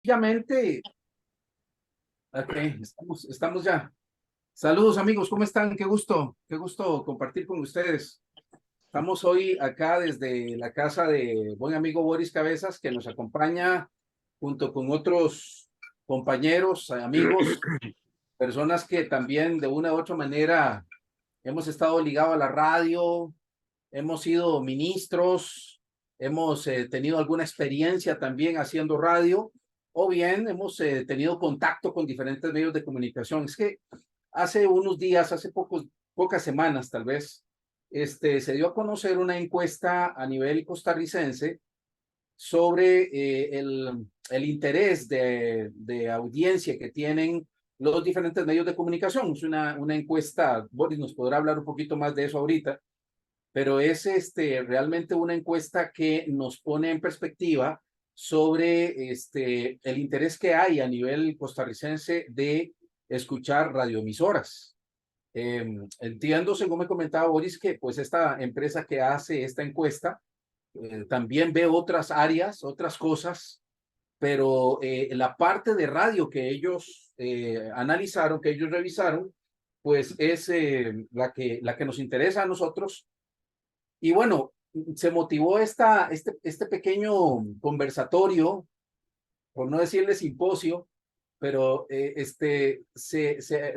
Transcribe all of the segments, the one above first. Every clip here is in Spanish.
sencillamente, ok, estamos ya. Saludos amigos, ¿cómo están? Qué gusto compartir con ustedes. Estamos hoy acá desde la casa de buen amigo Boris Cabezas, que nos acompaña junto con otros compañeros, amigos, personas que también de una u otra manera hemos estado ligados a la radio, hemos sido ministros, hemos tenido alguna experiencia también haciendo radio, o bien hemos tenido contacto con diferentes medios de comunicación. Es que hace unos días, pocas semanas tal vez, se dio a conocer una encuesta a nivel costarricense sobre el interés de audiencia que tienen los diferentes medios de comunicación. Es una encuesta, Boris nos podrá hablar un poquito más de eso ahorita, pero es realmente una encuesta que nos pone en perspectiva sobre el interés que hay a nivel costarricense de escuchar radioemisoras. Entiendo, según me comentaba Boris, que pues esta empresa que hace esta encuesta también ve otras áreas, otras cosas, pero la parte de radio que ellos analizaron, que ellos revisaron, pues es la que nos interesa a nosotros. Y bueno, se motivó este pequeño conversatorio, por no decirle simposio, pero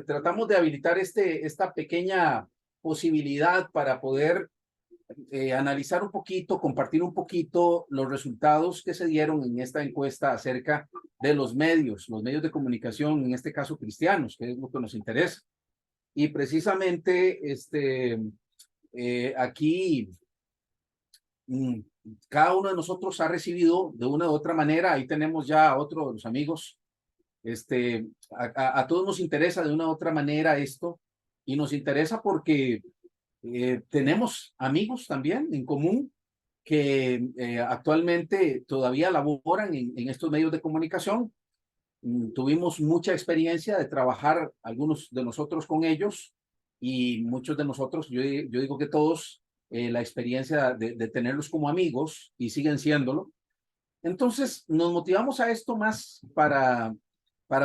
tratamos de habilitar esta pequeña posibilidad para poder analizar un poquito, compartir un poquito los resultados que se dieron en esta encuesta acerca de los medios de comunicación, en este caso cristianos, que es lo que nos interesa. Y precisamente aquí mm, cada uno de nosotros ha recibido de una u otra manera, ahí tenemos ya a otro de los amigos, a todos nos interesa de una u otra manera esto, y nos interesa porque tenemos amigos también en común que actualmente todavía laboran en estos medios de comunicación. Tuvimos mucha experiencia de trabajar algunos de nosotros con ellos y muchos de nosotros, yo digo que todos, la experiencia de tenerlos como amigos y siguen siéndolo. Entonces nos motivamos a esto más para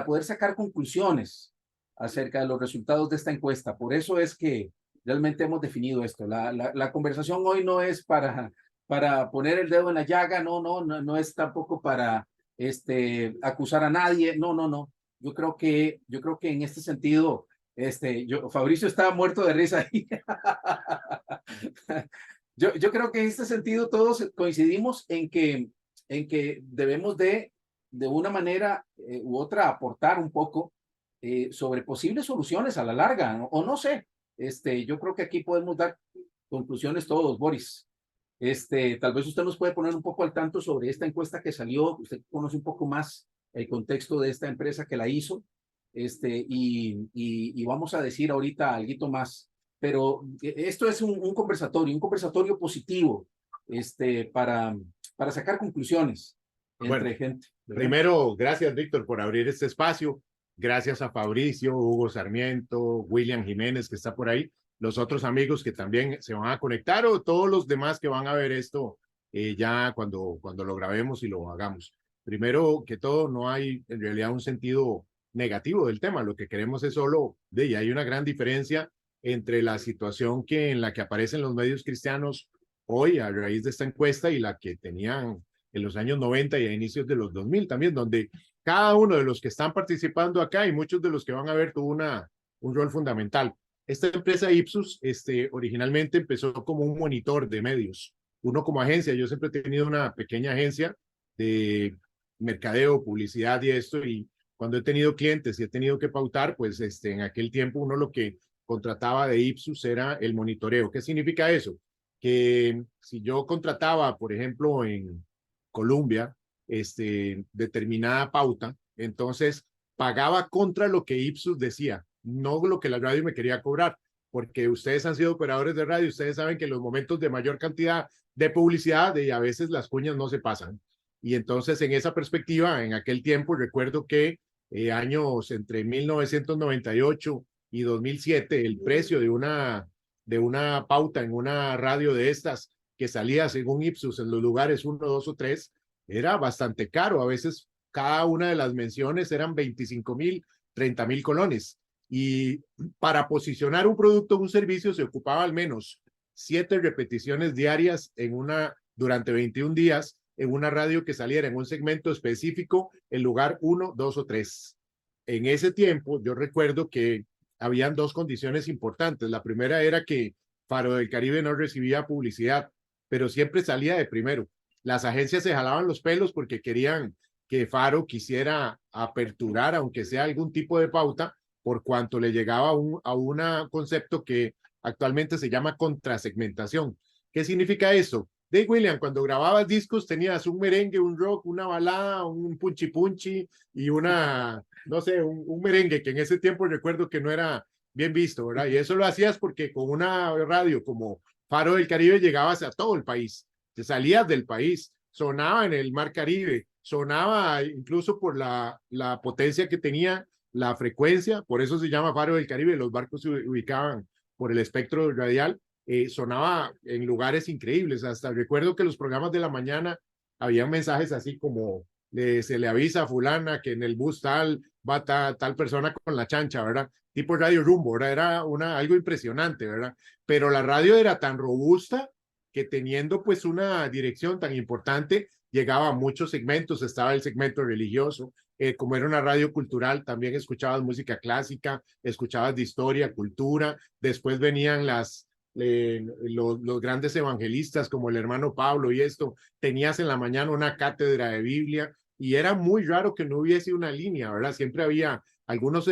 poder sacar conclusiones acerca de los resultados de esta encuesta. Por eso es que realmente hemos definido esto. La conversación hoy no es para poner el dedo en la llaga, no es tampoco para acusar a nadie, no. Yo creo que en este sentido, Fabricio estaba muerto de risa ahí. Yo creo que en este sentido todos coincidimos en que debemos de una manera u otra, aportar un poco sobre posibles soluciones a la larga, ¿no? O no sé, yo creo que aquí podemos dar conclusiones todos, Boris. Tal vez usted nos puede poner un poco al tanto sobre esta encuesta que salió, usted conoce un poco más el contexto de esta empresa que la hizo, y vamos a decir ahorita algo más, pero esto es un conversatorio positivo, para sacar conclusiones Bueno, entre gente, ¿verdad? primero, gracias, Víctor, por abrir este espacio. Gracias a Fabricio, Hugo Sarmiento, William Jiménez, que está por ahí, los otros amigos que también se van a conectar o todos los demás que van a ver esto ya cuando lo grabemos y lo hagamos. Primero que todo, no hay en realidad un sentido negativo del tema. Lo que queremos es solo de y hay una gran diferencia entre la situación en la que aparecen los medios cristianos hoy a raíz de esta encuesta y la que tenían en los años 90 y a inicios de los 2000 también, donde cada uno de los que están participando acá y muchos de los que van a ver tuvo un rol fundamental. Esta empresa Ipsos originalmente empezó como un monitor de medios, uno como agencia. Yo siempre he tenido una pequeña agencia de mercadeo, publicidad y esto, y cuando he tenido clientes y he tenido que pautar, pues en aquel tiempo uno lo que contrataba de Ipsos era el monitoreo. ¿Qué significa eso? Que si yo contrataba, por ejemplo, en Colombia, determinada pauta, entonces pagaba contra lo que Ipsos decía, no lo que la radio me quería cobrar, porque ustedes han sido operadores de radio, ustedes saben que en los momentos de mayor cantidad de publicidad, a veces las cuñas no se pasan. Y entonces en esa perspectiva, en aquel tiempo, recuerdo que años entre 1998 y 2007, el precio de una pauta en una radio de estas que salía según Ipsos en los lugares 1, 2 o 3 era bastante caro, a veces cada una de las menciones eran 25.000, 30.000 colones. Y para posicionar un producto o un servicio se ocupaba al menos 7 repeticiones diarias durante 21 días en una radio que saliera en un segmento específico, en lugar 1, 2 o 3. En ese tiempo, yo recuerdo que habían dos condiciones importantes. La primera era que Faro del Caribe no recibía publicidad, pero siempre salía de primero. Las agencias se jalaban los pelos porque querían que Faro quisiera aperturar, aunque sea algún tipo de pauta, por cuanto le llegaba a un concepto que actualmente se llama contrasegmentación. ¿Qué significa eso? De William, cuando grababas discos tenías un merengue, un rock, una balada, un punchi punchi y no sé, un merengue que en ese tiempo recuerdo que no era bien visto, ¿verdad? Y eso lo hacías porque con una radio como Faro del Caribe llegabas a todo el país, te salías del país, sonaba en el Mar Caribe, sonaba incluso por la potencia que tenía la frecuencia, por eso se llama Faro del Caribe, los barcos se ubicaban por el espectro radial, sonaba en lugares increíbles. Hasta recuerdo que los programas de la mañana había mensajes así como se le avisa a fulana que en el bus tal va tal persona con la chancha, ¿verdad? Tipo Radio Rumbo, ¿verdad? Era algo impresionante, ¿verdad? Pero la radio era tan robusta que teniendo pues una dirección tan importante, llegaba a muchos segmentos, estaba el segmento religioso, como era una radio cultural, también escuchabas música clásica, escuchabas de historia, cultura, después venían los grandes evangelistas como el hermano Pablo y esto, tenías en la mañana una cátedra de Biblia y era muy raro que no hubiese una línea, ¿verdad? Siempre había algunos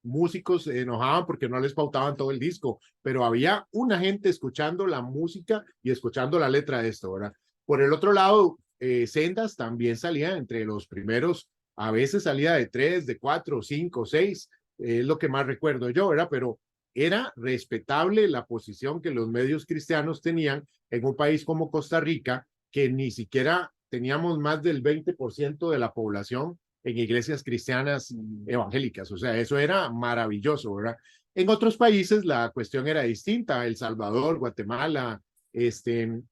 músicos se enojaban porque no les pautaban todo el disco, pero había una gente escuchando la música y escuchando la letra de esto, ¿verdad? Por el otro lado, Sendas también salía entre los primeros, a veces salía de 3, de 4, 5, 6, es lo que más recuerdo yo, ¿verdad? Pero era respetable la posición que los medios cristianos tenían en un país como Costa Rica, que ni siquiera teníamos más del 20% de la población en iglesias cristianas evangélicas. O sea, eso era maravilloso, ¿verdad? En otros países la cuestión era distinta. El Salvador, Guatemala,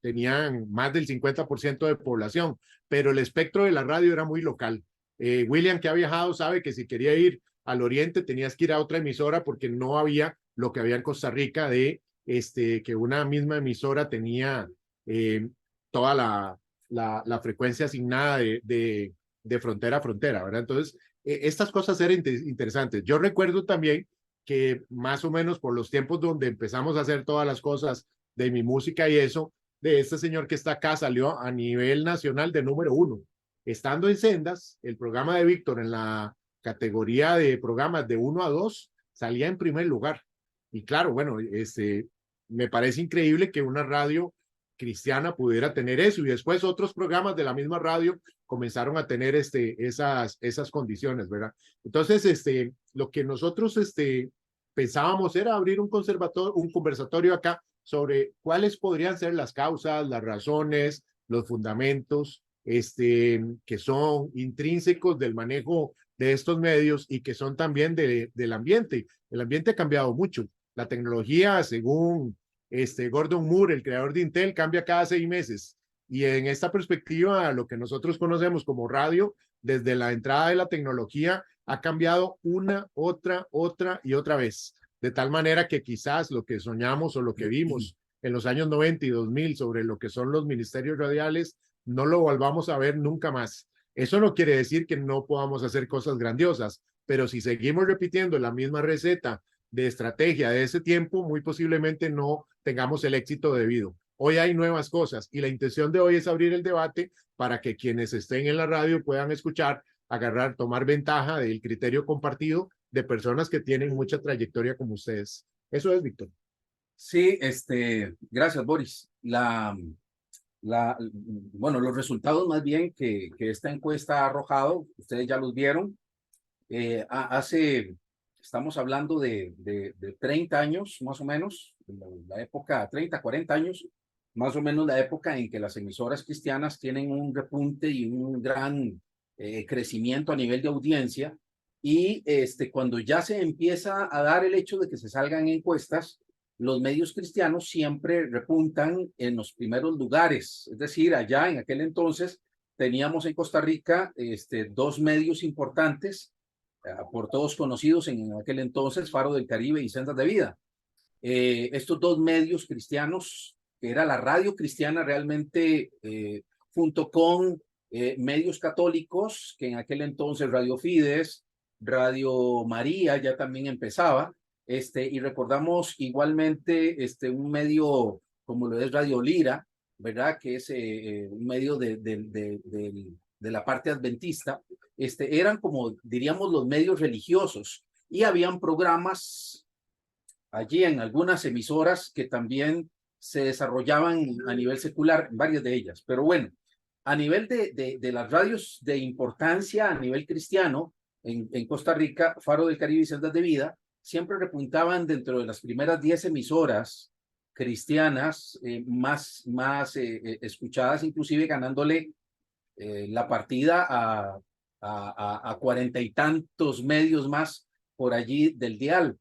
tenían más del 50% de población, pero el espectro de la radio era muy local. William, que ha viajado, sabe que si quería ir al oriente tenías que ir a otra emisora porque no había lo que había en Costa Rica de que una misma emisora tenía toda la frecuencia asignada de frontera a frontera, ¿verdad? Entonces, estas cosas eran interesantes. Yo recuerdo también que más o menos por los tiempos donde empezamos a hacer todas las cosas de mi música y eso, de este señor que está acá salió a nivel nacional de número 1. Estando en Sendas, el programa de Víctor en la categoría de programas de 1 a 2 salía en primer lugar. Y claro, bueno, me parece increíble que una radio cristiana pudiera tener eso y después otros programas de la misma radio comenzaron a tener esas condiciones, ¿verdad? Entonces, lo que nosotros pensábamos era abrir un conversatorio acá sobre cuáles podrían ser las causas, las razones, los fundamentos que son intrínsecos del manejo de estos medios y que son también del ambiente. El ambiente ha cambiado mucho. La tecnología, según Gordon Moore, el creador de Intel, cambia cada 6 meses. Y en esta perspectiva, lo que nosotros conocemos como radio, desde la entrada de la tecnología, ha cambiado una, otra y otra vez. De tal manera que quizás lo que soñamos o lo que vimos en los años 90 y 2000 sobre lo que son los ministerios radiales, no lo volvamos a ver nunca más. Eso no quiere decir que no podamos hacer cosas grandiosas, pero si seguimos repitiendo la misma receta de estrategia de ese tiempo, muy posiblemente no tengamos el éxito debido. Hoy hay nuevas cosas y la intención de hoy es abrir el debate para que quienes estén en la radio puedan escuchar, agarrar, tomar ventaja del criterio compartido de personas que tienen mucha trayectoria como ustedes. Eso es, Víctor. Sí, gracias, Boris. Bueno, los resultados más bien que esta encuesta ha arrojado, ustedes ya los vieron, estamos hablando de 30 años, más o menos, la época, 30, 40 años, más o menos la época en que las emisoras cristianas tienen un repunte y un gran crecimiento a nivel de audiencia, y cuando ya se empieza a dar el hecho de que se salgan encuestas, los medios cristianos siempre repuntan en los primeros lugares, es decir, allá en aquel entonces teníamos en Costa Rica dos medios importantes, por todos conocidos en aquel entonces, Faro del Caribe y Sendas de Vida. Estos dos medios cristianos, que era la radio cristiana realmente, junto con medios católicos, que en aquel entonces Radio Fides, Radio María ya también empezaba, y recordamos igualmente un medio como lo es Radio Lira, ¿verdad? Que es un medio de la parte adventista. Eran como, diríamos, los medios religiosos, y habían programas allí en algunas emisoras que también se desarrollaban a nivel secular, varias de ellas. Pero bueno, a nivel de las radios de importancia a nivel cristiano, en Costa Rica, Faro del Caribe y Sendas de Vida, siempre repuntaban dentro de las primeras 10 emisoras cristianas más escuchadas, inclusive ganándole la partida a 40 y tantos medios más por allí del dial.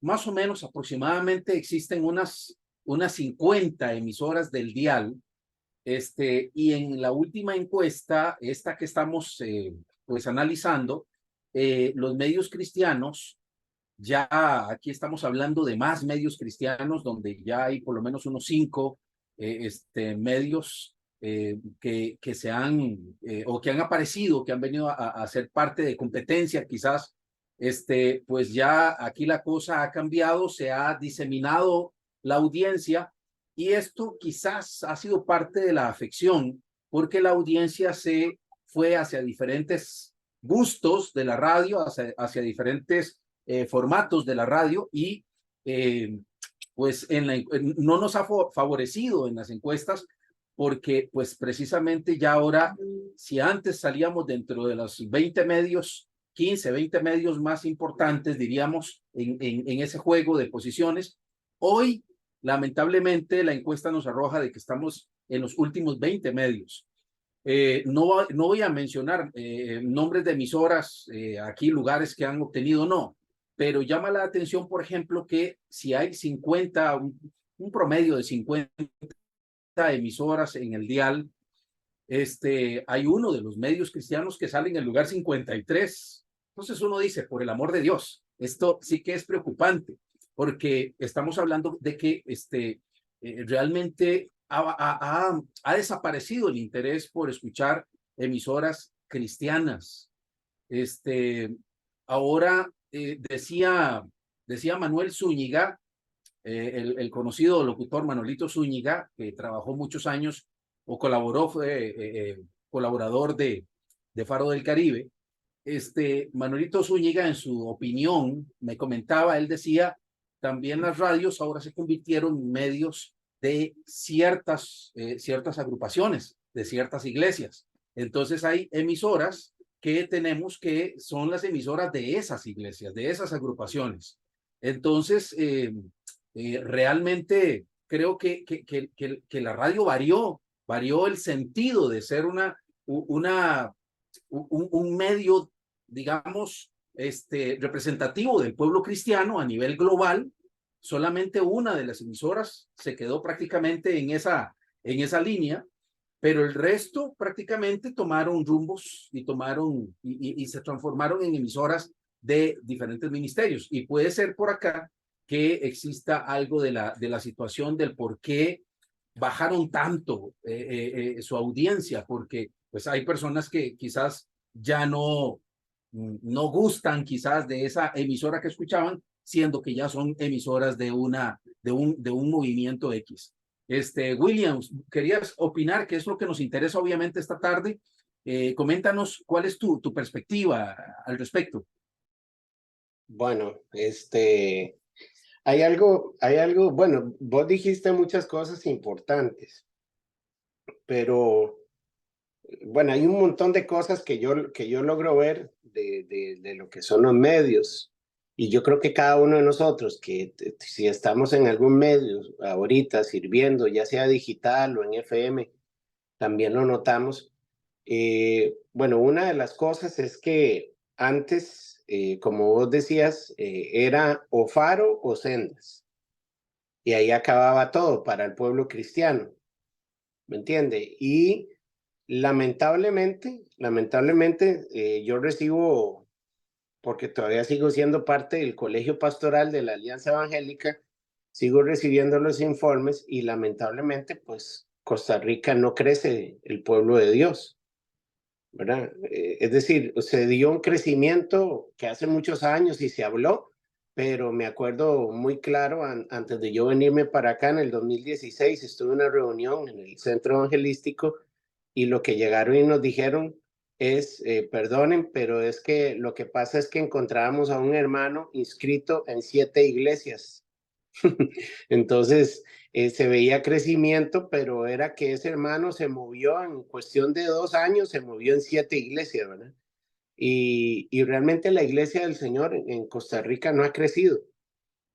Más o menos aproximadamente existen unas 50 emisoras del dial, y en la última encuesta, esta que estamos pues analizando, los medios cristianos, ya aquí estamos hablando de más medios cristianos, donde ya hay por lo menos unos 5 medios que se han o que han aparecido, que han venido a ser parte de competencia quizás. Pues ya aquí la cosa ha cambiado, se ha diseminado la audiencia, y esto quizás ha sido parte de la afección, porque la audiencia se fue hacia diferentes gustos de la radio, hacia diferentes formatos de la radio, y pues no nos ha favorecido en las encuestas, porque pues precisamente ya ahora, si antes salíamos dentro de los 20 medios, 15, 20 medios más importantes, diríamos, en ese juego de posiciones, hoy lamentablemente la encuesta nos arroja de que estamos en los últimos 20 medios. No voy a mencionar nombres de emisoras, aquí lugares que han obtenido, no, pero llama la atención, por ejemplo, que si hay 50, un promedio de 50 emisoras en el dial, hay uno de los medios cristianos que sale en el lugar 53. Entonces uno dice, por el amor de Dios, esto sí que es preocupante, porque estamos hablando de que realmente ha desaparecido el interés por escuchar emisoras cristianas. Ahora decía Manuel Zúñiga, el conocido locutor Manolito Zúñiga, que trabajó muchos años o colaboró, fue colaborador de Faro del Caribe. Manolito Zúñiga, en su opinión, me comentaba, él decía, también las radios ahora se convirtieron en medios de ciertas agrupaciones, de ciertas iglesias. Entonces hay emisoras que tenemos que son las emisoras de esas iglesias, de esas agrupaciones. Entonces, realmente creo que la radio varió el sentido de ser un medio, digamos, representativo del pueblo cristiano a nivel global. Solamente una de las emisoras se quedó prácticamente en esa línea, pero el resto prácticamente tomaron rumbos y se transformaron en emisoras de diferentes ministerios. Y puede ser por acá que exista algo de la situación del por qué bajaron tanto su audiencia, porque pues hay personas que quizás ya no gustan quizás de esa emisora que escuchaban, siendo que ya son emisoras de un movimiento X. Williams, querías opinar, qué es lo que nos interesa obviamente esta tarde. Coméntanos cuál es tu perspectiva al respecto. Bueno, hay algo, bueno, vos dijiste muchas cosas importantes, pero bueno, hay un montón de cosas que yo logro ver de lo que son los medios. Y yo creo que cada uno de nosotros, que si estamos en algún medio ahorita sirviendo, ya sea digital o en FM, también lo notamos. Bueno, una de las cosas es que antes, como vos decías, era o Faro o Sendas. Y ahí acababa todo para el pueblo cristiano. ¿Me entiende? Y Lamentablemente, yo recibo, porque todavía sigo siendo parte del colegio pastoral de la Alianza Evangélica, sigo recibiendo los informes y lamentablemente, pues Costa Rica no crece el pueblo de Dios, ¿verdad? Es decir, se dio un crecimiento que hace muchos años y se habló, pero me acuerdo muy claro, antes de yo venirme para acá en el 2016, estuve en una reunión en el centro evangelístico y lo que llegaron y nos dijeron es, perdonen, pero es que lo que pasa es que encontrábamos a un hermano inscrito en 7 iglesias. Entonces, se veía crecimiento, pero era que ese hermano se movió en cuestión de 2 años, se movió en 7 iglesias, ¿verdad? Y realmente la iglesia del Señor en Costa Rica no ha crecido.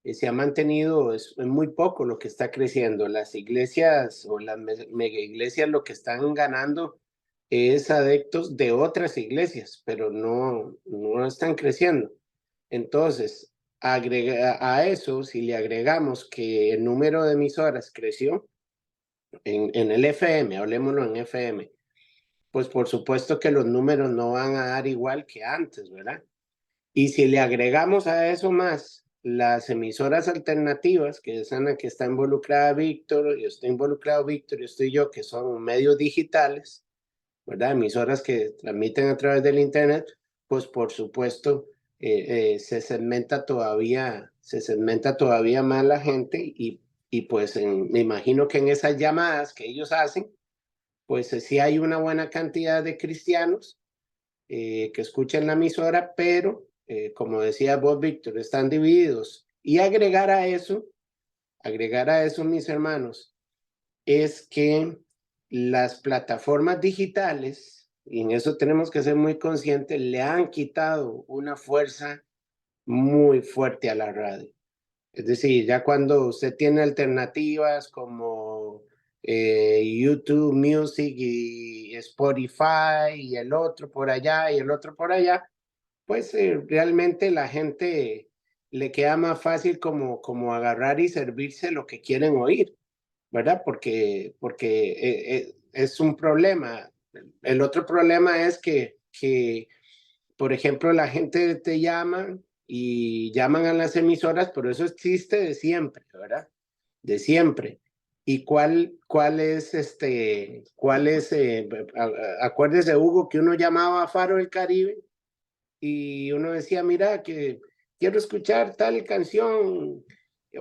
Se ha mantenido, es muy poco lo que está creciendo. Las iglesias o las mega iglesias lo que están ganando es adeptos de otras iglesias, pero no están creciendo. Entonces, a eso, si le agregamos que el número de emisoras creció en el FM, hablemoslo en FM, pues por supuesto que los números no van a dar igual que antes, ¿verdad? Y si le agregamos a eso más las emisoras alternativas, que es en la que está involucrada Víctor, yo estoy involucrado Víctor, y estoy yo, que son medios digitales, ¿verdad? Emisoras que transmiten a través del Internet, pues por supuesto se segmenta todavía más la gente y pues me imagino que en esas llamadas que ellos hacen, pues sí hay una buena cantidad de cristianos que escuchan la emisora, pero como decía vos, Víctor, están divididos. Y agregar a eso, mis hermanos, es que las plataformas digitales, y en eso tenemos que ser muy conscientes, le han quitado una fuerza muy fuerte a la radio. Es decir, ya cuando usted tiene alternativas como YouTube Music y Spotify y el otro por allá y el otro por allá, pues realmente la gente le queda más fácil como agarrar y servirse lo que quieren oír, ¿verdad? Porque es un problema. El otro problema es que, por ejemplo, la gente te llama y llaman a las emisoras, pero eso existe de siempre, ¿verdad? De siempre. ¿Y cuál es acuérdese, Hugo, que uno llamaba a Faro del Caribe y uno decía, mira, que quiero escuchar tal canción?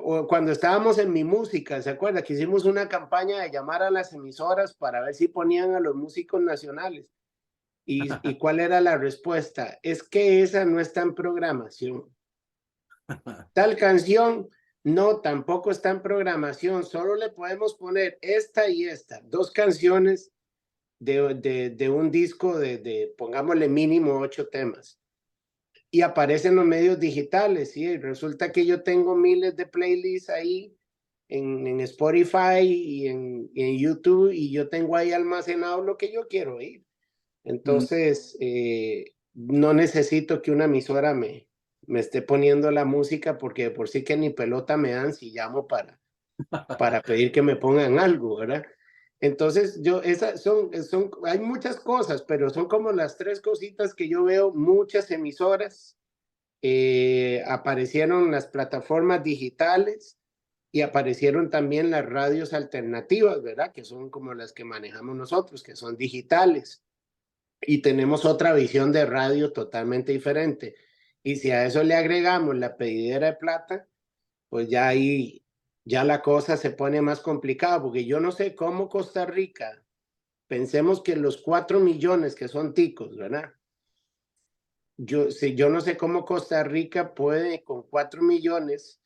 O cuando estábamos en Mi Música, ¿se acuerda? Que hicimos una campaña de llamar a las emisoras para ver si ponían a los músicos nacionales. ¿Y cuál era la respuesta? Es que esa no está en programación. Tal canción, no, tampoco está en programación. Solo le podemos poner esta y esta, 2 canciones de un disco pongámosle mínimo 8 temas. Y aparecen los medios digitales, ¿sí? Resulta que yo tengo miles de playlists ahí en Spotify y en YouTube y yo tengo ahí almacenado lo que yo quiero oír. Entonces, no necesito que una emisora me esté poniendo la música porque por sí que ni pelota me dan si llamo para pedir que me pongan algo, ¿verdad? Entonces, hay muchas cosas, pero son como las 3 cositas que yo veo. Muchas emisoras, aparecieron las plataformas digitales y aparecieron también las radios alternativas, ¿verdad? Que son como las que manejamos nosotros, que son digitales. Y tenemos otra visión de radio totalmente diferente. Y si a eso le agregamos la pedidera de plata, pues ya ahí, ya la cosa se pone más complicada, porque yo no sé cómo Costa Rica, pensemos que los 4 millones que son ticos, ¿verdad? Yo no sé cómo Costa Rica puede con 4 millones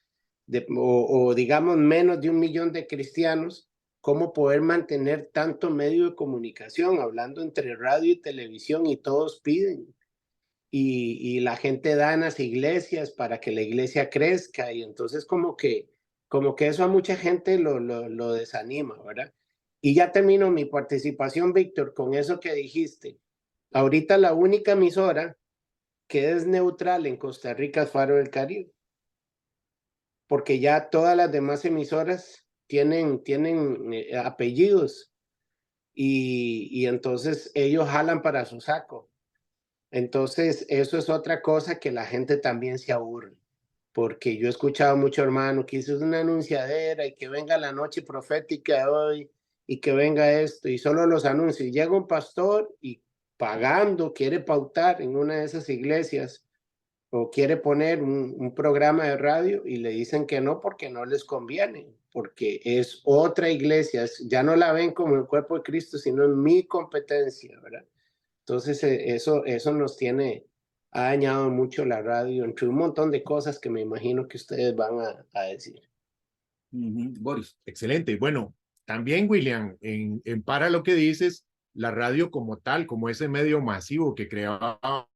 o digamos menos de 1 millón de cristianos, cómo poder mantener tanto medio de comunicación, hablando entre radio y televisión y todos piden. Y la gente da en las iglesias para que la iglesia crezca y entonces como que eso a mucha gente lo desanima, ¿verdad? Y ya termino mi participación, Víctor, con eso que dijiste. Ahorita la única emisora que es neutral en Costa Rica es Faro del Caribe, porque ya todas las demás emisoras tienen apellidos y entonces ellos jalan para su saco. Entonces, eso es otra cosa que la gente también se aburre, porque yo he escuchado mucho hermano que hizo una anunciadera y que venga la noche profética hoy y que venga esto y solo los anuncios. Y llega un pastor y pagando quiere pautar en una de esas iglesias o quiere poner un programa de radio y le dicen que no porque no les conviene, porque es otra iglesia, ya no la ven como el cuerpo de Cristo, sino en mi competencia, ¿verdad? Entonces, eso nos tiene, ha dañado mucho la radio, entre un montón de cosas que me imagino que ustedes van a decir. Boris. Excelente. Bueno, también, William, en para lo que dices, la radio como tal, como ese medio masivo que creaba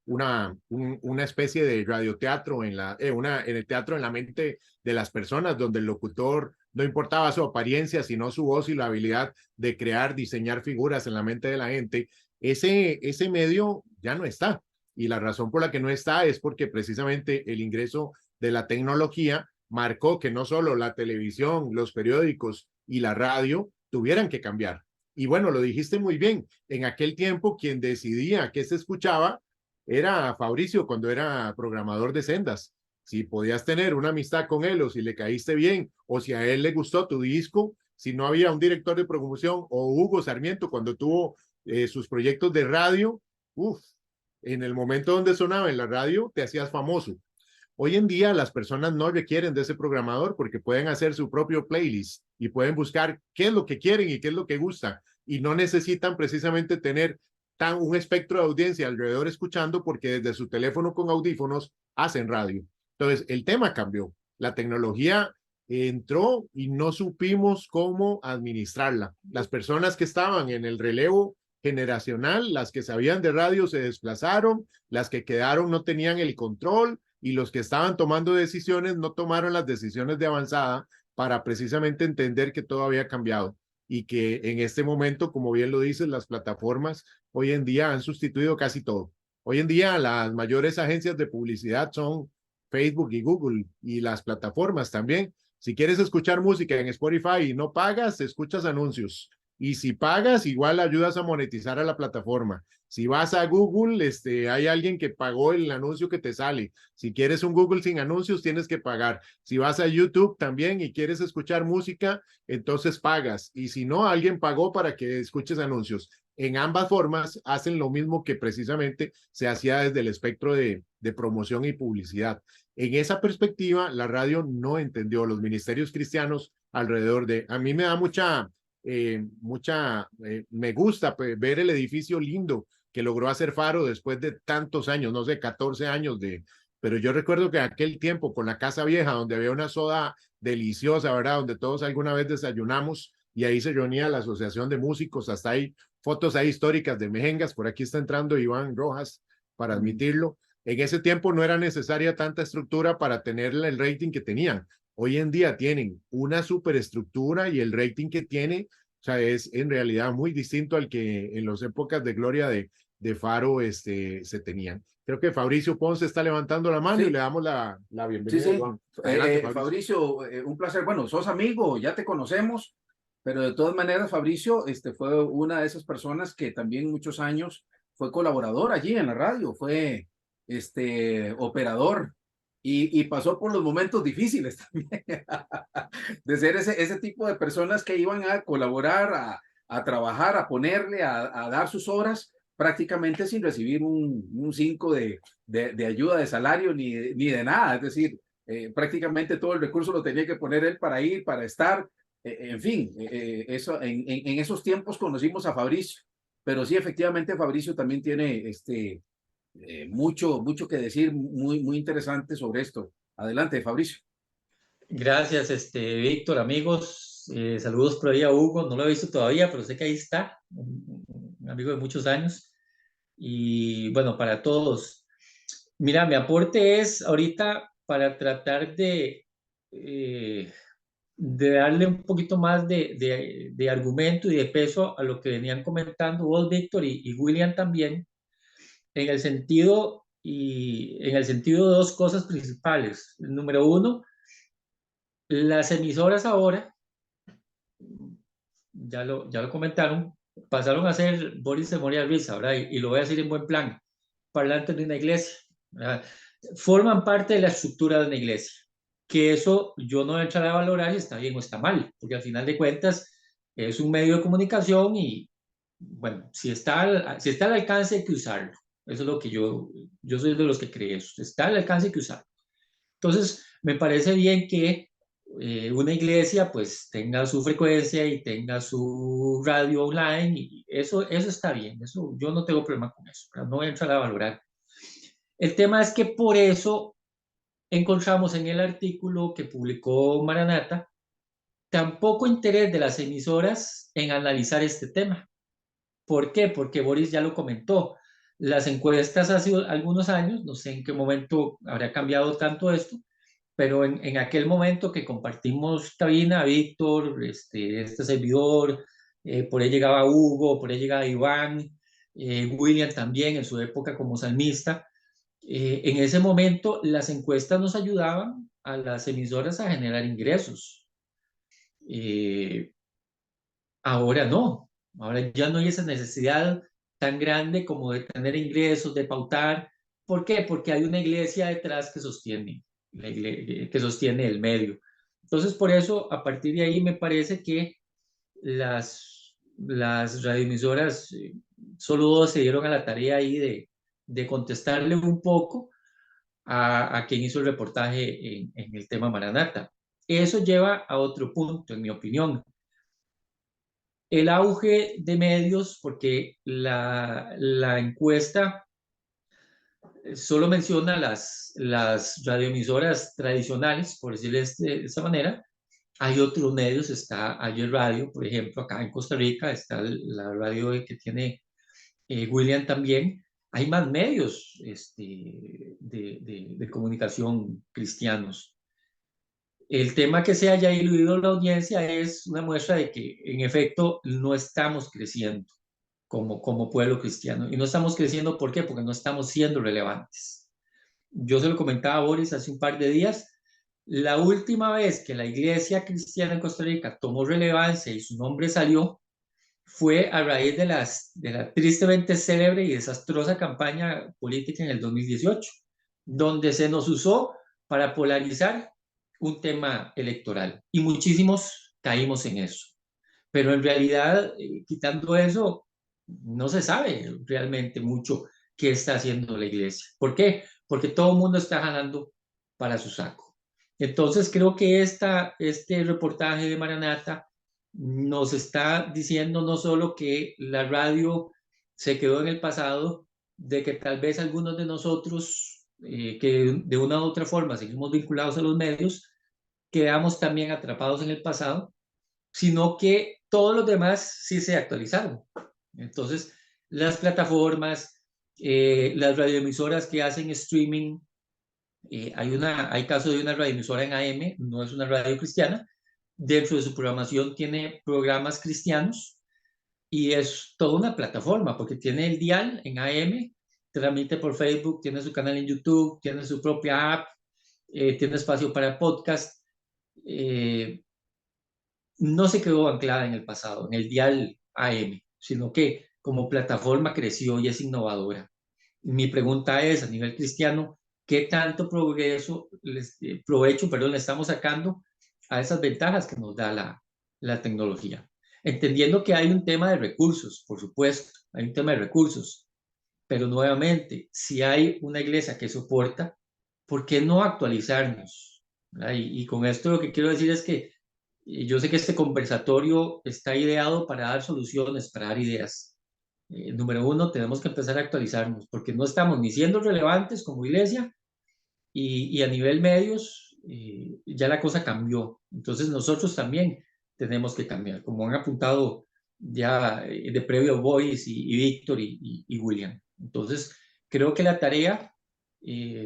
una especie de radioteatro en el teatro en la mente de las personas, donde el locutor no importaba su apariencia, sino su voz y la habilidad de crear, diseñar figuras en la mente de la gente, ese medio ya no está. Y la razón por la que no está es porque precisamente el ingreso de la tecnología marcó que no solo la televisión, los periódicos y la radio tuvieran que cambiar. Y bueno, lo dijiste muy bien, en aquel tiempo quien decidía qué se escuchaba era Fabricio cuando era programador de Sendas. Si podías tener una amistad con él o si le caíste bien o si a él le gustó tu disco, si no había un director de promoción o Hugo Sarmiento cuando tuvo sus proyectos de radio, uff, en el momento donde sonaba en la radio te hacías famoso. Hoy en día las personas no requieren de ese programador porque pueden hacer su propio playlist y pueden buscar qué es lo que quieren y qué es lo que gusta y no necesitan precisamente tener un espectro de audiencia alrededor escuchando porque desde su teléfono con audífonos hacen radio. Entonces el tema cambió, la tecnología entró y no supimos cómo administrarla. Las personas que estaban en el relevo generacional, las que sabían de radio se desplazaron, las que quedaron no tenían el control y los que estaban tomando decisiones no tomaron las decisiones de avanzada para precisamente entender que todo había cambiado y que en este momento, como bien lo dices, las plataformas hoy en día han sustituido casi todo. Hoy en día las mayores agencias de publicidad son Facebook y Google y las plataformas también. Si quieres escuchar música en Spotify y no pagas, escuchas anuncios. Y si pagas, igual ayudas a monetizar a la plataforma. Si vas a Google, hay alguien que pagó el anuncio que te sale. Si quieres un Google sin anuncios, tienes que pagar. Si vas a YouTube también y quieres escuchar música, entonces pagas. Y si no, alguien pagó para que escuches anuncios. En ambas formas hacen lo mismo que precisamente se hacía desde el espectro de promoción y publicidad. En esa perspectiva, la radio no entendió los ministerios cristianos alrededor de... A mí me da me gusta ver el edificio lindo que logró hacer Faro después de tantos años, no sé, 14 años pero yo recuerdo que en aquel tiempo con la Casa Vieja, donde había una soda deliciosa, ¿verdad? Donde todos alguna vez desayunamos y ahí se reunía la Asociación de Músicos, hasta ahí fotos ahí históricas de Mejengas, por aquí está entrando Iván Rojas para admitirlo. En ese tiempo no era necesaria tanta estructura para tener el rating que tenían. Hoy en día tienen una superestructura y el rating que tiene, o sea, es en realidad muy distinto al que en las épocas de gloria de Faro se tenían. Creo que Fabricio Ponce está levantando la mano y le damos la bienvenida. Sí, sí. Adelante, Fabricio, un placer. Bueno, sos amigo, ya te conocemos, pero de todas maneras, Fabricio fue una de esas personas que también muchos años fue colaborador allí en la radio, fue operador y pasó por los momentos difíciles también, de ser ese tipo de personas que iban a colaborar, a trabajar, a ponerle, a dar sus horas prácticamente sin recibir un 5 de ayuda de salario ni de nada, es decir, prácticamente todo el recurso lo tenía que poner él para ir, para estar, en fin, en esos tiempos conocimos a Fabricio, pero sí, efectivamente Fabricio también tiene mucho que decir, muy interesante sobre esto. Adelante, Fabricio. Gracias, Víctor, amigos. Saludos por ahí a Hugo, no lo he visto todavía, pero sé que ahí está, un amigo de muchos años. Y bueno, para todos. Mira, mi aporte es ahorita para tratar de darle un poquito más de argumento y de peso a lo que venían comentando vos, Víctor, y William también, en el sentido de dos cosas principales. Número uno, las emisoras ahora, ya lo comentaron, pasaron a ser, Boris se moría de risa, ¿verdad? Y lo voy a decir en buen plan, parlantes de una iglesia, ¿verdad? Forman parte de la estructura de una iglesia. Que eso yo no entraré a valorar si está bien o está mal, porque al final de cuentas es un medio de comunicación y, bueno, si está al alcance hay que usarlo. Eso es lo que yo soy de los que cree eso. Está al alcance hay que usarlo. Entonces, me parece bien que una iglesia pues tenga su frecuencia y tenga su radio online y eso está bien, eso, yo no tengo problema con eso, pero no voy a entrar a valorar. El tema es que por eso encontramos en el artículo que publicó Maranata tan poco interés de las emisoras en analizar este tema. ¿Por qué? Porque Boris ya lo comentó. Las encuestas hace algunos años, no sé en qué momento habrá cambiado tanto esto, pero en aquel momento que compartimos cabina, Víctor, este servidor, por ahí llegaba Hugo, por ahí llegaba Iván, William también en su época como salmista, en ese momento las encuestas nos ayudaban a las emisoras a generar ingresos. Eh, Ahora no, ahora ya no hay esa necesidad tan grande como de tener ingresos, de pautar. ¿Por qué? Porque hay una iglesia detrás que sostiene, que sostiene el medio. Entonces, por eso, a partir de ahí, me parece que las radioemisoras, solo dos se dieron a la tarea ahí de contestarle un poco a quien hizo el reportaje en el tema Maranata. Eso lleva a otro punto, en mi opinión, el auge de medios, porque la encuesta solo menciona las radioemisoras tradicionales, por decirles de esa manera. Hay otros medios, está Ayer Radio, por ejemplo, acá en Costa Rica, está la radio que tiene William también. Hay más medios de comunicación cristianos. El tema que se haya diluido la audiencia es una muestra de que, en efecto, no estamos creciendo como pueblo cristiano. Y no estamos creciendo, ¿por qué? Porque no estamos siendo relevantes. Yo se lo comentaba a Boris hace un par de días. La última vez que la iglesia cristiana en Costa Rica tomó relevancia y su nombre salió fue a raíz de la tristemente célebre y desastrosa campaña política en el 2018, donde se nos usó para polarizar un tema electoral y muchísimos caímos en eso. Pero en realidad, quitando eso, no se sabe realmente mucho qué está haciendo la iglesia. ¿Por qué? Porque todo el mundo está ganando para su saco. Entonces creo que este reportaje de Maranata nos está diciendo no solo que la radio se quedó en el pasado, de que tal vez algunos de nosotros, que de una u otra forma seguimos vinculados a los medios, quedamos también atrapados en el pasado, sino que todos los demás sí se actualizaron. Entonces, las plataformas, las radioemisoras que hacen streaming, hay caso de una radioemisora en AM, no es una radio cristiana, dentro de su programación tiene programas cristianos y es toda una plataforma porque tiene el dial en AM, transmite por Facebook, tiene su canal en YouTube, tiene su propia app, tiene espacio para podcast. No se quedó anclada en el pasado, en el dial AM, sino que como plataforma creció y es innovadora. Mi pregunta es, a nivel cristiano, ¿qué tanto provecho, le estamos sacando a esas ventajas que nos da la tecnología? Entendiendo que hay un tema de recursos, por supuesto, hay un tema de recursos, pero nuevamente, si hay una iglesia que soporta, ¿por qué no actualizarnos? Y con esto lo que quiero decir es que yo sé que este conversatorio está ideado para dar soluciones, para dar ideas. Número uno, tenemos que empezar a actualizarnos porque no estamos ni siendo relevantes como iglesia y a nivel medios ya la cosa cambió. Entonces nosotros también tenemos que cambiar, como han apuntado ya de previo Boyce y Víctor y William. Entonces creo que la tarea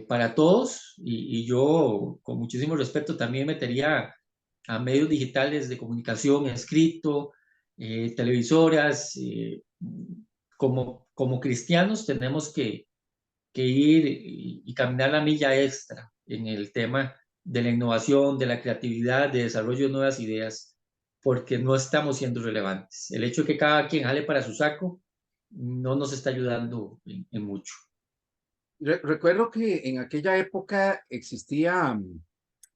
para todos, y yo con muchísimo respeto también metería a medios digitales de comunicación, escrito, televisoras, como cristianos tenemos que ir y caminar la milla extra en el tema de la innovación, de la creatividad, de desarrollo de nuevas ideas. porque no estamos siendo relevantes. El hecho de que cada quien jale para su saco no nos está ayudando en mucho. Recuerdo que en aquella época existía,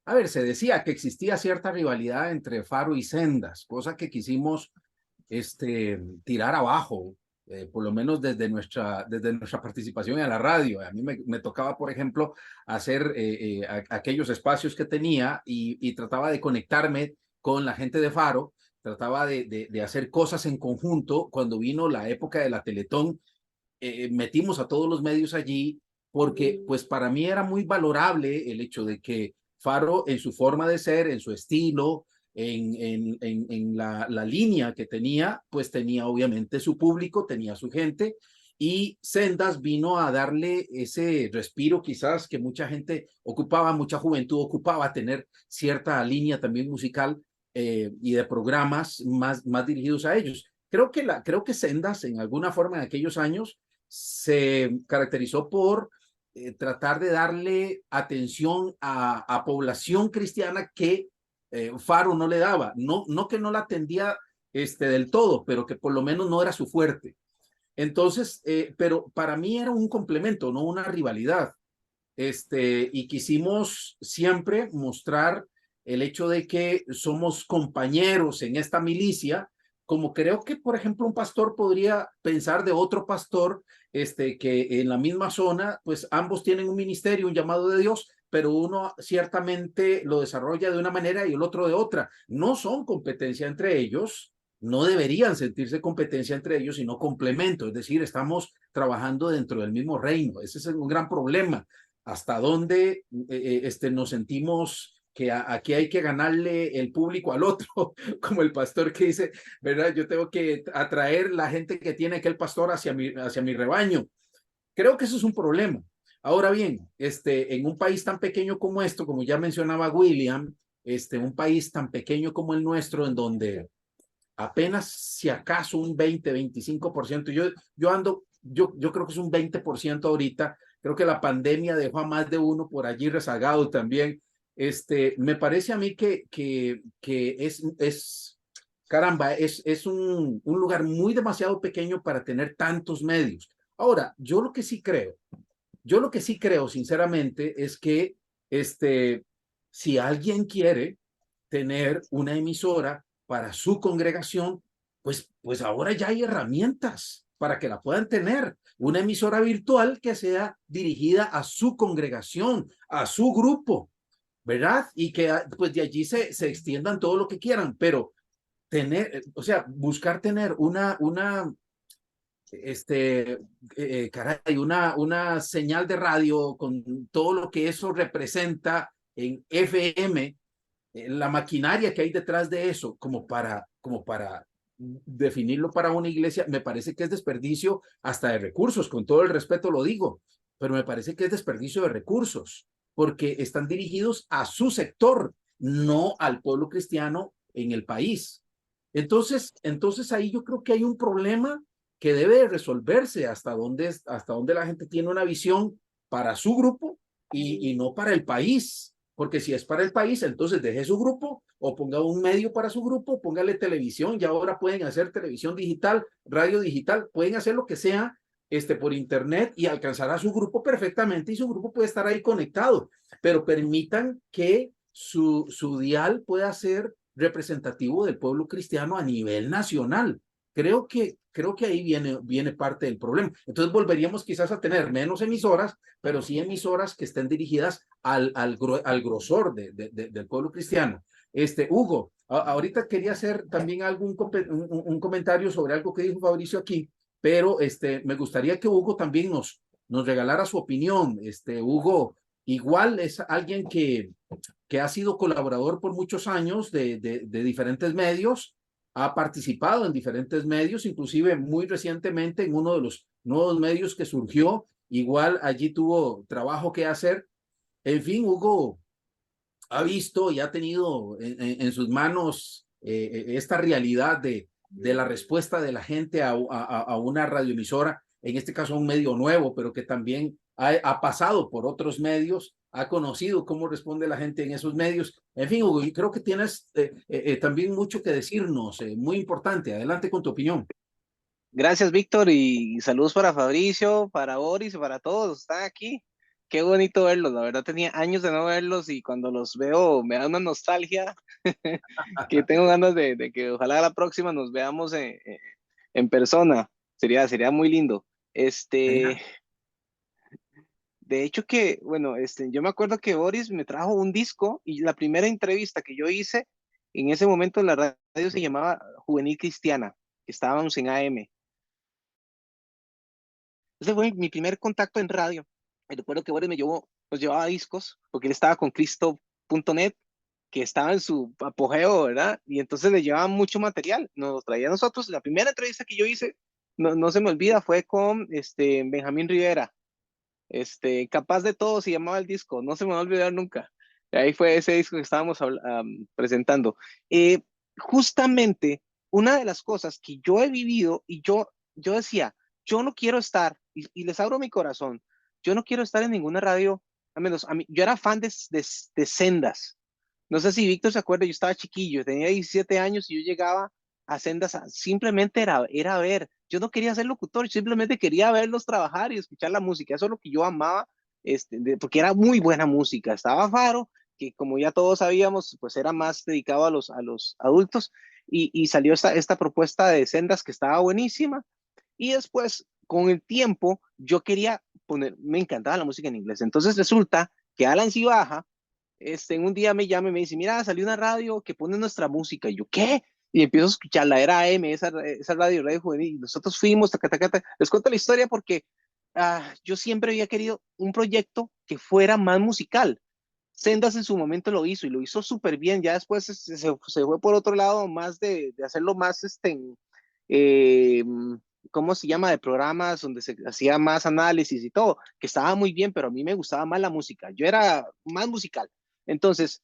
a ver, se decía que existía cierta rivalidad entre Faro y Sendas, cosa que quisimos tirar abajo, por lo menos desde nuestra participación en la radio. A mí me tocaba, por ejemplo, hacer aquellos espacios que tenía y trataba de conectarme con la gente de Faro, trataba de hacer cosas en conjunto. Cuando vino la época de la Teletón, metimos a todos los medios allí porque pues para mí era muy valorable el hecho de que Faro en su forma de ser, en su estilo, en la línea que tenía, pues tenía obviamente su público, tenía su gente, y Sendas vino a darle ese respiro quizás que mucha gente ocupaba, mucha juventud ocupaba, tener cierta línea también musical y de programas más dirigidos a ellos. Creo que Sendas en alguna forma en aquellos años se caracterizó por tratar de darle atención a población cristiana que Faro no le daba, no que no la atendía del todo, pero que por lo menos no era su fuerte. Entonces, pero para mí era un complemento, no una rivalidad. Y quisimos siempre mostrar el hecho de que somos compañeros en esta milicia, como creo que, por ejemplo, un pastor podría pensar de otro pastor, que en la misma zona, pues ambos tienen un ministerio, un llamado de Dios, pero uno ciertamente lo desarrolla de una manera y el otro de otra. No son competencia entre ellos, no deberían sentirse competencia entre ellos, sino complemento, es decir, estamos trabajando dentro del mismo reino. Ese es un gran problema. Hasta dónde nos sentimos que aquí hay que ganarle el público al otro, como el pastor que dice, ¿verdad? Yo tengo que atraer la gente que tiene aquel pastor hacia mi rebaño. Creo que eso es un problema. Ahora bien, en un país tan pequeño como esto, como ya mencionaba William, un país tan pequeño como el nuestro, en donde apenas si acaso un 20-25%, yo creo que es un 20% ahorita. Creo que la pandemia dejó a más de uno por allí rezagado también. Me parece a mí que caramba, es un lugar muy demasiado pequeño para tener tantos medios. Ahora, yo lo que sí creo sinceramente es que si alguien quiere tener una emisora para su congregación, pues ahora ya hay herramientas para que la puedan tener. Una emisora virtual que sea dirigida a su congregación, a su grupo, ¿verdad? Y que pues de allí se extiendan todo lo que quieran, pero o sea, buscar tener caray, una señal de radio con todo lo que eso representa en FM, la maquinaria que hay detrás de eso, como para definirlo para una iglesia, me parece que es desperdicio hasta de recursos, con todo el respeto lo digo, pero me parece que es desperdicio de recursos, porque están dirigidos a su sector, no al pueblo cristiano en el país. Entonces ahí yo creo que hay un problema que debe resolverse hasta dónde la gente tiene una visión para su grupo y no para el país. Porque si es para el país, entonces deje su grupo o ponga un medio para su grupo, póngale televisión. Y ahora pueden hacer televisión digital, radio digital, pueden hacer lo que sea por internet y alcanzar a su grupo perfectamente y su grupo puede estar ahí conectado. Pero permitan que su dial pueda ser representativo del pueblo cristiano a nivel nacional. Creo que ahí viene parte del problema. Entonces volveríamos quizás a tener menos emisoras, pero sí emisoras que estén dirigidas al grosor del pueblo cristiano. Hugo, ahorita quería hacer también un comentario sobre algo que dijo Fabricio aquí, pero me gustaría que Hugo también nos regalara su opinión. Hugo igual es alguien que ha sido colaborador por muchos años de diferentes medios, ha participado en diferentes medios, inclusive muy recientemente en uno de los nuevos medios que surgió, igual allí tuvo trabajo que hacer. En fin, Hugo ha visto y ha tenido en sus manos esta realidad de la respuesta de la gente a una radioemisora, en este caso un medio nuevo, pero que también ha pasado por otros medios, ha conocido cómo responde la gente en esos medios. En fin, Hugo, yo creo que tienes también mucho que decirnos, muy importante. Adelante con tu opinión. Gracias, Víctor, y saludos para Fabricio, para Boris y para todos. Están aquí. Qué bonito verlos. La verdad tenía años de no verlos y cuando los veo me da una nostalgia que tengo ganas de que ojalá la próxima nos veamos en persona. Sería muy lindo. Genial. De hecho que, bueno, yo me acuerdo que Boris me trajo un disco y la primera entrevista que yo hice en ese momento en la radio se llamaba Juvenil Cristiana, que estábamos en AM. Ese fue mi primer contacto en radio. Y recuerdo que Boris nos llevaba discos, porque él estaba con Cristo.net, que estaba en su apogeo, ¿verdad? Y entonces le llevaba mucho material, nos lo traía a nosotros. La primera entrevista que yo hice, no se me olvida, fue con Benjamín Rivera. Capaz de todo se llamaba el disco, no se me va a olvidar nunca. Ahí fue ese disco que estábamos presentando. Eh, Justamente una de las cosas que yo he vivido y yo decía, yo no quiero estar, y les abro mi corazón, yo no quiero estar en ninguna radio, al menos a mí, yo era fan de Sendas. No sé si Víctor se acuerda, yo estaba chiquillo, tenía 17 años y yo llegaba a Sendas, simplemente era ver. Yo no quería ser locutor, simplemente quería verlos trabajar y escuchar la música. Eso es lo que yo amaba, porque era muy buena música. Estaba Faro, que como ya todos sabíamos, pues era más dedicado a los adultos, y salió esta propuesta de Sendas que estaba buenísima. Y después, con el tiempo, yo quería me encantaba la música en inglés. Entonces resulta que Alan Cibaja, en un día me llama y me dice, mira, salió una radio que pone nuestra música. Y yo, ¿qué? Y empiezo a escucharla, era AM, esa radio juvenil. Y nosotros fuimos, taca, taca, taca. Les cuento la historia porque yo siempre había querido un proyecto que fuera más musical. Sendas en su momento lo hizo y lo hizo súper bien. Ya después se fue por otro lado, más de hacerlo más, eh, ¿cómo se llama? De programas donde se hacía más análisis y todo, que estaba muy bien, pero a mí me gustaba más la música. Yo era más musical. Entonces,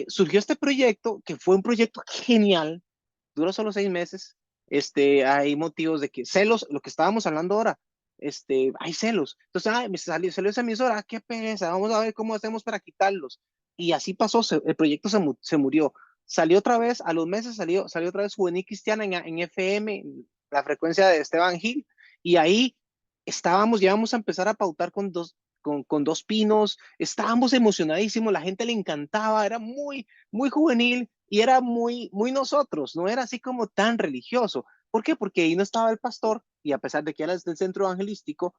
surgió este proyecto, que fue un proyecto genial, duró solo 6 meses. Hay motivos de que celos, lo que estábamos hablando ahora, hay celos. Entonces, me salió esa emisora, qué pereza, vamos a ver cómo hacemos para quitarlos. Y así pasó, el proyecto se murió. Salió otra vez, a los meses salió otra vez Juvenil Cristiana en FM, en la frecuencia de Esteban Gil, y ahí íbamos a empezar a pautar con dos pinos, estábamos emocionadísimos, la gente le encantaba, era muy, muy juvenil y era muy, muy nosotros, no era así como tan religioso. ¿Por qué? Porque ahí no estaba el pastor y a pesar de que era del centro evangelístico,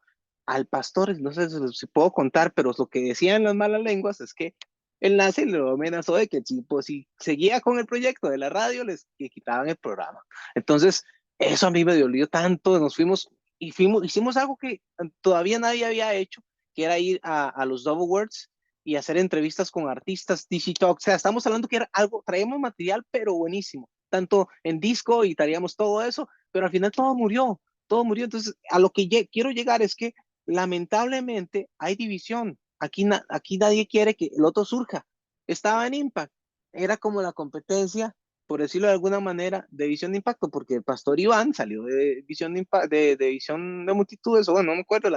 al pastor, no sé si puedo contar, pero lo que decían las malas lenguas es que el nazi lo amenazó de que si seguía con el proyecto de la radio, que quitaban el programa. Entonces, eso a mí me dolió tanto, nos fuimos hicimos algo que todavía nadie había hecho, que era ir a los Double Words y hacer entrevistas con artistas, Digitalk. O sea, estamos hablando que era algo, traíamos material, pero buenísimo, tanto en disco y traíamos todo eso, pero al final todo murió, todo murió. Entonces, a lo que quiero llegar es que lamentablemente hay división. Aquí nadie quiere que el otro surja. Estaba en Impact, era como la competencia, por decirlo de alguna manera, de Visión de Impacto, porque el pastor Iván salió de Visión de Visión de Multitudes, o bueno, no me acuerdo,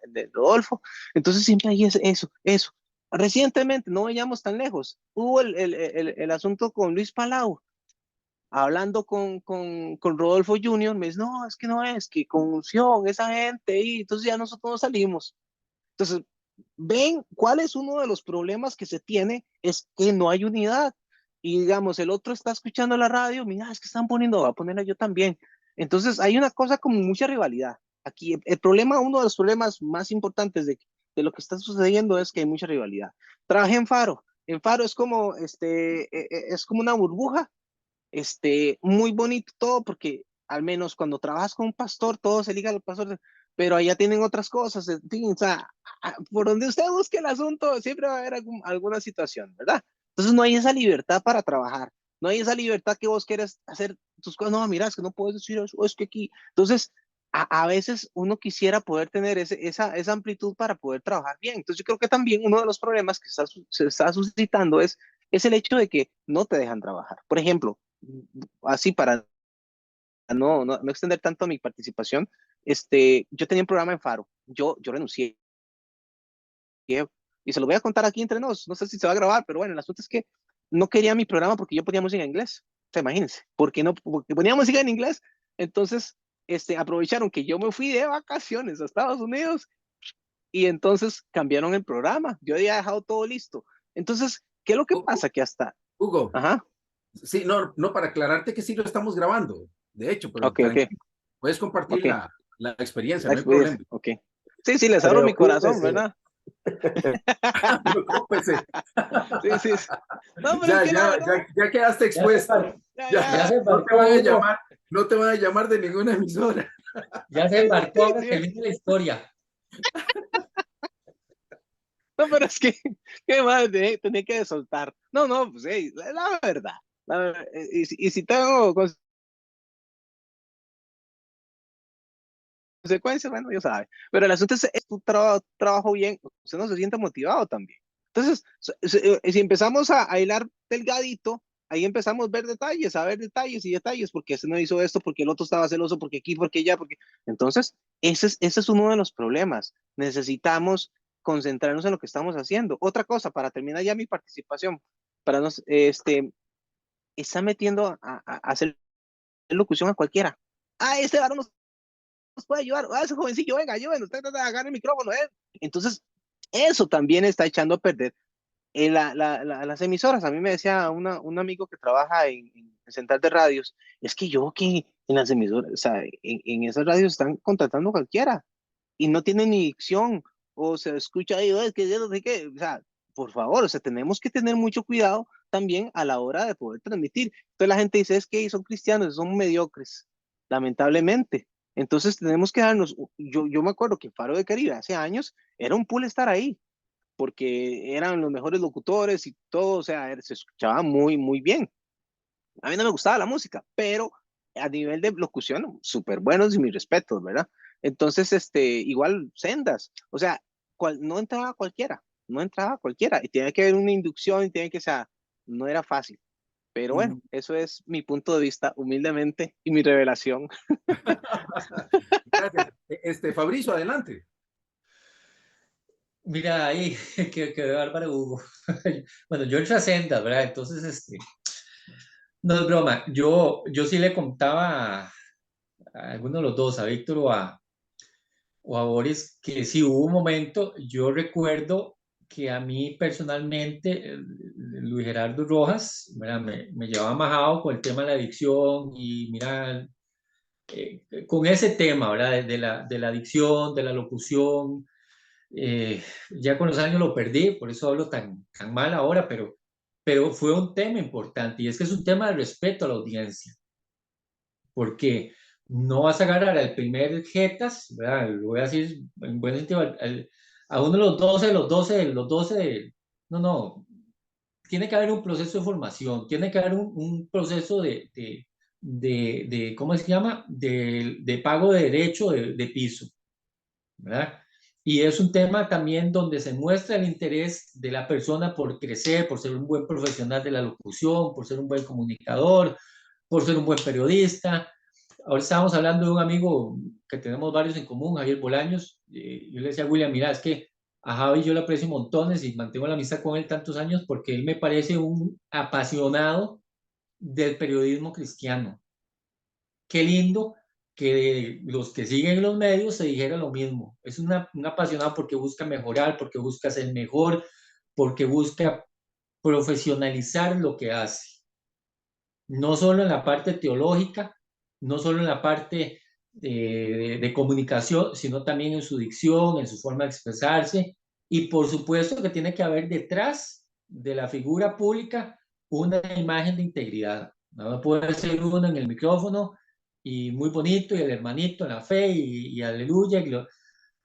de Rodolfo. Entonces siempre hay eso. Recientemente, no vayamos tan lejos, hubo el asunto con Luis Palau, hablando con Rodolfo Junior, me dice, no, es que no es, que con unción, esa gente, y entonces ya nosotros no salimos. Entonces, ven cuál es uno de los problemas que se tiene, es que no hay unidad. Y digamos, el otro está escuchando la radio, mira, es que están poniendo, voy a ponerla yo también. Entonces, hay una cosa como mucha rivalidad. Aquí, el problema, uno de los problemas más importantes de lo que está sucediendo es que hay mucha rivalidad. Trabajé en Faro. En Faro es como una burbuja, muy bonito todo, porque al menos cuando trabajas con un pastor, todo se liga al pastor, pero allá tienen otras cosas, en fin, o sea, por donde usted busque el asunto, siempre va a haber alguna situación, ¿verdad? Entonces no hay esa libertad para trabajar, no hay esa libertad que vos quieres hacer tus cosas, no, mira, es que no puedes decir eso, es que aquí, entonces, a veces uno quisiera poder tener esa amplitud para poder trabajar bien. Entonces yo creo que también uno de los problemas que se está suscitando es el hecho de que no te dejan trabajar. Por ejemplo, así para no extender tanto mi participación, yo tenía un programa en Faro, yo renuncié, y se lo voy a contar aquí entre nos, no sé si se va a grabar, pero bueno, el asunto es que no quería mi programa porque yo ponía música en inglés. O sea, imagínense, porque no, porque ponía música en inglés, entonces aprovecharon que yo me fui de vacaciones a Estados Unidos y entonces cambiaron el programa. Yo había dejado todo listo. Entonces, ¿qué es lo que pasa? Que hasta, Hugo, ajá, sí, no, no, para aclararte que sí lo estamos grabando, de hecho, pero ok, ok, tranquilo, puedes compartir ok, la experiencia, la no hay problema. experiencia, ok. Sí, sí, les abro mi corazón, Preocúpese. ¿verdad? Preocúpese. Sí, sí, sí. No, pero es Ya, que la ya, verdad, ya, ya quedaste expuesto. ya, Ya, ya ya, se no te embarcó van a Hugo, llamar, no te van a llamar de ninguna emisora. ya se embarcó, ahora sí, termina la historia. no, pero es que, qué madre, tenía que soltar. No, no, pues, hey, la verdad. Y si tengo consecuencias, bueno, Dios sabe. Pero el asunto es tu trabajo bien, usted no se siente motivado también. Entonces, si empezamos a hilar delgadito, ahí empezamos a ver detalles y detalles, porque ese no hizo esto, porque el otro estaba celoso, porque aquí, porque allá, porque... Entonces, ese es uno de los problemas. Necesitamos concentrarnos en lo que estamos haciendo. Otra cosa, para terminar ya mi participación, para nos, está metiendo a hacer locución a cualquiera. Ah, este varón nos puede ayudar. Ah, ese jovencillo, venga, ayúdenos, usted agarre el micrófono. Entonces, eso también está echando a perder las emisoras. A mí me decía un amigo que trabaja en Central de Radios, es que yo que en las emisoras, o sea, en esas radios están contratando a cualquiera y no tienen ni dicción o se escucha ahí, es que yo no sé qué, o sea, por favor, o sea, tenemos que tener mucho cuidado también a la hora de poder transmitir. Entonces la gente dice, es que son cristianos, son mediocres, lamentablemente. Entonces tenemos que darnos, yo me acuerdo que Faro de Caribe hace años era un pool estar ahí, porque eran los mejores locutores y todo, o sea, se escuchaba muy, muy bien. A mí no me gustaba la música, pero a nivel de locución, súper buenos y mis respetos, ¿verdad? Entonces, igual sendas, o sea, no entraba cualquiera, no entraba cualquiera, y tiene que haber una inducción, y tiene que, o sea, no era fácil. Pero bueno, eso es mi punto de vista, humildemente, y mi revelación. Gracias. Fabricio, adelante. Mira ahí, qué bárbaro Hugo. Bueno, yo entré a Senda, ¿verdad? Entonces, no es broma. Yo sí le contaba a alguno de los dos, a Víctor o a Boris, que sí hubo un momento, yo recuerdo que a mí personalmente, Luis Gerardo Rojas, ¿verdad? Me llevaba majado con el tema de la adicción y mira, con ese tema, ¿verdad? De la adicción, de la locución. Ya con los años lo perdí, por eso hablo tan mal ahora, pero fue un tema importante y es que es un tema de respeto a la audiencia, porque no vas a agarrar al primer jetas, ¿verdad? Lo voy a decir en buen sentido, a uno de los 12, no, no, tiene que haber un proceso de formación, tiene que haber un proceso de ¿cómo se llama? De pago de derecho de piso, ¿verdad? Y es un tema también donde se muestra el interés de la persona por crecer, por ser un buen profesional de la locución, por ser un buen comunicador, por ser un buen periodista. Ahora estábamos hablando de un amigo que tenemos varios en común, Javier Bolaños. Yo le decía a William, mira, es que a Javi yo le aprecio montones y mantengo la amistad con él tantos años porque él me parece un apasionado del periodismo cristiano. Qué lindo que los que siguen los medios se dijera lo mismo. Es un apasionado porque busca mejorar, porque busca ser mejor, porque busca profesionalizar lo que hace. No solo en la parte teológica, no solo en la parte de comunicación, sino también en su dicción, en su forma de expresarse. Y por supuesto que tiene que haber detrás de la figura pública una imagen de integridad. No puede ser uno en el micrófono y muy bonito y el hermanito en la fe y aleluya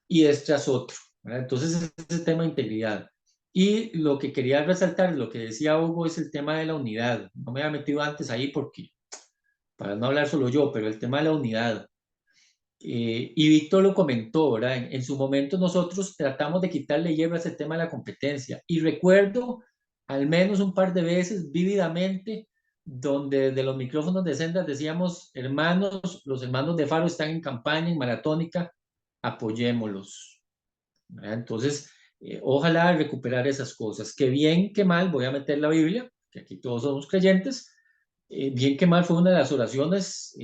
y es tras otro, ¿verdad? Entonces es el tema de integridad. Y lo que quería resaltar, lo que decía Hugo, es el tema de la unidad. No me había metido antes ahí porque, para no hablar solo yo, pero el tema de la unidad. Y Víctor lo comentó, ¿verdad? En su momento nosotros tratamos de quitarle hierro a ese tema de la competencia. Y recuerdo al menos un par de veces vívidamente donde desde los micrófonos de Sendas decíamos, hermanos, los hermanos de Faro están en campaña, en maratónica, apoyémoslos, ¿verdad? Entonces, Ojalá recuperar esas cosas. Que bien, que mal, voy a meter la Biblia, que aquí todos somos creyentes. Bien que mal fue una de las oraciones,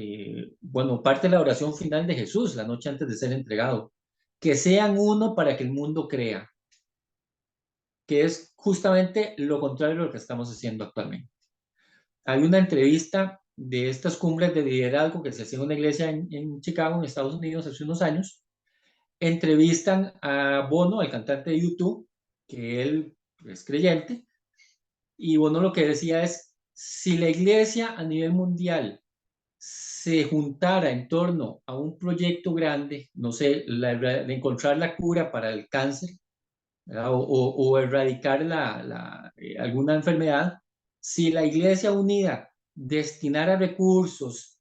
bueno, parte de la oración final de Jesús, la noche antes de ser entregado. Que sean uno para que el mundo crea, que es justamente lo contrario de lo que estamos haciendo actualmente. Hay una entrevista de estas cumbres de liderazgo que se hacía en una iglesia en Chicago, en Estados Unidos, hace unos años. Entrevistan a Bono, el cantante de YouTube, que él es creyente, y Bono lo que decía es, si la iglesia a nivel mundial se juntara en torno a un proyecto grande, no sé, de encontrar la cura para el cáncer, o erradicar alguna enfermedad, si la iglesia unida destinara recursos,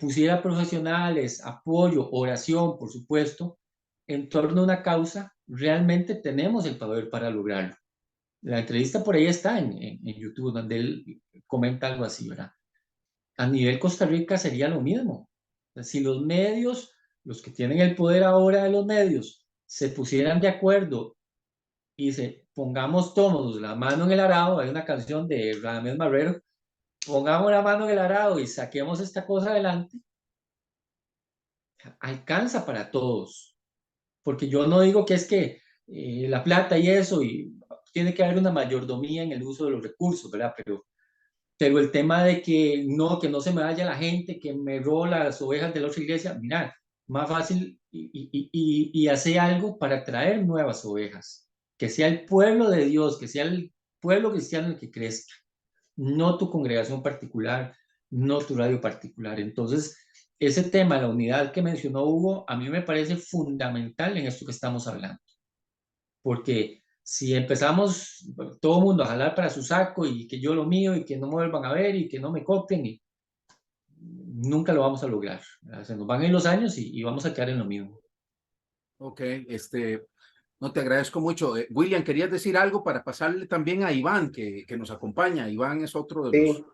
pusiera profesionales, apoyo, oración, por supuesto, en torno a una causa, realmente tenemos el poder para lograrlo. La entrevista por ahí está en YouTube, donde él comenta algo así, ¿verdad? A nivel Costa Rica sería lo mismo. Si los medios, los que tienen el poder ahora de los medios, se pusieran de acuerdo y dice, pongamos todos la mano en el arado, hay una canción de Radamés Marrero, pongamos la mano en el arado y saquemos esta cosa adelante, alcanza para todos. Porque yo no digo que es que la plata y eso, y tiene que haber una mayordomía en el uso de los recursos, ¿verdad? Pero el tema de que no se me vaya la gente, que me roba las ovejas de la otra iglesia, mira, más fácil y hacer algo para traer nuevas ovejas. Que sea el pueblo de Dios, que sea el pueblo cristiano el que crezca, no tu congregación particular, no tu radio particular. Entonces, ese tema, la unidad que mencionó Hugo, a mí me parece fundamental en esto que estamos hablando. Porque si empezamos todo el mundo a jalar para su saco y que yo lo mío y que no me vuelvan a ver y que no me copien, y nunca lo vamos a lograr. Se nos van a ir los años y vamos a quedar en lo mismo. Ok, no te agradezco mucho. William, ¿querías decir algo para pasarle también a Iván, que nos acompaña? Iván es otro Sí,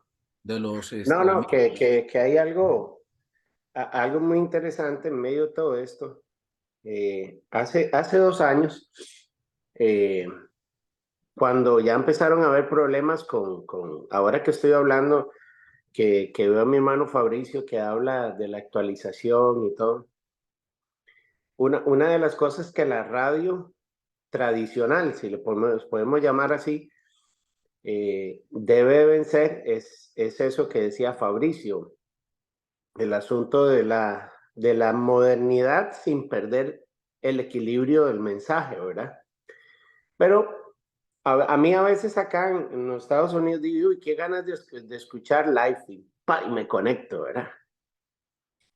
de los no, amigos. que hay algo muy interesante en medio de todo esto. Hace 2 años, eh, cuando ya empezaron a haber problemas ahora que estoy hablando, que veo a mi hermano Fabricio que habla de la actualización y todo, una de las cosas que la radio tradicional, si lo podemos llamar así, debe vencer es eso que decía Fabricio, el asunto de la modernidad sin perder el equilibrio del mensaje, ¿verdad? Pero a mí a veces acá en los Estados Unidos digo, uy, qué ganas de escuchar live y me conecto, ¿verdad?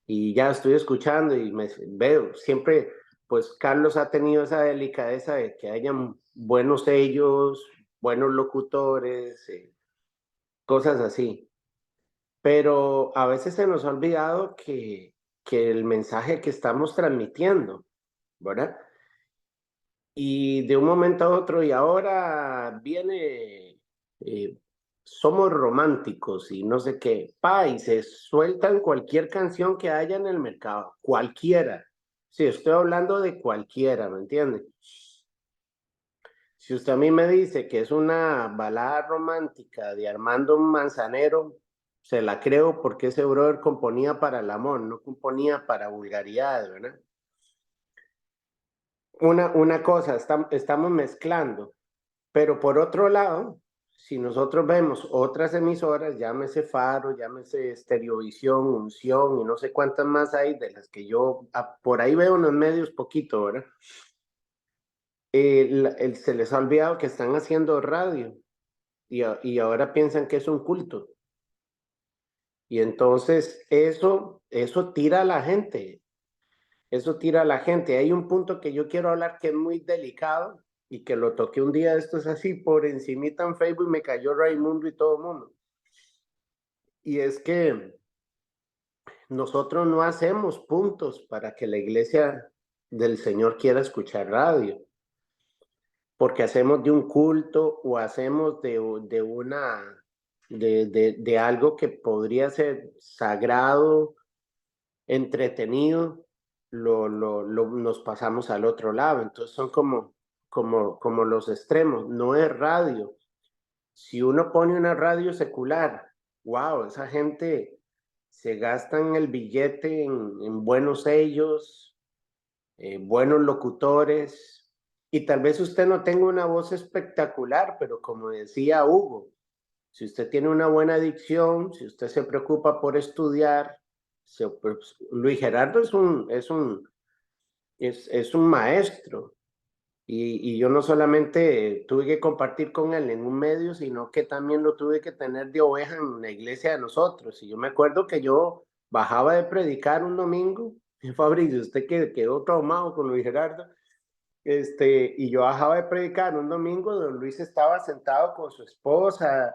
Y ya estoy escuchando y me veo, siempre, pues Carlos ha tenido esa delicadeza de que hayan buenos sellos, buenos locutores, cosas así. Pero a veces se nos ha olvidado que el mensaje que estamos transmitiendo, ¿verdad? Y de un momento a otro, y ahora viene, somos románticos y no sé qué, y se sueltan cualquier canción que haya en el mercado, cualquiera. Sí, estoy hablando de cualquiera, ¿me entiende? Si usted a mí me dice que es una balada romántica de Armando Manzanero, se la creo porque ese brother componía para el amor, no componía para vulgaridad, ¿verdad? Una cosa, estamos mezclando, pero por otro lado, si nosotros vemos otras emisoras, llámese Faro, llámese Estereovisión, Unción y no sé cuántas más hay, de las que yo por ahí veo en los medios poquito, ¿verdad? Se les ha olvidado que están haciendo radio y ahora piensan que es un culto. Y entonces eso tira a la gente, eso tira a la gente. Hay un punto que yo quiero hablar que es muy delicado y que lo toqué un día, esto es así, por encimita en Facebook me cayó Raimundo y todo el mundo. Y es que nosotros no hacemos puntos para que la iglesia del Señor quiera escuchar radio, porque hacemos de un culto o hacemos de algo que podría ser sagrado, entretenido, nos pasamos al otro lado. Entonces son como como los extremos, no es radio. Si uno pone una radio secular, wow, esa gente se gastan el billete en buenos sellos, buenos locutores, y tal vez usted no tenga una voz espectacular, pero como decía Hugo, si usted tiene una buena dicción, si usted se preocupa por estudiar, Luis Gerardo es un maestro. Y yo no solamente tuve que compartir con él en un medio, sino que también lo tuve que tener de oveja en la iglesia de nosotros. Y yo me acuerdo que yo bajaba de predicar un domingo, y Fabricio, usted quedó traumado con Luis Gerardo, y yo bajaba de predicar un domingo, don Luis estaba sentado con su esposa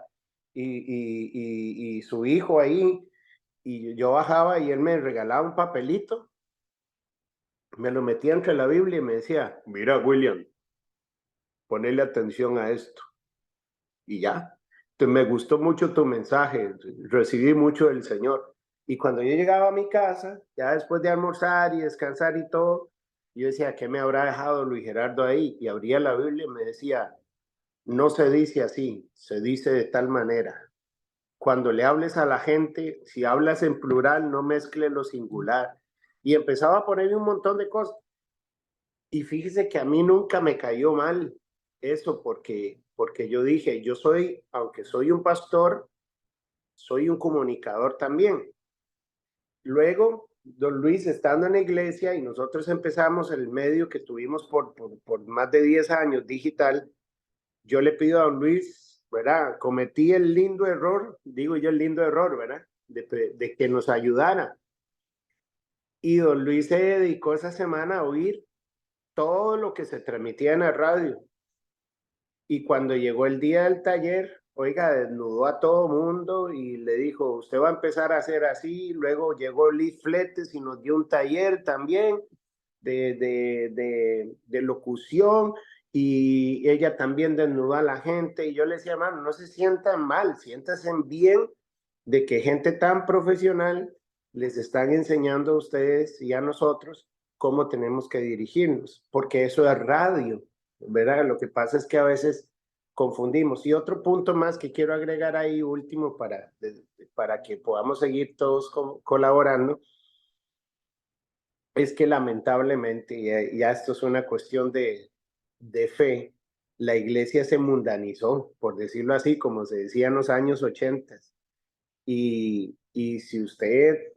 y su hijo ahí, y yo bajaba y él me regalaba un papelito, me lo metía entre la Biblia y me decía, mira, William, ponerle atención a esto. Y ya. Entonces me gustó mucho tu mensaje, recibí mucho del Señor. Y cuando yo llegaba a mi casa, ya después de almorzar y descansar y todo, yo decía, ¿qué me habrá dejado Luis Gerardo ahí? Y abría la Biblia y me decía, no se dice así, se dice de tal manera. Cuando le hables a la gente, si hablas en plural, no mezcle lo singular. Y empezaba a ponerle un montón de cosas. Y fíjese que a mí nunca me cayó mal eso, porque yo dije, yo soy, aunque soy un pastor, soy un comunicador también. Luego, don Luis, estando en la iglesia, y nosotros empezamos el medio que tuvimos por más de 10 años, digital, yo le pido a don Luis, ¿verdad? Cometí el lindo error, digo yo el lindo error, ¿verdad? De que nos ayudara. Y don Luis se dedicó esa semana a oír todo lo que se transmitía en la radio. Y cuando llegó el día del taller, oiga, desnudó a todo mundo y le dijo, usted va a empezar a hacer así. Luego llegó Liz Fletes y nos dio un taller también de locución, y ella también desnudó a la gente. Y yo le decía, hermano, no se sientan mal, siéntanse bien de que gente tan profesional les están enseñando a ustedes y a nosotros cómo tenemos que dirigirnos, porque eso es radio, ¿verdad? Lo que pasa es que a veces confundimos. Y otro punto más que quiero agregar ahí, último, para que podamos seguir todos colaborando, es que lamentablemente, ya esto es una cuestión de fe, la iglesia se mundanizó, por decirlo así, como se decía en los años 80. Y si usted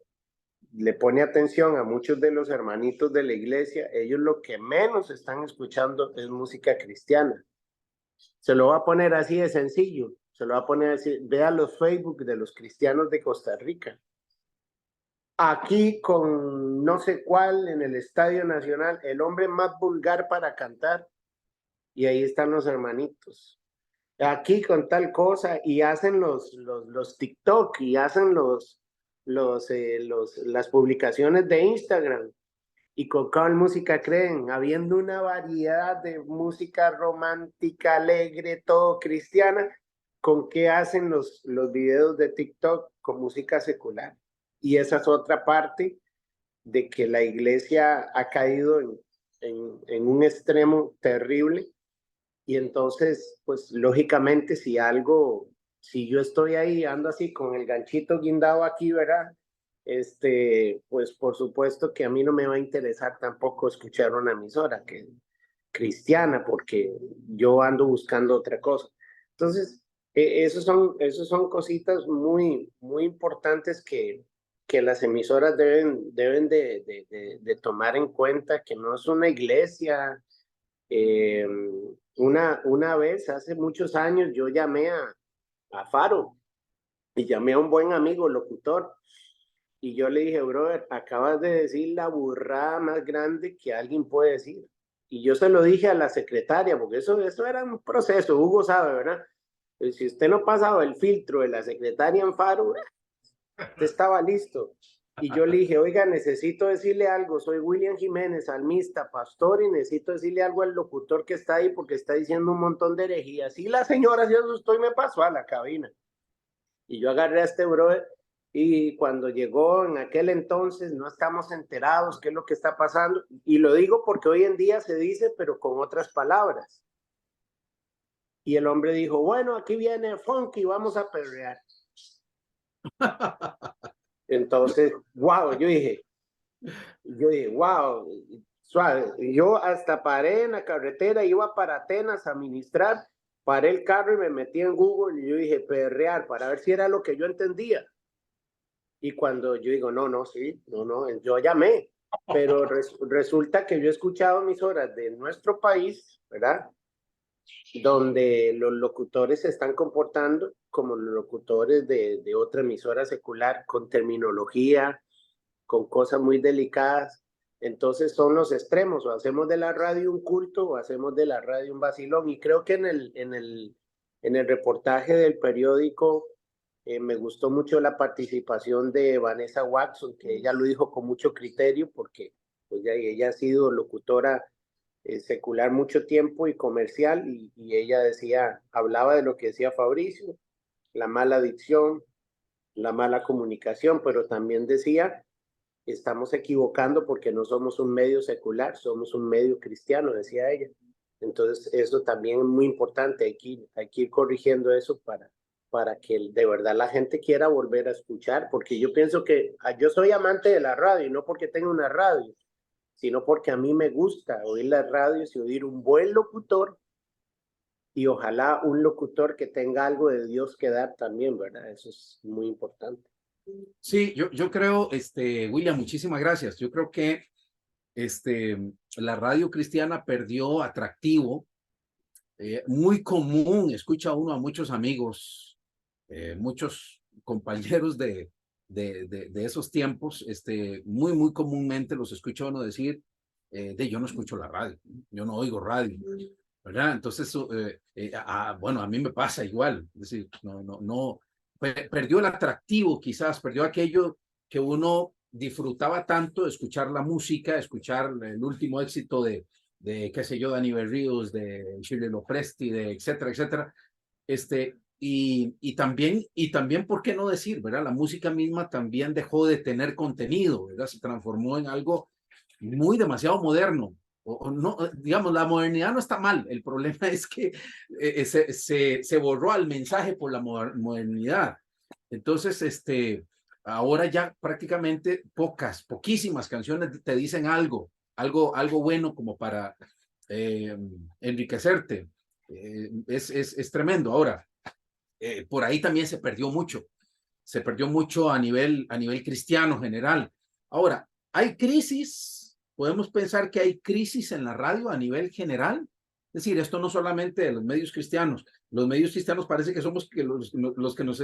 le pone atención a muchos de los hermanitos de la iglesia, ellos lo que menos están escuchando es música cristiana. Se lo va a poner así de sencillo, se lo va a poner así, vea los Facebook de los cristianos de Costa Rica. Aquí con no sé cuál en el Estadio Nacional, el hombre más vulgar para cantar, y ahí están los hermanitos. Aquí con tal cosa, y hacen los TikTok, y hacen las publicaciones de Instagram, y con cuál música creen, habiendo una variedad de música romántica, alegre, todo cristiana, ¿con qué hacen los videos de TikTok? Con música secular. Y esa es otra parte de que la iglesia ha caído en un extremo terrible. Y entonces, pues lógicamente, si yo estoy ahí, ando así con el ganchito guindado aquí, ¿verdad? Pues por supuesto que a mí no me va a interesar tampoco escuchar una emisora cristiana, porque yo ando buscando otra cosa. Entonces, esos son cositas muy, muy importantes que las emisoras deben de tomar en cuenta, que no es una iglesia. Una vez, hace muchos años, yo llamé a Faro y llamé a un buen amigo locutor, y yo le dije, brother, acabas de decir la burrada más grande que alguien puede decir. Y yo se lo dije a la secretaria, porque eso era un proceso, Hugo sabe, ¿verdad? Pero si usted no pasaba el filtro de la secretaria en Faro, usted estaba listo. Y yo le dije, oiga, necesito decirle algo, soy William Jiménez, salmista, pastor, y necesito decirle algo al locutor que está ahí, porque está diciendo un montón de herejías. Y la señora se asustó y me pasó a la cabina. Y yo agarré a este brother Y cuando llegó en aquel entonces, no estamos enterados qué es lo que está pasando. Y lo digo porque hoy en día se dice, pero con otras palabras. Y el hombre dijo, bueno, aquí viene Funky, vamos a perrear. Entonces, wow, yo dije, wow, suave. Yo hasta paré en la carretera, iba para Atenas a ministrar, paré el carro y me metí en Google y yo dije, perrear, para ver si era lo que yo entendía. Y cuando yo digo, no, sí, no, yo llamé, pero resulta que yo he escuchado emisoras de nuestro país, ¿verdad? Donde los locutores se están comportando como los locutores de otra emisora secular, con terminología, con cosas muy delicadas. Entonces son los extremos, o hacemos de la radio un culto o hacemos de la radio un vacilón. Y creo que en el reportaje del periódico me gustó mucho la participación de Vanessa Watson, que ella lo dijo con mucho criterio, porque pues, ella ha sido locutora secular mucho tiempo y comercial, y ella decía, hablaba de lo que decía Fabricio, la mala dicción, la mala comunicación, pero también decía, estamos equivocando porque no somos un medio secular, somos un medio cristiano, decía ella. Entonces, eso también es muy importante, hay que ir corrigiendo eso para que de verdad la gente quiera volver a escuchar, porque yo pienso que yo soy amante de la radio, y no porque tenga una radio, sino porque a mí me gusta oír las radios y oír un buen locutor, y ojalá un locutor que tenga algo de Dios que dar también, ¿verdad? Eso es muy importante. Sí, yo creo, William, muchísimas gracias. Yo creo que la radio cristiana perdió atractivo, muy común, escucha uno a muchos amigos, muchos compañeros de esos tiempos, muy comúnmente los escucha uno decir, yo no escucho la radio, yo no oigo radio, ¿verdad? Entonces, bueno, a mí me pasa igual, es decir, no, perdió el atractivo quizás, perdió aquello que uno disfrutaba tanto de escuchar la música, escuchar el último éxito qué sé yo, de Aníbal Ríos, de Shirley Lopresti, de etcétera, etcétera. Y también, ¿por qué no decir, verdad? La música misma también dejó de tener contenido, ¿verdad? Se transformó en algo muy demasiado moderno. O no, digamos, la modernidad no está mal, el problema es que se borró al mensaje por la modernidad. Entonces, ahora ya prácticamente poquísimas canciones te dicen algo bueno como para enriquecerte. Es tremendo. Ahora, por ahí también se perdió mucho a nivel cristiano general. Ahora, hay crisis, podemos pensar que hay crisis en la radio a nivel general. Es decir, esto no solamente de los medios cristianos parece que somos los que nos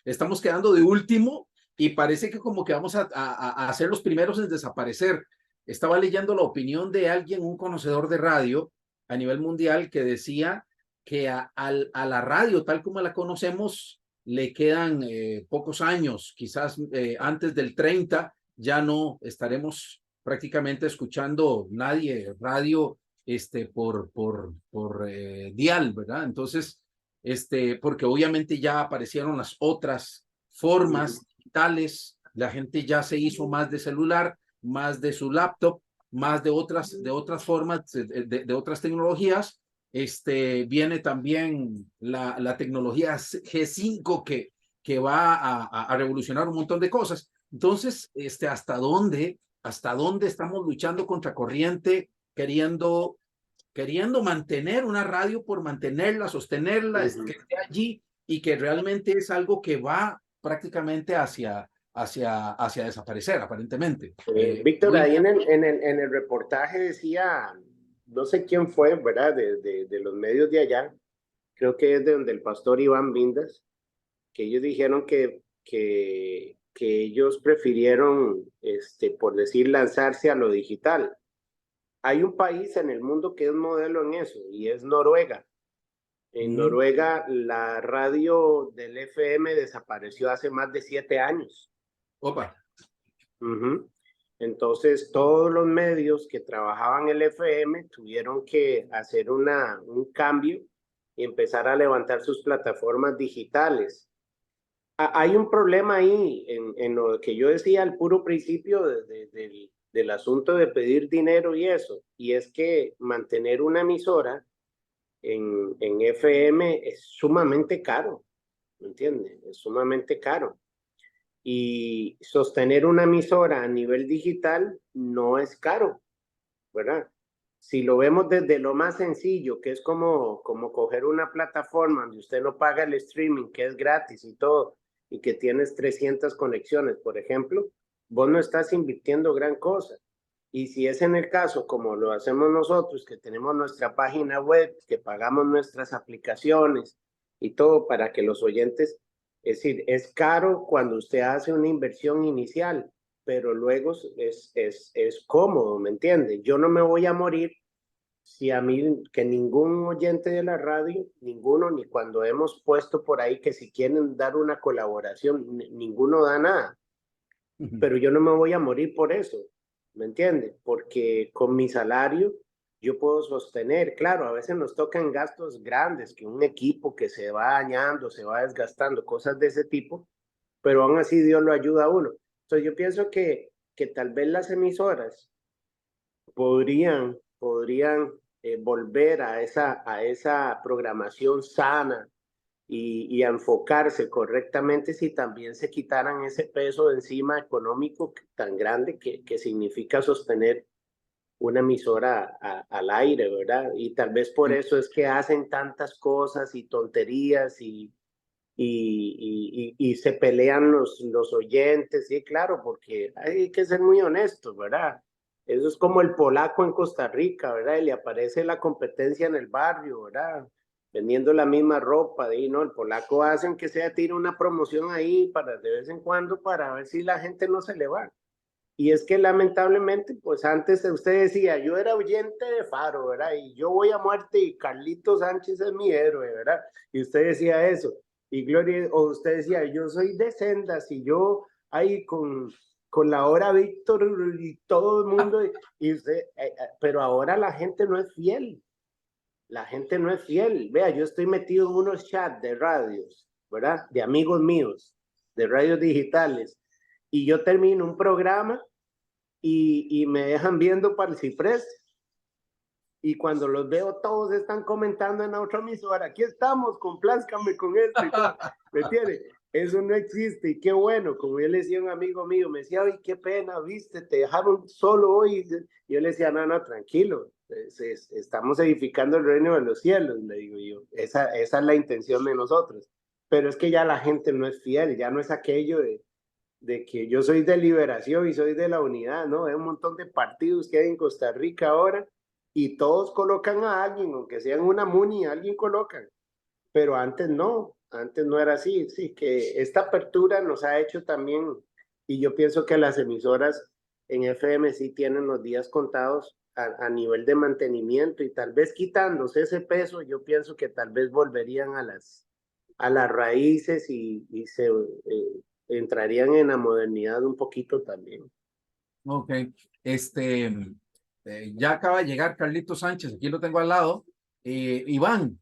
estamos quedando de último, y parece que como que vamos a ser los primeros en desaparecer. Estaba leyendo la opinión de alguien, un conocedor de radio a nivel mundial, que decía que a la radio tal como la conocemos le quedan pocos años, quizás antes del 30 ya no estaremos prácticamente escuchando nadie radio por dial, ¿verdad? Entonces, porque obviamente ya aparecieron las otras formas digitales, la gente ya se hizo más de celular, más de su laptop, más de otras formas, de otras tecnologías. Viene también la tecnología G5 que va a revolucionar un montón de cosas. Entonces, ¿hasta dónde estamos luchando contra corriente, queriendo mantener una radio por mantenerla, sostenerla, que esté allí, y que realmente es algo que va prácticamente hacia desaparecer, aparentemente? Víctor, ahí en el reportaje decía, no sé quién fue, ¿verdad? De los medios de allá, creo que es de donde el pastor Iván Vindas, que ellos dijeron que ellos prefirieron, por decir, lanzarse a lo digital. Hay un país en el mundo que es modelo en eso, y es Noruega. En Noruega, la radio del FM desapareció hace más de 7 años. Opa. Entonces, todos los medios que trabajaban el FM tuvieron que hacer un cambio y empezar a levantar sus plataformas digitales. Hay un problema ahí en lo que yo decía al puro principio del asunto de pedir dinero y eso, y es que mantener una emisora en FM es sumamente caro, ¿me entiendes? Es sumamente caro. Y sostener una emisora a nivel digital no es caro, ¿verdad? Si lo vemos desde lo más sencillo, que es como coger una plataforma donde usted no paga el streaming, que es gratis y todo, y que tienes 300 conexiones, por ejemplo, vos no estás invirtiendo gran cosa. Y si es en el caso como lo hacemos nosotros, que tenemos nuestra página web, que pagamos nuestras aplicaciones y todo para que los oyentes, es decir, es caro cuando usted hace una inversión inicial, pero luego es cómodo, ¿me entiende? Yo no me voy a morir si a mí, que ningún oyente de la radio, ninguno, ni cuando hemos puesto por ahí que si quieren dar una colaboración, ninguno da nada, pero yo no me voy a morir por eso, ¿me entiende? Porque con mi salario yo puedo sostener, claro, a veces nos tocan gastos grandes, que un equipo que se va dañando, se va desgastando, cosas de ese tipo, pero aún así Dios lo ayuda a uno. Entonces yo pienso que tal vez las emisoras podrían volver a esa programación sana y a enfocarse correctamente si también se quitaran ese peso de encima económico tan grande que significa sostener una emisora al aire, ¿verdad? Y tal vez por eso es que hacen tantas cosas y tonterías y se pelean los oyentes, sí, claro, porque hay que ser muy honestos, ¿verdad? Eso es como el polaco en Costa Rica, ¿verdad? Y le aparece la competencia en el barrio, ¿verdad? Vendiendo la misma ropa, de ¿no? El polaco hace aunque sea tira una promoción ahí para de vez en cuando para ver si la gente no se le va. Y es que lamentablemente, pues antes usted decía, yo era oyente de Faro, ¿verdad? Y yo voy a muerte y Carlito Sánchez es mi héroe, ¿verdad? Y usted decía eso. Y Gloria, o usted decía, yo soy de Sendas y yo ahí con la hora Víctor y todo el mundo. Y usted, pero ahora la gente no es fiel. La gente no es fiel. Vea, yo estoy metido en unos chats de radios, ¿verdad? De amigos míos, de radios digitales. Y yo termino un programa y me dejan viendo para el ciprés. Y cuando los veo, todos están comentando en la otra emisora, aquí estamos, complázcame con esto y todo. ¿Me entiendes? Eso no existe y qué bueno, como yo le decía a un amigo mío, me decía, ay, qué pena, viste, te dejaron solo hoy. Y yo le decía, no, no, tranquilo, estamos edificando el reino de los cielos, le digo yo, esa es la intención de nosotros. Pero es que ya la gente no es fiel, ya no es aquello de que yo soy de Liberación y soy de la Unidad, ¿no? Hay un montón de partidos que hay en Costa Rica ahora y todos colocan a alguien, aunque sean una muni, alguien colocan, pero antes no era así, sí, que esta apertura nos ha hecho también, y yo pienso que las emisoras en FM sí tienen los días contados a nivel de mantenimiento y tal vez quitándose ese peso, yo pienso que tal vez volverían a las raíces y se entrarían en la modernidad un poquito también. Ok, ya acaba de llegar Carlito Sánchez, aquí lo tengo al lado. Iván,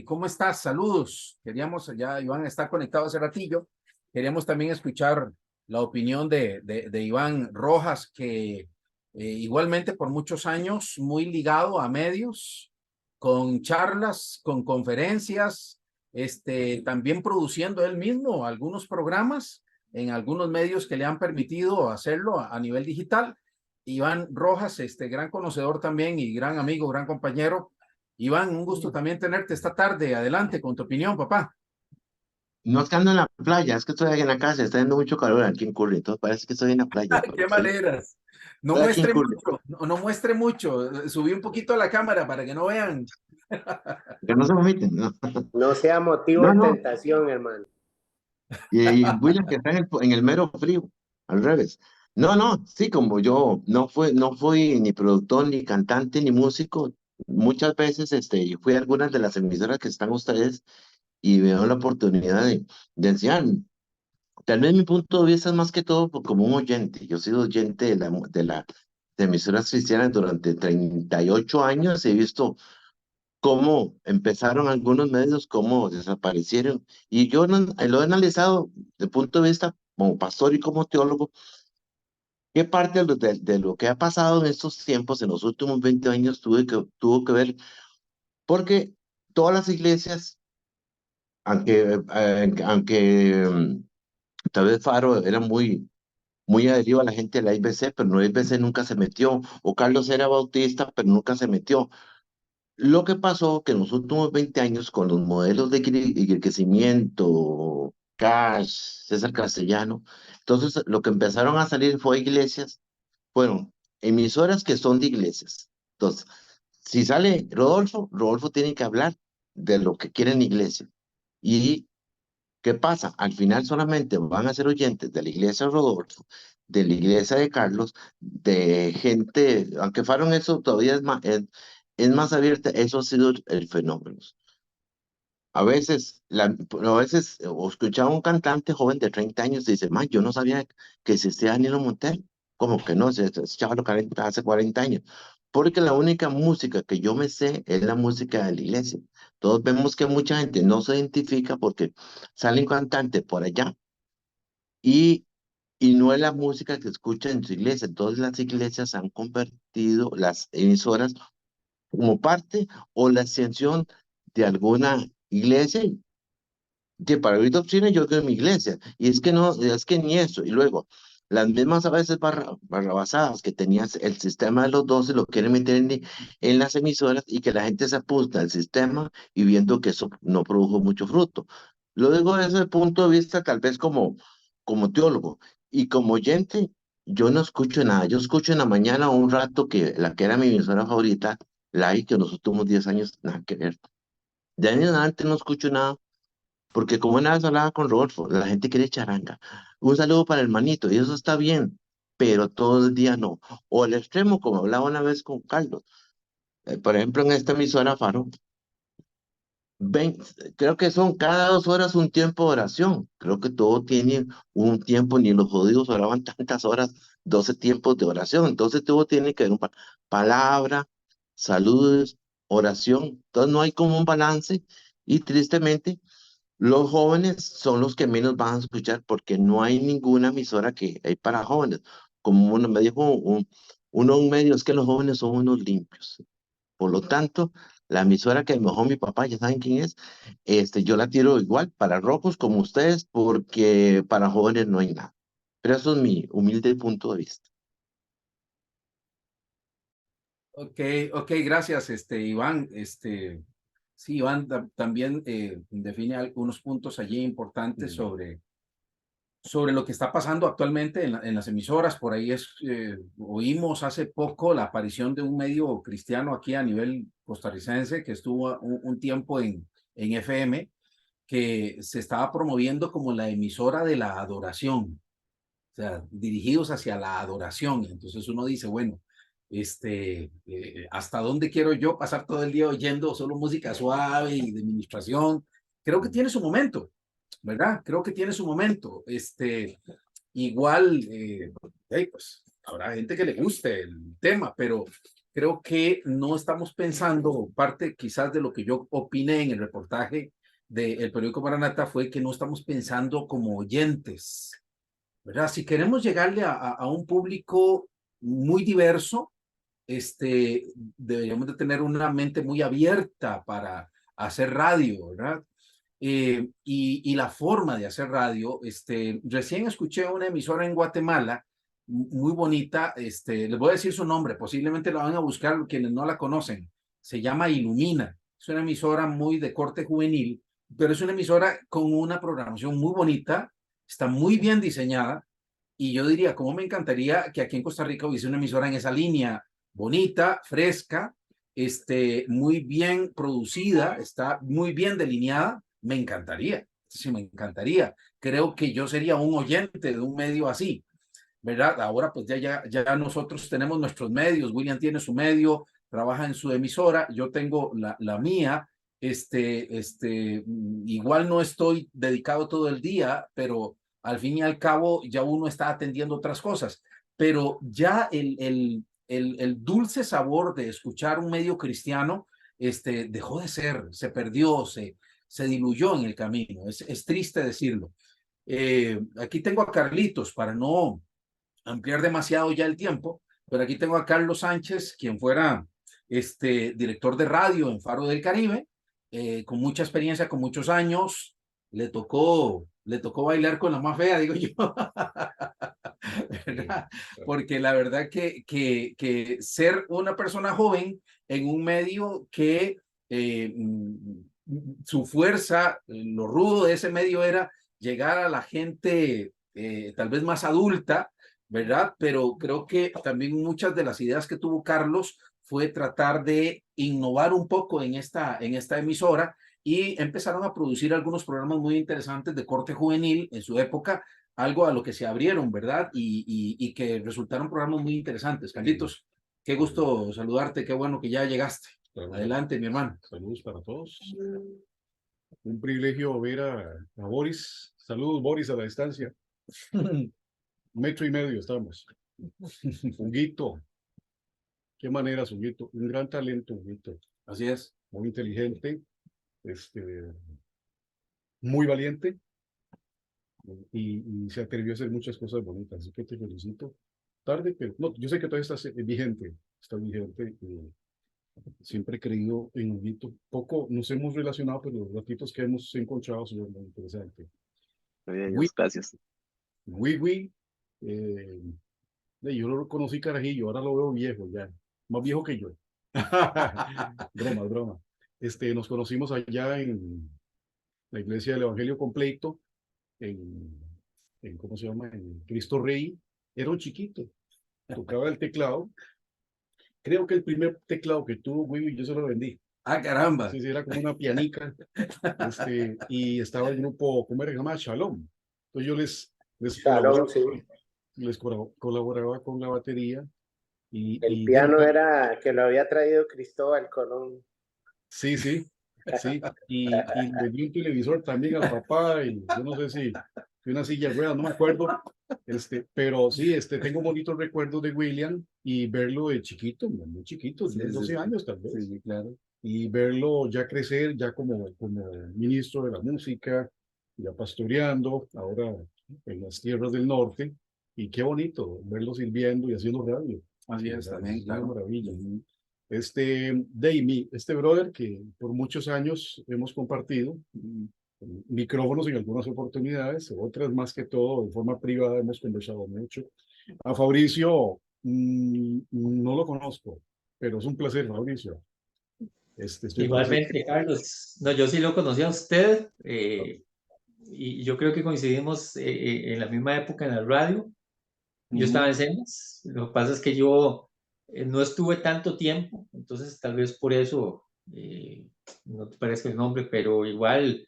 ¿cómo estás? Saludos. Queríamos, ya Iván está conectado hace ratillo. Queríamos también escuchar la opinión de Iván Rojas, que igualmente por muchos años muy ligado a medios, con charlas, con conferencias, también produciendo él mismo algunos programas en algunos medios que le han permitido hacerlo a nivel digital. Iván Rojas, gran conocedor también y gran amigo, gran compañero. Iván, un gusto también tenerte esta tarde. Adelante con tu opinión, papá. No es que ando en la playa, es que estoy aquí en la casa, está haciendo mucho calor aquí en Curry, entonces parece que estoy en la playa. Qué maneras. No Estoy aquí en muestre Curry, mucho, no muestre mucho. Subí un poquito la cámara para que no vean. que no se vomiten, ¿no? No sea motivo No, de no, tentación, hermano. y William que está en el mero frío, al revés. No, no, sí, como yo no fui ni productor, ni cantante, ni músico, muchas veces fui a algunas de las emisoras que están ustedes y veo la oportunidad de enseñar. Tal vez mi punto de vista es más que todo como un oyente. Yo he sido oyente de emisoras cristianas durante 38 años. He visto cómo empezaron algunos medios, cómo desaparecieron. Y yo lo he analizado desde el punto de vista como pastor y como teólogo, qué parte de lo que ha pasado en estos tiempos, en los últimos 20 años, tuvo que ver, porque todas las iglesias, aunque tal vez Faro era muy adherido a la gente de la IBC, pero no, la IBC nunca se metió, o Carlos era bautista, pero nunca se metió. Lo que pasó que en los últimos 20 años, con los modelos de crecimiento, Cash, César Castellano, entonces lo que empezaron a salir fue iglesias, fueron emisoras que son de iglesias. Entonces, si sale Rodolfo, Rodolfo tiene que hablar de lo que quiere en la iglesia. ¿Y qué pasa? Al final solamente van a ser oyentes de la iglesia de Rodolfo, de la iglesia de Carlos, de gente, aunque fueron eso todavía es más abierta, eso ha sido el fenómeno. A veces o escuchaba un cantante joven de 30 años y dice, man, yo no sabía que existía Danilo Montero. Como que no, ese chaval hace 40 años. Porque la única música que yo me sé es la música de la iglesia. Todos vemos que mucha gente no se identifica porque salen cantantes por allá y, y no es la música que escucha en su iglesia. Entonces las iglesias han convertido las emisoras como parte o la extensión de alguna iglesia que para oír doctrina yo creo en mi iglesia. Y es que no, es que ni eso. Y luego, las mismas a veces barrabasadas que tenías el sistema de los 12 lo quieren meter en las emisoras y que la gente se apunta al sistema y viendo que eso no produjo mucho fruto. Lo digo desde el punto de vista tal vez como teólogo y como oyente, yo no escucho nada. Yo escucho en la mañana un rato que la que era mi emisora favorita, que en los últimos 10 años nada que ver. De ahí en adelante no escucho nada porque como una vez hablaba con Rodolfo, la gente quiere charanga. Un saludo para el manito, y eso está bien, pero todo el día no. O el extremo, como hablaba una vez con Carlos. Por ejemplo, en esta emisora Faro, ven, creo que son cada 2 horas un tiempo de oración. Creo que todo tiene un tiempo, ni los judíos oraban tantas horas, 12 tiempos de oración. Entonces todo tiene que ver palabra, saludos, oración. Entonces no hay como un balance y tristemente los jóvenes son los que menos van a escuchar porque no hay ninguna emisora que hay para jóvenes. Como uno me dijo, un medio es que los jóvenes son unos limpios. Por lo tanto, la emisora que mejor mi papá, ya saben quién es, yo la tiro igual para rojos como ustedes porque para jóvenes no hay nada. Pero eso es mi humilde punto de vista. Ok, ok, gracias, Iván. Sí, Iván también define algunos puntos allí importantes sobre lo que está pasando actualmente en las emisoras. Por ahí oímos hace poco la aparición de un medio cristiano aquí a nivel costarricense que estuvo un tiempo en FM, que se estaba promoviendo como la emisora de la adoración, o sea, dirigidos hacia la adoración. Entonces uno dice, bueno, ¿hasta dónde quiero yo pasar todo el día oyendo solo música suave y de ministración? Creo que tiene su momento, ¿verdad? Creo que tiene su momento. Igual, pues habrá gente que le guste el tema, pero creo que no estamos pensando, parte quizás de lo que yo opiné en el reportaje del periódico Maranata fue que no estamos pensando como oyentes, ¿verdad? Si queremos llegarle a un público muy diverso, deberíamos de tener una mente muy abierta para hacer radio, ¿verdad? Y la forma de hacer radio, recién escuché una emisora en Guatemala muy bonita, les voy a decir su nombre, posiblemente la van a buscar quienes no la conocen, se llama Ilumina, es una emisora muy de corte juvenil, pero es una emisora con una programación muy bonita, está muy bien diseñada, y yo diría, cómo me encantaría que aquí en Costa Rica hubiese una emisora en esa línea, bonita, fresca, muy bien producida, está muy bien delineada, me encantaría, sí, me encantaría. Creo que yo sería un oyente de un medio así, ¿verdad? Ahora pues ya nosotros tenemos nuestros medios, William tiene su medio, trabaja en su emisora, yo tengo la mía, igual no estoy dedicado todo el día, pero al fin y al cabo ya uno está atendiendo otras cosas, pero ya el dulce sabor de escuchar un medio cristiano dejó de ser, se perdió, se diluyó en el camino. Es triste decirlo. Aquí tengo a Carlitos para no ampliar demasiado ya el tiempo, pero aquí tengo a Carlos Sánchez, quien fuera director de radio en Faro del Caribe, con mucha experiencia, con muchos años. Le tocó bailar con la más fea, digo yo. ¿Verdad? Porque la verdad que ser una persona joven en un medio que su fuerza, lo rudo de ese medio era llegar a la gente tal vez más adulta, ¿verdad? Pero creo que también muchas de las ideas que tuvo Carlos fue tratar de innovar un poco en esta emisora y empezaron a producir algunos programas muy interesantes de corte juvenil en su época, algo a lo que se abrieron, ¿verdad? Y que resultaron programas muy interesantes. Carlitos, qué gusto saludarte, qué bueno que ya llegaste. Adelante, mi hermano. Saludos para todos. Un privilegio ver a Boris. Saludos, Boris, a la distancia. 1,5 metros estamos. Huguito. Qué manera, Huguito. Un gran talento, Huguito. Así es. Muy inteligente. Muy valiente. Y se atrevió a hacer muchas cosas bonitas. Así que te felicito. Tarde, pero no, yo sé que todavía estás vigente. Está vigente. Siempre he creído en Huguito. Poco nos hemos relacionado, pero los ratitos que hemos encontrado son muy interesantes. Gracias. Yo lo conocí carajillo, ahora lo veo viejo ya, más viejo que yo. Broma. Nos conocimos allá en la iglesia del Evangelio Completo, ¿cómo se llama? En Cristo Rey. Era un chiquito, tocaba el teclado. Creo que el primer teclado que tuvo Wiwi yo se lo vendí. Ah, caramba. Sí, era como una pianica. Y estaba el grupo, ¿cómo era? Se llama Shalom. Entonces yo les colaboraba con la batería. El piano era que lo había traído Cristóbal Colón. Sí. Y le di un televisor también al papá, y yo no sé si una silla de ruedas, no me acuerdo. Pero sí, tengo bonitos recuerdos de William y verlo de chiquito, muy chiquito, de 12 años tal vez. Sí, claro. Y verlo ya crecer, ya como ministro de la música, ya pastoreando, ahora en las tierras del norte. Y qué bonito verlo sirviendo y haciendo radio. Así es, también, Es claro. una maravilla. Davey, brother que por muchos años hemos compartido micrófonos en algunas oportunidades, otras más que todo de forma privada hemos conversado mucho. A Fabricio no lo conozco, pero es un placer, Fabricio. Igualmente, Carlos. No, yo sí lo conocí a usted y yo creo que coincidimos en la misma época en la radio. Yo estaba en Sendas. Lo que pasa es que yo no estuve tanto tiempo, entonces tal vez por eso no te parezca el nombre, pero igual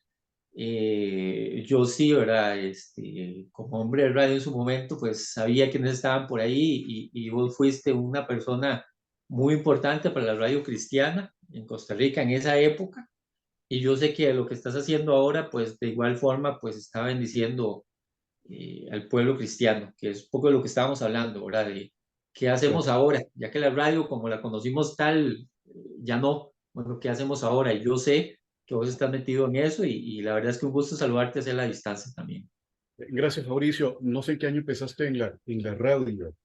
yo sí, ¿verdad? Como hombre de radio en su momento, pues sabía quiénes estaban por ahí y vos fuiste una persona muy importante para la radio cristiana en Costa Rica en esa época. Y yo sé que lo que estás haciendo ahora, pues de igual forma, pues está bendiciendo al pueblo cristiano, que es un poco de lo que estábamos hablando, ¿verdad? De qué hacemos ahora, ya que la radio, como la conocimos tal, ya no. Bueno, ¿qué hacemos ahora? Y yo sé que vos estás metido en eso y la verdad es que un gusto saludarte desde la distancia también. Gracias, Fabricio. No sé en qué año empezaste en la radio.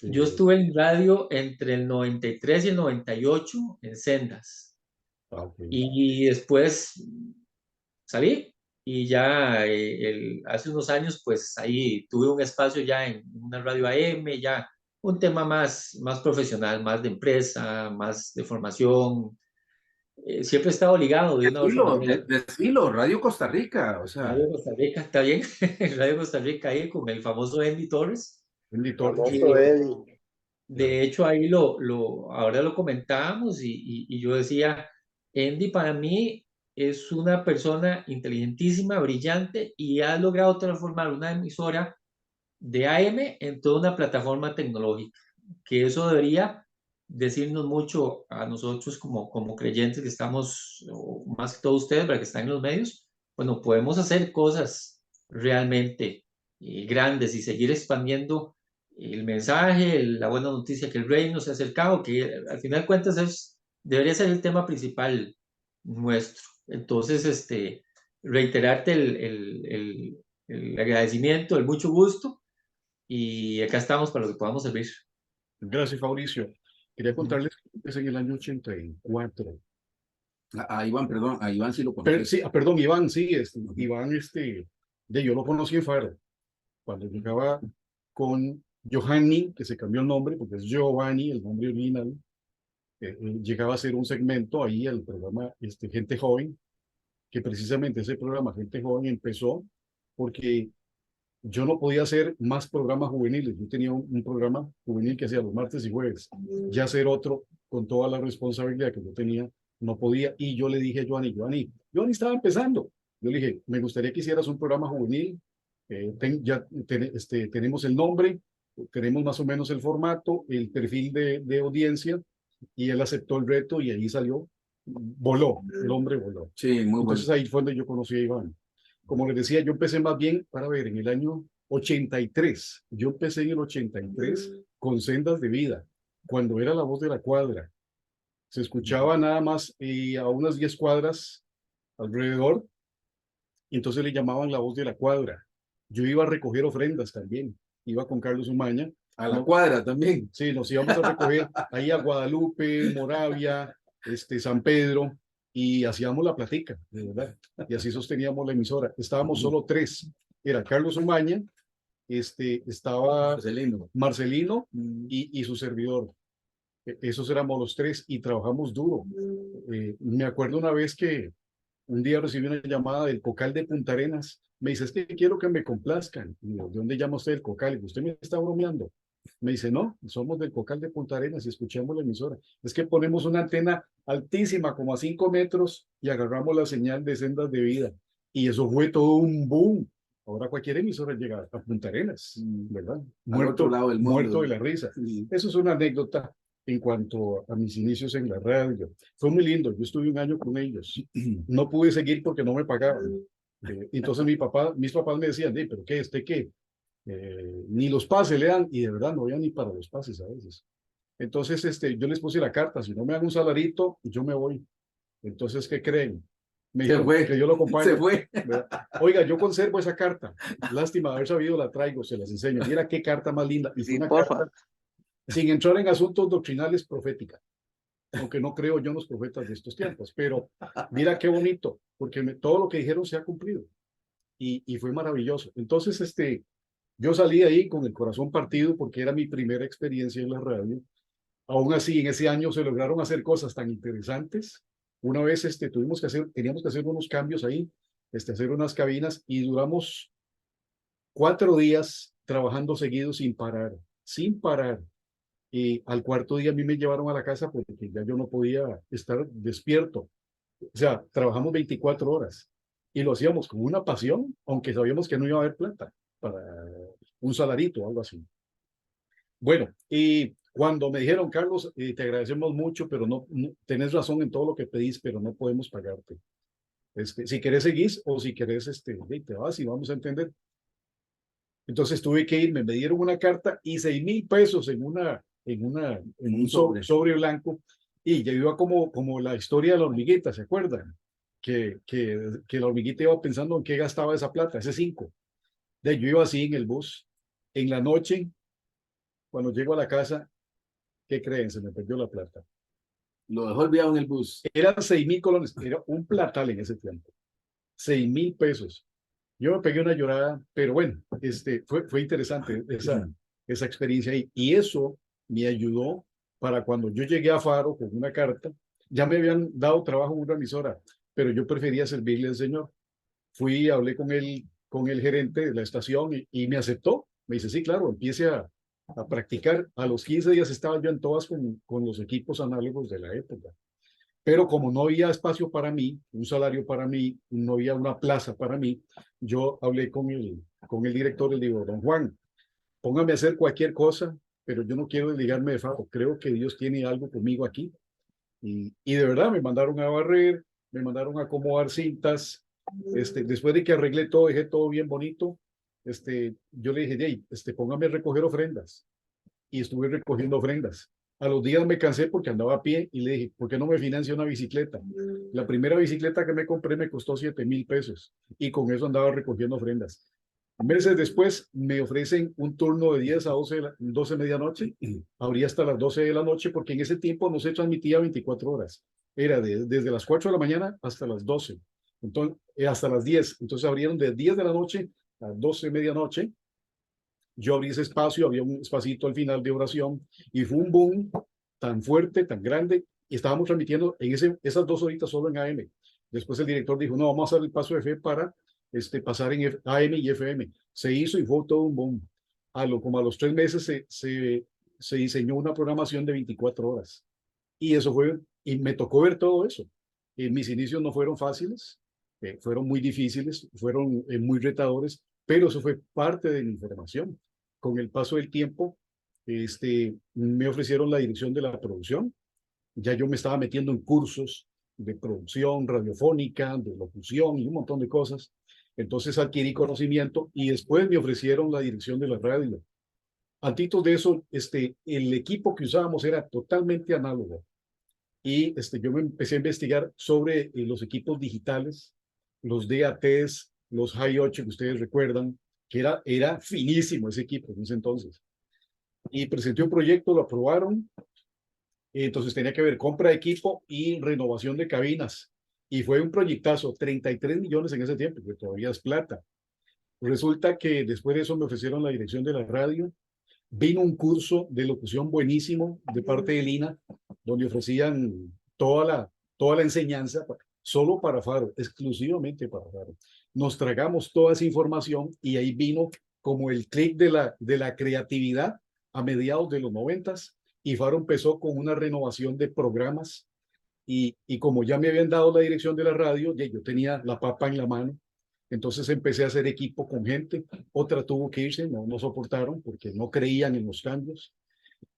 Yo estuve en radio entre el 93 y el 98 en Sendas. Okay. Y después salí y ya hace unos años pues ahí tuve un espacio ya en una radio AM, ya un tema más profesional, más de empresa, más de formación. Siempre he estado ligado de una u otra manera. Decilo, Radio Costa Rica, o sea. Radio Costa Rica, está bien. Radio Costa Rica ahí con el famoso Andy Torres. De hecho, ahí ahora lo comentábamos y yo decía, Andy para mí es una persona inteligentísima, brillante y ha logrado transformar una emisora de AM en toda una plataforma tecnológica, que eso debería decirnos mucho a nosotros como creyentes que estamos, o más que todos ustedes, para que están en los medios, bueno, podemos hacer cosas realmente grandes y seguir expandiendo el mensaje, la buena noticia que el reino se ha acercado, que al final de cuentas es debería ser el tema principal nuestro. Entonces, reiterarte el agradecimiento, el mucho gusto, y acá estamos para lo que podamos servir. Gracias, Fabricio. Quería contarles que empecé en el año 84. A Iván, perdón, a Iván sí lo conocí. Sí, perdón, Iván, sí, Iván, yo lo conocí en Faro, cuando llegaba con Giovanni, que se cambió el nombre, porque es Giovanni, el nombre original, llegaba a ser un segmento ahí al programa Gente Joven, que precisamente ese programa Gente Joven empezó porque yo no podía hacer más programas juveniles. Yo tenía un programa juvenil que hacía los martes y jueves. Ya hacer otro con toda la responsabilidad que yo tenía, no podía. Y yo le dije a Giovanni estaba empezando. Yo le dije, me gustaría que hicieras un programa juvenil. Tenemos el nombre, tenemos más o menos el formato, el perfil de audiencia, y él aceptó el reto y ahí salió. Voló, el hombre voló. Sí, muy Entonces bueno. ahí fue donde yo conocí a Iván. Como les decía, yo empecé más bien, para ver, en el año 83. Yo empecé en el 83 con Sendas de Vida, cuando era La Voz de la Cuadra. Se escuchaba nada más a unas 10 cuadras alrededor, y entonces le llamaban La Voz de la Cuadra. Yo iba a recoger ofrendas también, iba con Carlos Umaña. A la cuadra también. Sí, nos íbamos a recoger ahí a Guadalupe, Moravia, San Pedro, y hacíamos la platica, de verdad. Y así sosteníamos la emisora. Estábamos solo tres. Era Carlos Umaña, estaba Marcelino y su servidor. Esos éramos los tres y trabajamos duro. Me acuerdo una vez que un día recibí una llamada del Cocal de Punta Arenas. Me dice, es que quiero que me complazcan. Y digo, ¿de dónde llama usted el Cocal? Y usted me está bromeando. Me dice, no, somos del Cocal de Punta Arenas y escuchamos la emisora. Es que ponemos una antena altísima, como a 5 metros, y agarramos la señal de Sendas de Vida. Y eso fue todo un boom. Ahora cualquier emisora llega a Punta Arenas, ¿verdad? Muerto, lado del mundo. Muerto de la risa. Eso es una anécdota en cuanto a mis inicios en la radio. Fue muy lindo. Yo estuve un año con ellos. No pude seguir porque no me pagaban. Entonces mis papás me decían, pero ¿qué? ¿Usted qué? Ni los pases le dan, y de verdad no había ni para los pases a veces. Entonces, yo les puse la carta, si no me dan un salarito, yo me voy. Entonces, ¿qué creen? Me dijo que yo lo acompañe. Se fue. Oiga, yo conservo esa carta. Lástima de haber sabido, la traigo, se las enseño. Mira qué carta más linda. Y fue una carta, sin entrar en asuntos doctrinales, profética. Aunque no creo yo en los profetas de estos tiempos, pero mira qué bonito, porque todo lo que dijeron se ha cumplido. Y fue maravilloso. Entonces, yo salí ahí con el corazón partido porque era mi primera experiencia en la radio. Aún así, en ese año se lograron hacer cosas tan interesantes. Una vez teníamos que hacer unos cambios ahí, hacer unas cabinas, y duramos 4 días trabajando seguidos sin parar, sin parar. Y al cuarto día a mí me llevaron a la casa porque ya yo no podía estar despierto. O sea, trabajamos 24 horas y lo hacíamos con una pasión, aunque sabíamos que no iba a haber plata para un salarito o algo así. Bueno, y cuando me dijeron, Carlos, te agradecemos mucho, pero no, tenés razón en todo lo que pedís, pero no podemos pagarte. Si querés seguís, o si querés, te vas y vamos a entender. Entonces tuve que irme, me dieron una carta y 6,000 pesos en un sobre blanco, y ya iba como la historia de la hormiguita, ¿se acuerdan? Que la hormiguita iba pensando en qué gastaba esa plata, ese 5. Yo iba así en el bus. En la noche, cuando llego a la casa, ¿qué creen? Se me perdió la plata. Lo dejó olvidado en el bus. Eran 6,000 colones, era un platal en ese tiempo. 6,000 pesos. Yo me pegué una llorada, pero bueno, fue interesante esa experiencia ahí. Y eso me ayudó para cuando yo llegué a Faro con una carta. Ya me habían dado trabajo en una emisora, pero yo prefería servirle al Señor. Fui, hablé con el gerente de la estación y me aceptó. Me dice, sí, claro, empiece a practicar. A los 15 días estaba yo en todas con los equipos análogos de la época. Pero como no había espacio para mí, un salario para mí, no había una plaza para mí, yo hablé con el director y le digo, don Juan, póngame a hacer cualquier cosa, pero yo no quiero desligarme de Faro. Creo que Dios tiene algo conmigo aquí. Y de verdad me mandaron a barrer, me mandaron a acomodar cintas. Después de que arreglé todo, dejé todo bien bonito, yo le dije, hey, póngame a recoger ofrendas. Y estuve recogiendo ofrendas. A los días me cansé porque andaba a pie y le dije, ¿por qué no me financia una bicicleta? La primera bicicleta que me compré me costó 7.000 pesos y con eso andaba recogiendo ofrendas. Meses después me ofrecen un turno de 10 a 12 medianoche, abría hasta las 12 de la noche porque en ese tiempo no se transmitía 24 horas, era desde las 4 de la mañana hasta las 12, entonces, hasta las 10, entonces abrieron de 10 de la noche a 12 de medianoche. Yo abrí ese espacio, había un espacito al final de oración y fue un boom tan fuerte, tan grande, y estábamos transmitiendo en esas 2 horitas solo en AM. Después el director dijo, no, vamos a hacer el paso de fe para pasar en AM y FM. Se hizo y fue todo un boom. Como a los 3 meses se diseñó una programación de 24 horas. Y eso fue, y me tocó ver todo eso. Mis inicios no fueron fáciles, fueron muy difíciles, fueron muy retadores, pero eso fue parte de mi formación. Con el paso del tiempo, me ofrecieron la dirección de la producción. Ya yo me estaba metiendo en cursos de producción radiofónica, de locución y un montón de cosas. Entonces adquirí conocimiento y después me ofrecieron la dirección de la radio. Antitos de eso, el equipo que usábamos era totalmente análogo. Y yo me empecé a investigar sobre los equipos digitales, los DATs, los High 8 que ustedes recuerdan, que era finísimo ese equipo en ese entonces. Y presenté un proyecto, lo aprobaron. Entonces tenía que ver compra de equipo y renovación de cabinas. Y fue un proyectazo, 33 millones en ese tiempo, que todavía es plata. Resulta que después de eso me ofrecieron la dirección de la radio. Vino un curso de locución buenísimo de parte de Lina, donde ofrecían toda la enseñanza solo para Faro, exclusivamente para Faro. Nos tragamos toda esa información y ahí vino como el clic de la creatividad a mediados de los 90s y Faro empezó con una renovación de programas y como ya me habían dado la dirección de la radio, yo tenía la papa en la mano. Entonces empecé a hacer equipo con gente, otra tuvo que irse, no soportaron porque no creían en los cambios.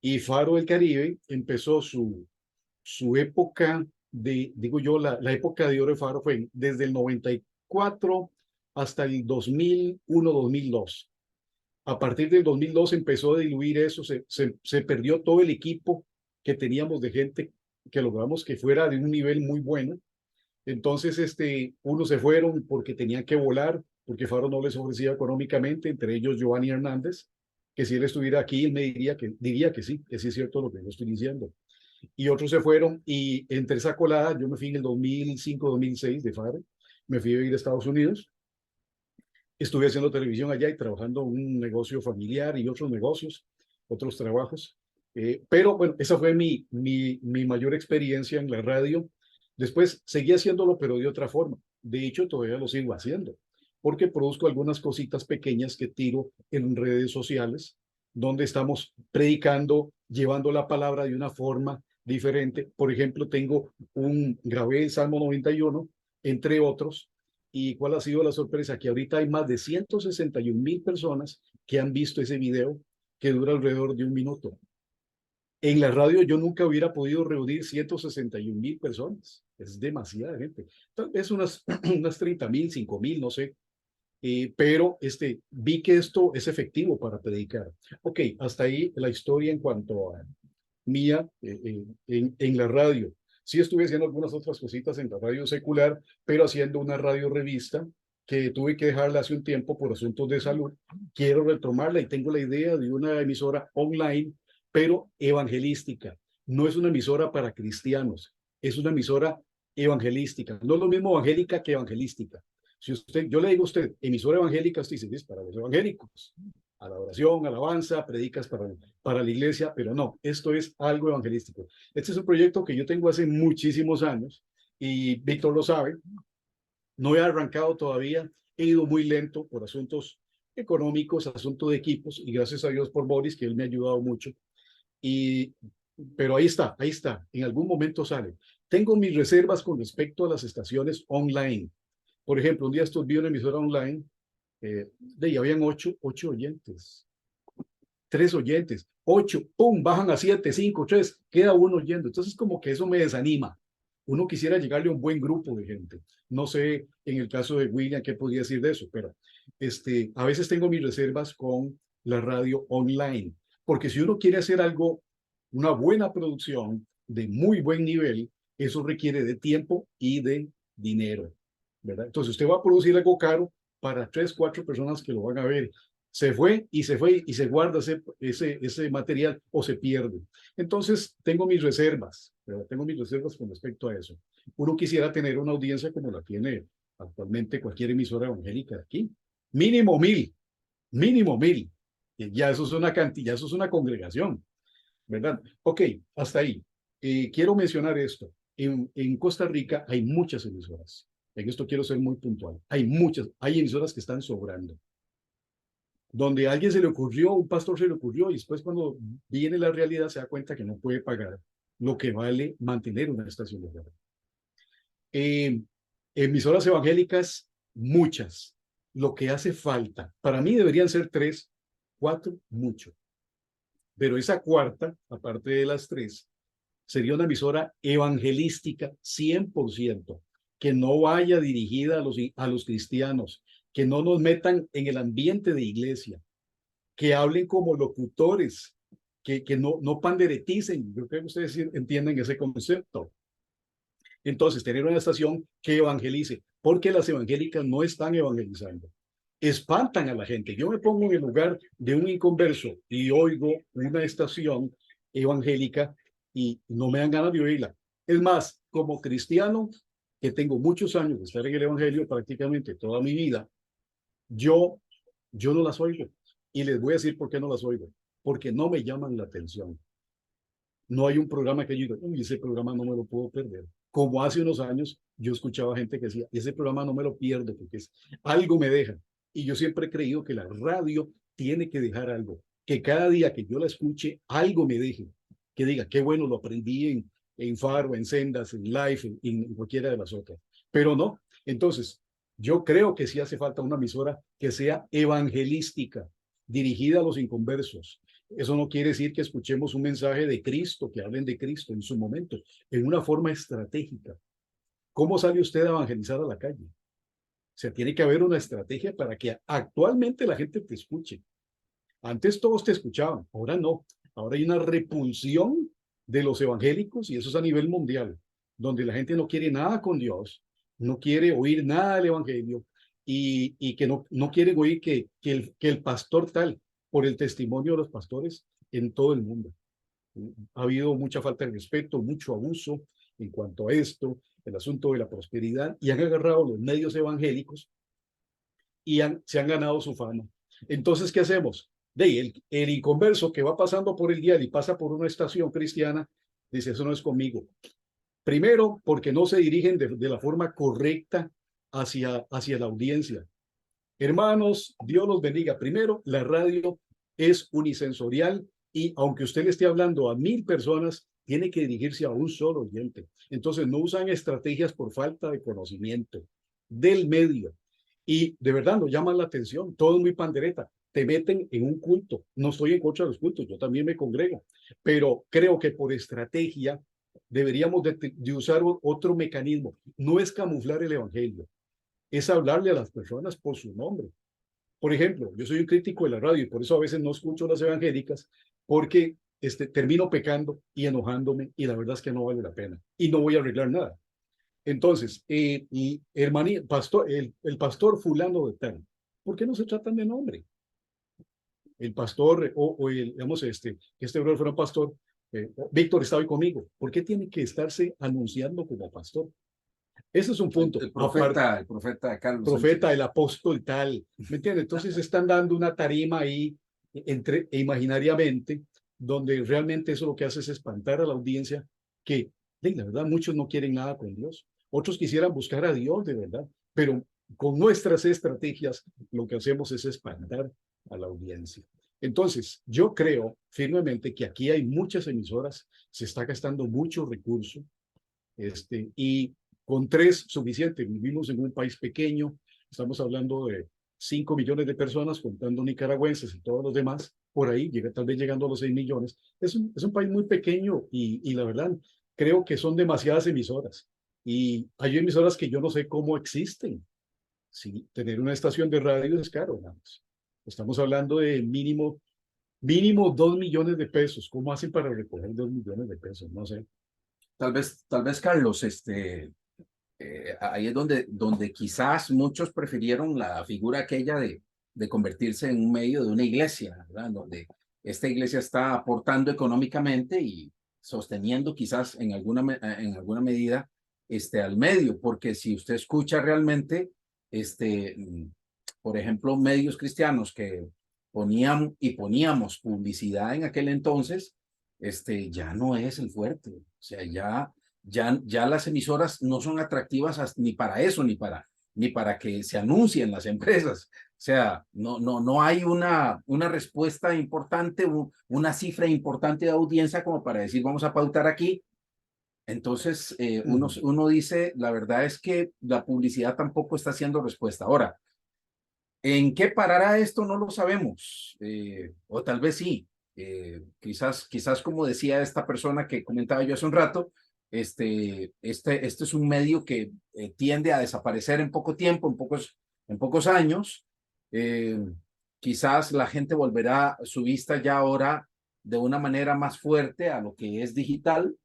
Y Faro del Caribe empezó su época digo yo, la época de oro de Faro fue desde el 94 hasta el 2001-2002. A partir del 2002 empezó a diluir eso, se perdió todo el equipo que teníamos de gente que logramos que fuera de un nivel muy bueno. Entonces, unos se fueron porque tenían que volar, porque Faro no les ofrecía económicamente, entre ellos Giovanni Hernández, que si él estuviera aquí, él me diría que sí es cierto lo que yo estoy diciendo. Y otros se fueron y entre esa colada, yo me fui en el 2005-2006 de Faro, me fui a vivir a Estados Unidos, estuve haciendo televisión allá y trabajando en un negocio familiar y otros negocios, otros trabajos. Pero bueno, esa fue mi mayor experiencia en la radio. Después seguí haciéndolo, pero de otra forma. De hecho, todavía lo sigo haciendo, porque produzco algunas cositas pequeñas que tiro en redes sociales, donde estamos predicando, llevando la palabra de una forma diferente. Por ejemplo, grabé el Salmo 91, entre otros. ¿Y cuál ha sido la sorpresa? Que ahorita hay más de 161,000 personas que han visto ese video que dura alrededor de 1 minuto. En la radio yo nunca hubiera podido reunir 161,000 personas. Es demasiada gente. Tal vez unas 30,000, 5,000, no sé. Pero vi que esto es efectivo para predicar. Ok, hasta ahí la historia en cuanto a mía en la radio. Sí estuve haciendo algunas otras cositas en la radio secular, pero haciendo una radio revista que tuve que dejarla hace un tiempo por asuntos de salud. Quiero retomarla y tengo la idea de una emisora online, pero evangelística. No es una emisora para cristianos, es una emisora evangelística. No es lo mismo evangélica que evangelística. Si yo le digo a usted, emisora evangélica, usted dice, es para los evangélicos. Adoración, alabanza, predicas para la iglesia, pero no, esto es algo evangelístico. Este es un proyecto que yo tengo hace muchísimos años y Víctor lo sabe. No he arrancado todavía, he ido muy lento por asuntos económicos, asuntos de equipos y gracias a Dios por Boris, que él me ha ayudado mucho. Pero ahí está, en algún momento sale. Tengo mis reservas con respecto a las estaciones online. Por ejemplo, un día vi una emisora online, habían 8 oyentes, 3 oyentes, 8, pum, bajan a 7, 5, 3, queda uno oyendo. Entonces como que eso me desanima. Uno quisiera llegarle a un buen grupo de gente. No sé en el caso de William qué podría decir de eso, pero a veces tengo mis reservas con la radio online, porque si uno quiere hacer algo una buena producción de muy buen nivel, eso requiere de tiempo y de dinero, ¿verdad? Entonces usted va a producir algo caro para 3, 4 personas que lo van a ver. Se fue y se fue y se guarda ese material o se pierde. Entonces tengo mis reservas, ¿verdad? Tengo mis reservas con respecto a eso. Uno quisiera tener una audiencia como la tiene actualmente cualquier emisora evangélica aquí. Mínimo 1000, mínimo 1000. Y ya eso es una cantidad, eso es una congregación, ¿verdad? Ok, hasta ahí. Quiero mencionar esto. En Costa Rica hay muchas emisoras. En esto quiero ser muy puntual. Hay emisoras que están sobrando. Donde a alguien se le ocurrió, un pastor se le ocurrió, y después cuando viene la realidad se da cuenta que no puede pagar lo que vale mantener una estación de radio. Emisoras evangélicas, muchas. Lo que hace falta, para mí deberían ser 3, 4, mucho. Pero esa cuarta, aparte de las 3, sería una emisora evangelística 100%, que no vaya dirigida a los cristianos, que no nos metan en el ambiente de iglesia, que hablen como locutores, que no pandereticen. Yo creo que ustedes entienden ese concepto. Entonces, tener una estación que evangelice, porque las evangélicas no están evangelizando. Espantan a la gente. Yo me pongo en el lugar de un inconverso y oigo una estación evangélica y no me dan ganas de oírla. Es más, como cristiano, que tengo muchos años de estar en el evangelio, prácticamente toda mi vida, yo no las oigo. Y les voy a decir por qué no las oigo. Porque no me llaman la atención. No hay un programa que yo diga, uy, ese programa no me lo puedo perder. Como hace unos años, yo escuchaba gente que decía, ese programa no me lo pierdo porque algo me deja. Y yo siempre he creído que la radio tiene que dejar algo. Que cada día que yo la escuche, algo me deje. Que diga, qué bueno, lo aprendí en Faro, en Sendas, en Life, en cualquiera de las otras. Pero no. Entonces, yo creo que sí hace falta una emisora que sea evangelística, dirigida a los inconversos. Eso no quiere decir que escuchemos un mensaje de Cristo, que hablen de Cristo en su momento, en una forma estratégica. ¿Cómo sale usted a evangelizar a la calle? O sea, tiene que haber una estrategia para que actualmente la gente te escuche. Antes todos te escuchaban, ahora no. Ahora hay una repulsión de los evangélicos y eso es a nivel mundial, donde la gente no quiere nada con Dios, no quiere oír nada del evangelio y que no quieren oír que el pastor tal, por el testimonio de los pastores en todo el mundo. Ha habido mucha falta de respeto, mucho abuso en cuanto a esto, el asunto de la prosperidad, y han agarrado los medios evangélicos y se han ganado su fama. Entonces, ¿qué hacemos? El inconverso que va pasando por el dial y pasa por una estación cristiana, dice, eso no es conmigo. Primero, porque no se dirigen de la forma correcta hacia la audiencia. Hermanos, Dios los bendiga. Primero, la radio es unisensorial y aunque usted le esté hablando a 1000 personas, tiene que dirigirse a un solo oyente. Entonces, no usan estrategias por falta de conocimiento del medio. Y de verdad nos llaman la atención, todo es muy pandereta. Te meten en un culto. No estoy en contra de los cultos, yo también me congrego, pero creo que por estrategia deberíamos de usar otro mecanismo. No es camuflar el evangelio, es hablarle a las personas por su nombre. Por ejemplo, yo soy un crítico de la radio y por eso a veces no escucho las evangélicas, porque termino pecando y enojándome y la verdad es que no vale la pena y no voy a arreglar nada. Entonces, el pastor fulano de tal, ¿por qué no se tratan de nombre? El pastor digamos, que este brother fuera un pastor, Víctor está hoy conmigo, ¿por qué tiene que estarse anunciando como pastor? Ese es un punto. El profeta Carlos. Profeta, el apóstol tal, ¿me entiendes? Entonces están dando una tarima ahí imaginariamente, donde realmente eso lo que hace es espantar a la audiencia, que la verdad muchos no quieren nada con Dios, otros quisieran buscar a Dios de verdad, pero con nuestras estrategias lo que hacemos es espantar a la audiencia. Entonces, yo creo firmemente que aquí hay muchas emisoras, se está gastando mucho recurso, y con 3 suficiente. Vivimos en un país pequeño, estamos hablando de 5 millones de personas, contando nicaragüenses y todos los demás, por ahí, tal vez llegando a los 6 millones. Es un país muy pequeño y la verdad, creo que son demasiadas emisoras. Y hay emisoras que yo no sé cómo existen. Sí, tener una estación de radio es caro, vamos. Estamos hablando de mínimo Mínimo 2 millones de pesos. ¿Cómo hacen para recoger 2 millones de pesos? No sé. Tal vez, Carlos, ahí es donde quizás muchos prefirieron la figura aquella de convertirse en un medio de una iglesia, ¿verdad? Donde esta iglesia está aportando económicamente y sosteniendo quizás en alguna medida al medio, porque si usted escucha realmente, por ejemplo, medios cristianos que poníamos publicidad en aquel entonces, ya no es el fuerte, o sea, ya las emisoras no son atractivas ni para eso, ni para que se anuncien las empresas. O sea, no hay una respuesta importante, una cifra importante de audiencia como para decir, vamos a pautar aquí. Entonces, uno dice, la verdad es que la publicidad tampoco está haciendo respuesta. Ahora, ¿en qué parará esto? No lo sabemos, o tal vez sí. Quizás como decía esta persona que comentaba yo hace un rato, este es un medio que tiende a desaparecer en poco tiempo, en pocos años. Eh, Quizás la gente volverá su vista ya ahora de una manera más fuerte a lo que es digital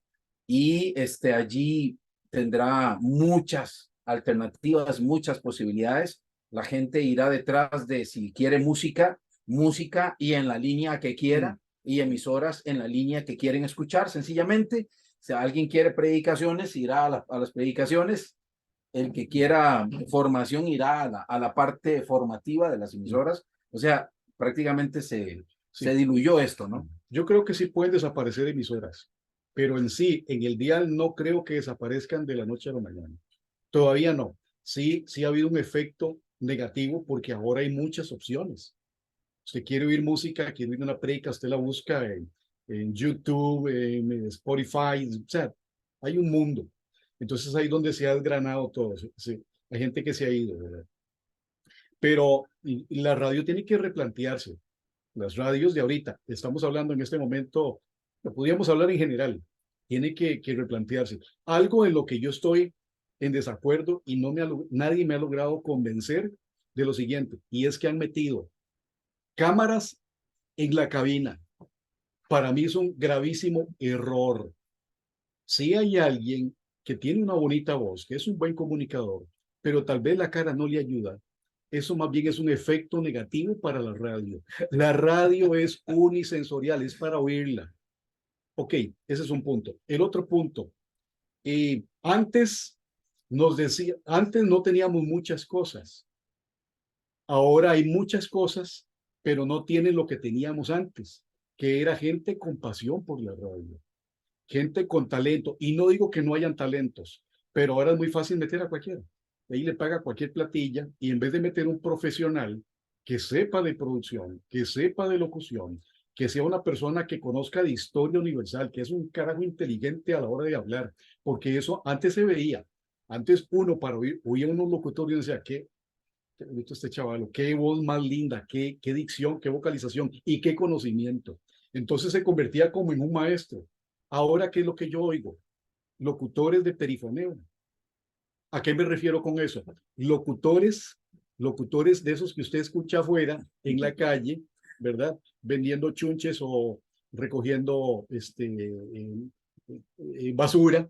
y allí tendrá muchas alternativas, muchas posibilidades. La gente irá detrás de si quiere música y en la línea que quiera y emisoras en la línea que quieren escuchar. Sencillamente, si alguien quiere predicaciones, irá a las predicaciones. El que quiera formación irá a la parte formativa de las emisoras. O sea, prácticamente se diluyó esto, ¿no? Yo creo que sí pueden desaparecer emisoras, pero en sí, en el dial no creo que desaparezcan de la noche a la mañana. Todavía no. Sí ha habido un efecto negativo porque ahora hay muchas opciones. Usted quiere oír música, quiere oír una prédica, usted la busca en YouTube, en Spotify, o sea, hay un mundo. Entonces ahí donde se ha desgranado todo. Sí, hay gente que se ha ido, ¿verdad? Pero la radio tiene que replantearse. Las radios de ahorita, estamos hablando en este momento, lo podríamos hablar en general, tiene que replantearse. Algo en lo que yo estoy en desacuerdo y nadie me ha logrado convencer de lo siguiente, y es que han metido cámaras en la cabina. Para mí es un gravísimo error. Si hay alguien que tiene una bonita voz, que es un buen comunicador, pero tal vez la cara no le ayuda, eso más bien es un efecto negativo para la radio. La radio es unisensorial, es para oírla. Ok, ese es un punto. El otro punto, antes antes no teníamos muchas cosas. Ahora hay muchas cosas, pero no tienen lo que teníamos antes, que era gente con pasión por la radio, gente con talento. Y no digo que no hayan talentos, pero ahora es muy fácil meter a cualquiera. Ahí le paga cualquier platilla y en vez de meter un profesional que sepa de producción, que sepa de locución, que sea una persona que conozca de historia universal, que es un carajo inteligente a la hora de hablar, porque eso antes se veía. Antes uno para oía unos locutores y decía, ¿qué? Este chaval, qué voz más linda, qué dicción, qué vocalización y qué conocimiento. Entonces se convertía como en un maestro. Ahora, ¿qué es lo que yo oigo? Locutores de perifoneo. ¿A qué me refiero con eso? Locutores de esos que usted escucha afuera, en la calle, ¿verdad? Vendiendo chunches o recogiendo basura.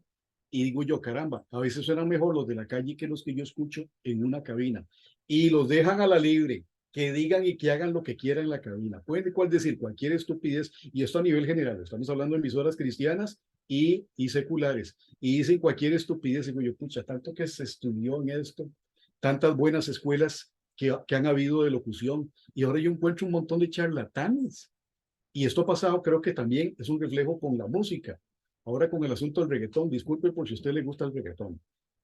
Y digo yo, caramba, a veces suenan mejor los de la calle que los que yo escucho en una cabina. Y los dejan a la libre, que digan y que hagan lo que quieran en la cabina. Pueden decir cualquier estupidez, y esto a nivel general. Estamos hablando de emisoras cristianas y seculares. Y dicen cualquier estupidez. Digo yo, pucha, tanto que se estudió en esto, tantas buenas escuelas que han habido de locución. Y ahora yo encuentro un montón de charlatanes. Y esto ha pasado, creo que también es un reflejo con la música. Ahora con el asunto del reggaetón, disculpe por si a usted le gusta el reggaetón,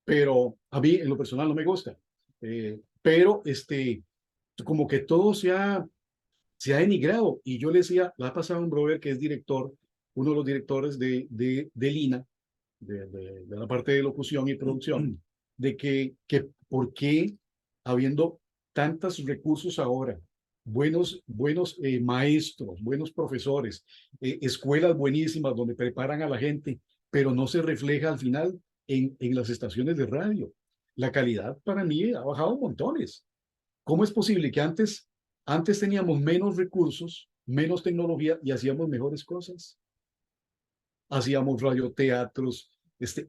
pero a mí en lo personal no me gusta. Pero como que todo se ha denigrado. Y yo le decía, la ha pasado un brother que es director, uno de los directores de Lina, de la parte de locución y producción, de que por qué habiendo tantos recursos ahora, buenos maestros, buenos profesores, escuelas buenísimas donde preparan a la gente, pero no se refleja al final en las estaciones de radio. La calidad para mí ha bajado montones. ¿Cómo es posible que antes teníamos menos recursos menos tecnología y hacíamos mejores cosas. Hacíamos radioteatros,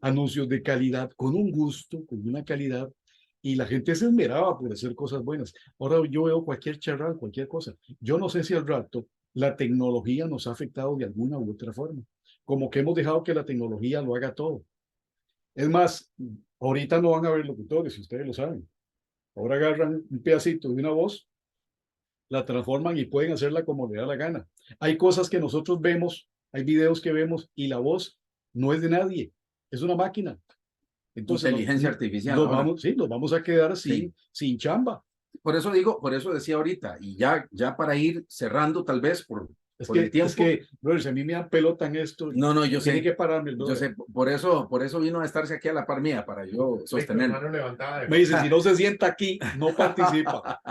anuncios de calidad, con un gusto, con una calidad, y la gente se esmeraba por hacer cosas buenas. Ahora yo veo cualquier charral, cualquier cosa. Yo no sé si al rato la tecnología nos ha afectado de alguna u otra forma, como que hemos dejado que la tecnología lo haga todo. Es más, ahorita no van a ver locutores, si ustedes lo saben. Ahora agarran un pedacito de una voz, la transforman y pueden hacerla como le da la gana. Hay cosas que nosotros vemos, hay videos que vemos y la voz no es de nadie, es una máquina. Entonces, Inteligencia artificial ahora. sí, nos vamos a quedar Sí. sin chamba. Por eso digo, por eso decía ahorita, y ya para ir cerrando tal vez por el tiempo. Es que, brother, si a mí me dan pelota en esto, No, yo tiene sé. que pararme el Yo brother. sé, por eso vino a estarse aquí a la par mía, para yo sostener. Me dice, si no se sienta aquí, no participa.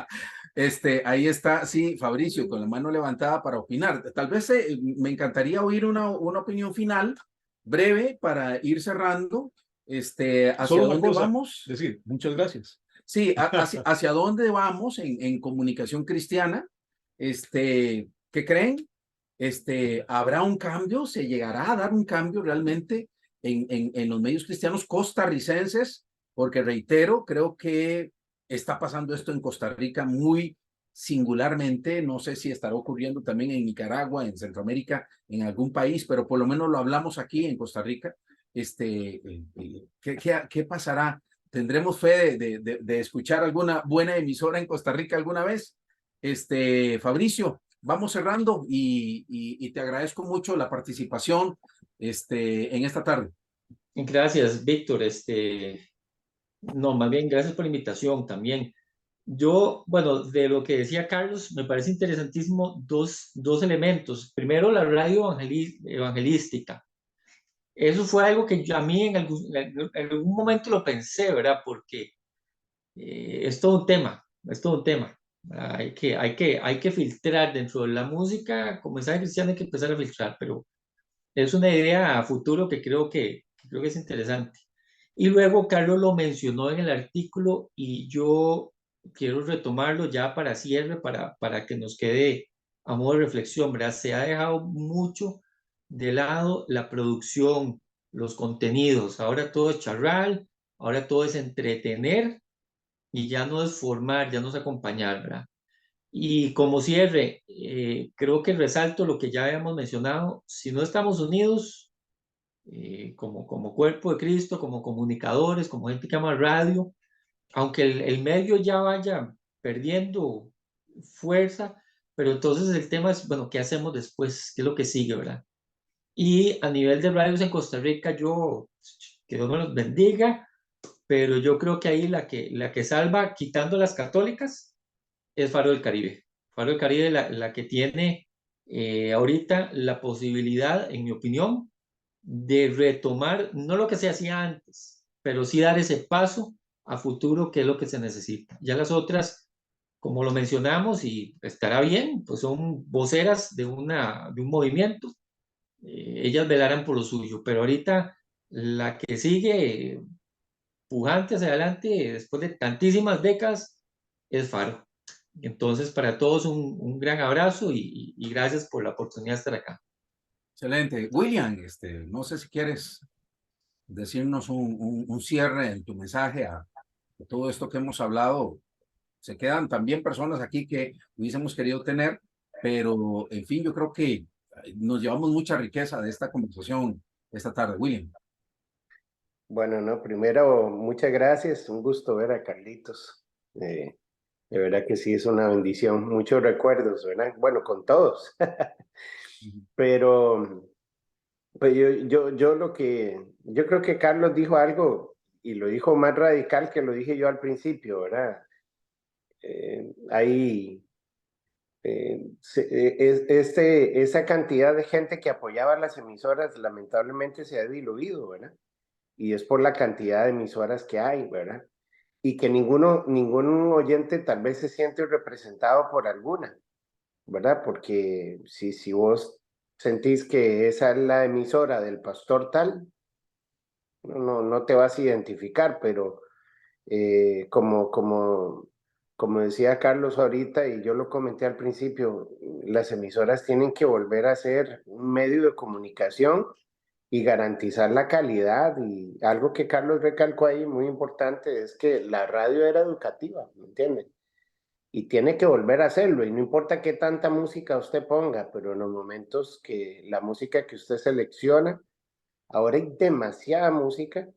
Ahí está, sí, Fabricio, con la mano levantada para opinar. Tal vez me encantaría oír una opinión final, breve, para ir cerrando. ¿Hacia Solo una dónde cosa, vamos? decir, muchas gracias. Sí, hacia dónde vamos en comunicación cristiana. ¿Qué creen? ¿Habrá un cambio? ¿Se llegará a dar un cambio realmente en los medios cristianos costarricenses? Porque reitero, creo que está pasando esto en Costa Rica muy singularmente. No sé si estará ocurriendo también en Nicaragua, en Centroamérica, en algún país, pero por lo menos lo hablamos aquí en Costa Rica. ¿Qué pasará? ¿Tendremos fe de escuchar alguna buena emisora en Costa Rica alguna vez? Fabricio, vamos cerrando y te agradezco mucho la participación en esta tarde. Gracias, Víctor. No, más bien, gracias por la invitación también. Yo, bueno, de lo que decía Carlos, me parece interesantísimo dos elementos. Primero, la radio evangelística. Eso fue algo que a mí en algún momento lo pensé, ¿verdad? Porque es todo un tema, es todo un tema. Hay que filtrar dentro de la música, como mensaje cristiano hay que empezar a filtrar, pero es una idea a futuro que creo que es interesante. Y luego Carlos lo mencionó en el artículo y yo quiero retomarlo ya para cierre, para que nos quede a modo de reflexión, ¿verdad? Se ha dejado mucho de lado la producción, los contenidos. Ahora todo es charral, ahora todo es entretener y ya no es formar, ya no es acompañar, ¿verdad? Y como cierre, creo que resalto lo que ya habíamos mencionado, si no estamos unidos como cuerpo de Cristo, como comunicadores, como gente que ama radio, aunque el medio ya vaya perdiendo fuerza, pero entonces el tema es, bueno, ¿qué hacemos después? ¿Qué es lo que sigue, verdad? Y a nivel de radios en Costa Rica, que Dios me los bendiga, pero yo creo que ahí la que salva, quitando las católicas, es Faro del Caribe. Faro del Caribe la que tiene ahorita la posibilidad, en mi opinión, de retomar, no lo que se hacía antes, pero sí dar ese paso a futuro, que es lo que se necesita. Ya las otras, como lo mencionamos, y estará bien, pues son voceras de un movimiento, ellas velarán por lo suyo, pero ahorita la que sigue pujante hacia adelante, después de tantísimas décadas, es Faro. Entonces, para todos un gran abrazo y gracias por la oportunidad de estar acá. Excelente. William, no sé si quieres decirnos un cierre en tu mensaje a todo esto que hemos hablado. Se quedan también personas aquí que hubiésemos querido tener, pero en fin, yo creo que nos llevamos mucha riqueza de esta conversación esta tarde. William. Bueno, no, primero, muchas gracias. Un gusto ver a Carlitos. De verdad que sí, es una bendición. Muchos recuerdos, ¿verdad? Bueno, con todos. Pero pues yo creo que Carlos dijo algo y lo dijo más radical que lo dije yo al principio, ¿verdad? Esa cantidad de gente que apoyaba las emisoras lamentablemente se ha diluido, ¿verdad? Y es por la cantidad de emisoras que hay, ¿verdad? Y que ningún oyente tal vez se siente representado por alguna, ¿verdad? Porque si vos sentís que esa es la emisora del pastor tal, no te vas a identificar, pero como como decía Carlos ahorita, y yo lo comenté al principio, las emisoras tienen que volver a ser un medio de comunicación y garantizar la calidad. Y algo que Carlos recalcó ahí, muy importante, es que la radio era educativa, ¿me entienden? Y tiene que volver a hacerlo, y no importa qué tanta música usted ponga, pero en los momentos que la música que usted selecciona, ahora hay demasiada música.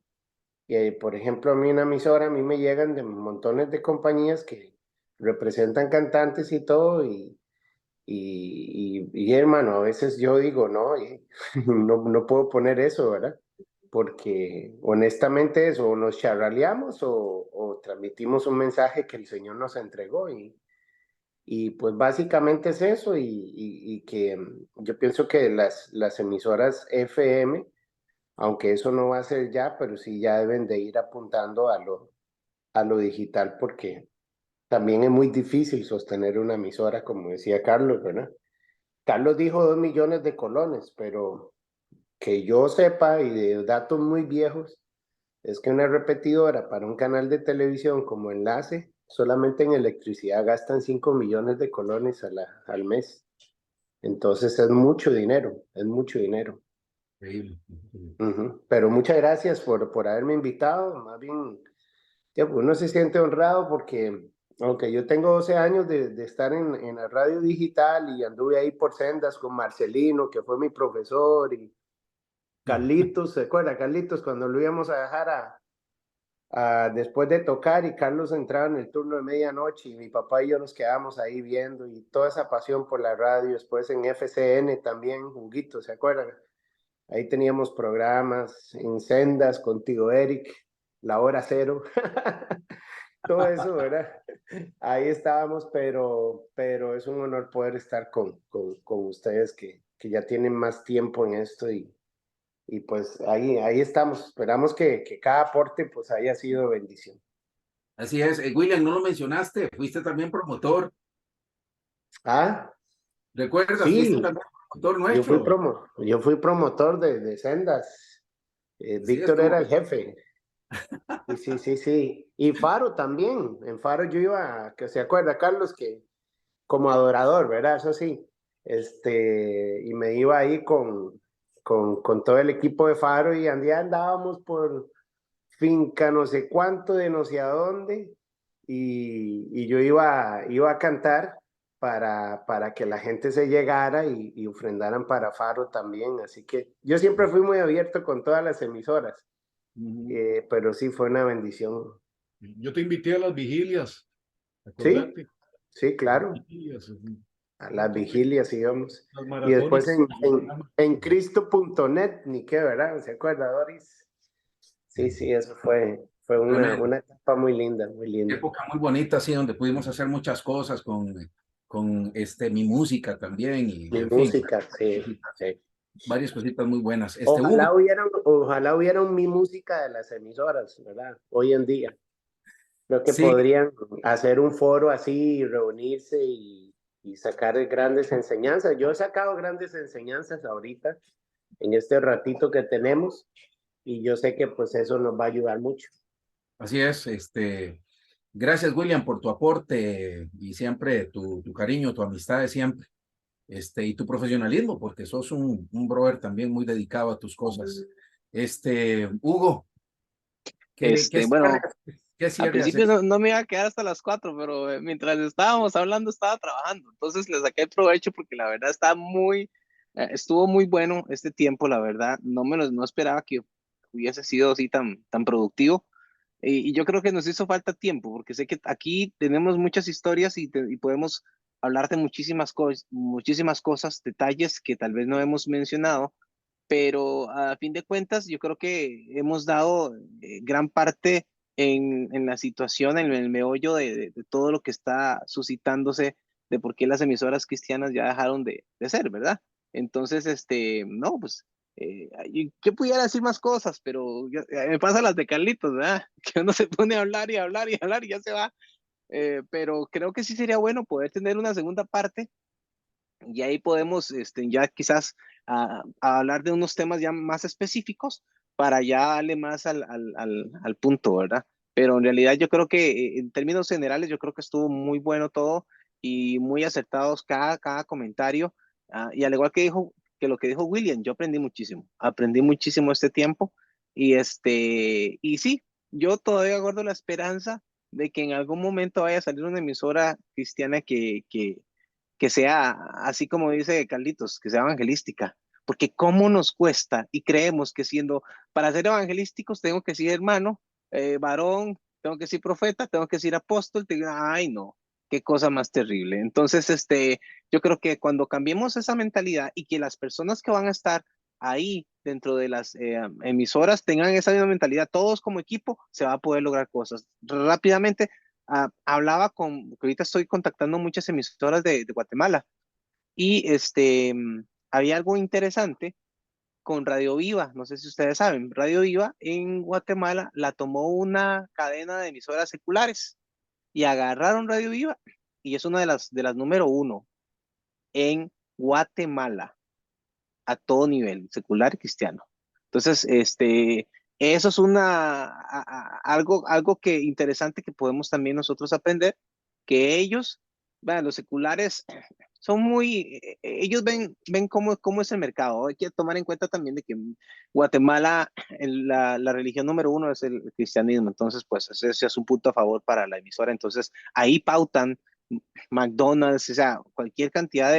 Por ejemplo, a mí una emisora, a mí me llegan de montones de compañías que representan cantantes y todo, y hermano, a veces yo digo, no, no puedo poner eso, ¿verdad? Porque honestamente eso, o nos charraleamos o transmitimos un mensaje que el Señor nos entregó, y pues básicamente es eso, y que yo pienso que las emisoras FM, aunque eso no va a ser ya, pero sí ya deben de ir apuntando a lo digital, porque también es muy difícil sostener una emisora, como decía Carlos, ¿verdad? Carlos dijo 2 millones de colones, pero que yo sepa, y de datos muy viejos, es que una repetidora para un canal de televisión como enlace, solamente en electricidad gastan 5 millones de colones al mes. Entonces es mucho dinero, es mucho dinero. Increíble. Pero muchas gracias por haberme invitado. Más bien, ya, pues uno se siente honrado porque, aunque yo tengo 12 años de estar en la radio digital y anduve ahí por sendas con Marcelino, que fue mi profesor, y Carlitos, ¿se acuerda? Carlitos, cuando lo íbamos a dejar después de tocar, y Carlos entraba en el turno de medianoche, y mi papá y yo nos quedábamos ahí viendo, y toda esa pasión por la radio. Después en FCN también, Juguito, ¿se acuerdan? Ahí teníamos programas en sendas, contigo Eric, La Hora Cero, todo eso, ¿verdad? Ahí estábamos, pero es un honor poder estar con ustedes que ya tienen más tiempo en esto, y pues ahí estamos. Esperamos que cada aporte pues haya sido bendición. Así es. William, no lo mencionaste, fuiste también promotor. Ah, ¿Recuerdas? Fuiste sí, también promotor yo nuestro. fui promotor de sendas. Sí, Víctor estuvo. era el jefe. Y sí, sí, sí. Y Faro también. En Faro yo iba, que se acuerda, Carlos, que como adorador, ¿verdad? Eso sí. Y me iba ahí con todo el equipo de Faro, y andábamos por finca no sé cuánto de no sé a dónde, y yo iba a cantar para que la gente se llegara y ofrendaran para Faro también. Así que yo siempre fui muy abierto con todas las emisoras, pero sí fue una bendición. Yo te invité a las vigilias, Sí, acordate. sí, A las claro, vigilias, a un las montón de vigilias íbamos. las Y después maratónicas. en Cristo.net, ni qué, ¿verdad? ¿Se acuerda, Doris? Sí, sí, eso fue Tremendo. una etapa muy linda, muy linda. Época muy bonita, sí, donde pudimos hacer muchas cosas con mi música también, y Mi en fin, música, sí, sí. varias cositas muy buenas. Ojalá Hugo, hubieran mi música de las emisoras, ¿verdad? Hoy en día. Creo que sí, podrían hacer un foro así y reunirse y sacar grandes enseñanzas. Yo he sacado grandes enseñanzas ahorita, en este ratito que tenemos, y yo sé que pues eso nos va a ayudar mucho. así es. Gracias, William, por tu aporte y siempre tu cariño, tu amistad de siempre. Y tu profesionalismo, porque sos un brother también muy dedicado a tus cosas. Hugo, Bueno, qué al cierre principio haces? no me iba a quedar hasta las 4, pero mientras estábamos hablando estaba trabajando. Entonces le saqué el provecho porque la verdad estuvo muy bueno este tiempo, la verdad. No esperaba que hubiese sido así tan productivo. Y yo creo que nos hizo falta tiempo, porque sé que aquí tenemos muchas historias y podemos hablar de muchísimas cosas, detalles que tal vez no hemos mencionado, pero a fin de cuentas yo creo que hemos dado gran parte en la situación, en el meollo de todo lo que está suscitándose, de por qué las emisoras cristianas ya dejaron de ser, ¿verdad? Entonces, no, pues, yo pudiera decir más cosas, pero me pasa las de Carlitos, ¿verdad? Que uno se pone a hablar y hablar y hablar y ya se va. Pero creo que sí sería bueno poder tener una segunda parte, y ahí podemos ya quizás a hablar de unos temas ya más específicos para ya darle más al punto, ¿verdad? pero en realidad yo creo que en términos generales yo creo que estuvo muy bueno todo y muy acertados cada comentario. Y al igual que lo que dijo William, yo aprendí muchísimo este tiempo y sí, yo todavía guardo la esperanza de que en algún momento vaya a salir una emisora cristiana que sea, así como dice Carlitos, que sea evangelística, porque cómo nos cuesta y creemos que para ser evangelísticos tengo que ser hermano, varón, tengo que ser profeta, tengo que ser apóstol, ay no, qué cosa más terrible. Entonces, yo creo que cuando cambiemos esa mentalidad y que las personas que van a estar ahí dentro de las emisoras tengan esa misma mentalidad, todos como equipo, se va a poder lograr cosas. Rápidamente, hablaba que ahorita estoy contactando muchas emisoras de Guatemala y había algo interesante con Radio Viva, no sé si ustedes saben, Radio Viva en Guatemala la tomó una cadena de emisoras seculares y agarraron Radio Viva y es una de las número uno en Guatemala a todo nivel, secular y cristiano. Entonces, eso es algo que interesante que podemos también nosotros aprender, que ellos, bueno, los seculares son ellos ven cómo es el mercado. Hay que tomar en cuenta también de que en Guatemala la religión número uno es el cristianismo, entonces pues ese es un punto a favor para la emisora. Entonces ahí pautan McDonald's, o sea, cualquier cantidad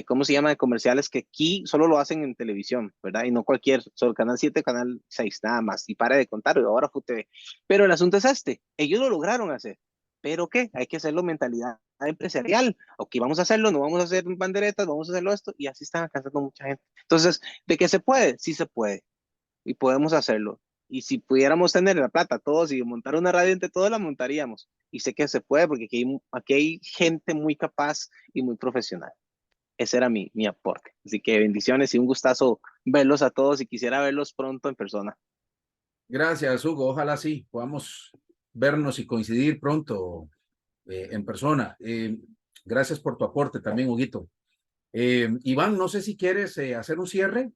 ¿cómo se llama? De comerciales que aquí solo lo hacen en televisión, ¿verdad? Y no solo Canal 7, Canal 6, nada más. Y pare de contar, ahora FUTV. Pero el asunto es ellos lo lograron hacer. ¿Pero qué? Hay que hacerlo mentalidad empresarial. Ok, vamos a hacerlo, no vamos a hacer banderetas, vamos a hacerlo esto. Y así están alcanzando mucha gente. Entonces, ¿de qué se puede? Sí se puede. Y podemos hacerlo. Y si pudiéramos tener la plata todos y montar una radio entre todos, la montaríamos. Y sé que se puede porque aquí hay gente muy capaz y muy profesional. Ese era mi aporte. Así que bendiciones y un gustazo verlos a todos y quisiera verlos pronto en persona. Gracias, Hugo. Ojalá sí podamos vernos y coincidir pronto en persona. Gracias por tu aporte también, Huguito. Iván, no sé si quieres hacer un cierre.